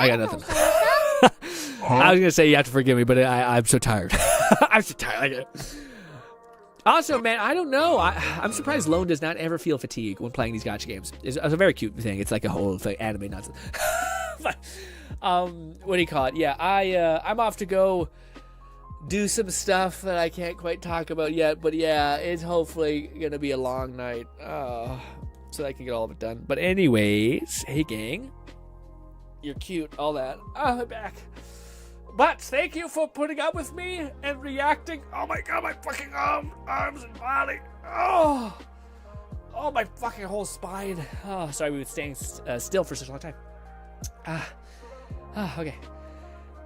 got nothing. I was going to say you have to forgive me, but I'm so tired. I'm so tired. Also, man, I don't know. I'm surprised Lone does not ever feel fatigue when playing these gacha games. It's a very cute thing. It's like a whole thing, anime nonsense. But, what do you call it? Yeah, I'm off to go do some stuff that I can't quite talk about yet. But yeah, it's hopefully gonna be a long night, so I can get all of it done. But anyways, hey gang, you're cute, all that. Oh, I'm back. But thank you for putting up with me and reacting. Oh my god, my fucking arms and body. Oh, my fucking whole spine. Oh, sorry, we were staying still for such a long time. Okay.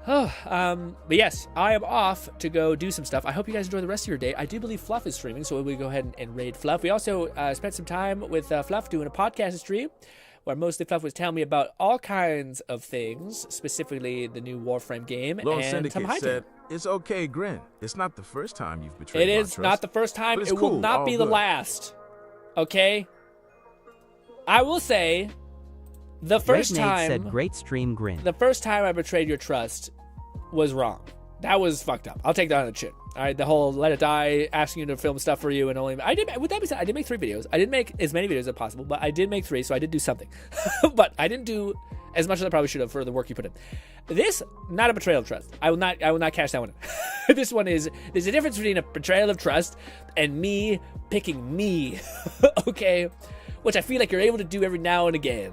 But yes, I am off to go do some stuff. I hope you guys enjoy the rest of your day. I do believe Fluff is streaming, so we'll go ahead and raid Fluff. We also spent some time with Fluff doing a podcast stream, where mostly Fluff was telling me about all kinds of things, specifically the new Warframe game Lone and Syndicate some high said, it's okay, Grin. It's not the first time you've betrayed It my is trust. not the first time. But It it's will cool, not all be the good. last. Okay? I will say, the first Great Nate time... said, great stream, Grin. The first time I betrayed your trust was wrong. That was fucked up. I'll take that on the chin. All right, the whole let it die, asking you to film stuff for you, and only with that being said, I did make 3 videos. I didn't make as many videos as possible, but I did make 3, so I did do something. But I didn't do as much as I probably should have for the work you put in. This, not a betrayal of trust. I will not cash that one in. This one is, there's a difference between a betrayal of trust and me picking me. Okay, which I feel like you're able to do every now and again.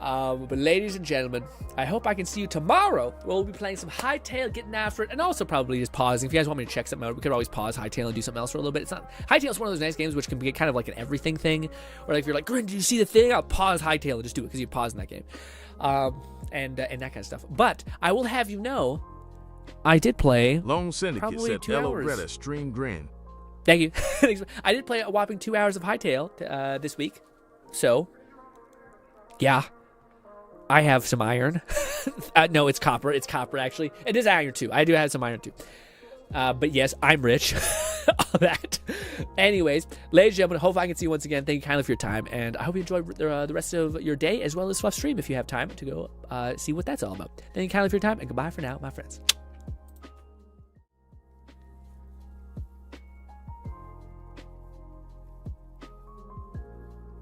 But ladies and gentlemen, I hope I can see you tomorrow. We'll be playing some Hightail, getting after it, and also probably just pausing. If you guys want me to check something out, we could always pause Hightail and do something else for a little bit. It's not Hightail's one of those nice games which can be kind of like an everything thing, where like if you're like, Grin, did you see the thing? I'll pause Hightail and just do it because you pause in that game, and that kind of stuff. But I will have you know, I did play. Lone Syndicate said, 2 hours. Greta, stream Grin. Thank you. I did play a whopping 2 hours of Hightail this week, so yeah. I have some iron. No, it's copper. It's copper, actually. It is iron, too. I do have some iron, too. But yes, I'm rich. All that. Anyways, ladies and gentlemen, hope I can see you once again. Thank you kindly for your time. And I hope you enjoy the rest of your day, as well as Fluff Stream, if you have time to go see what that's all about. Thank you kindly for your time, and goodbye for now, my friends.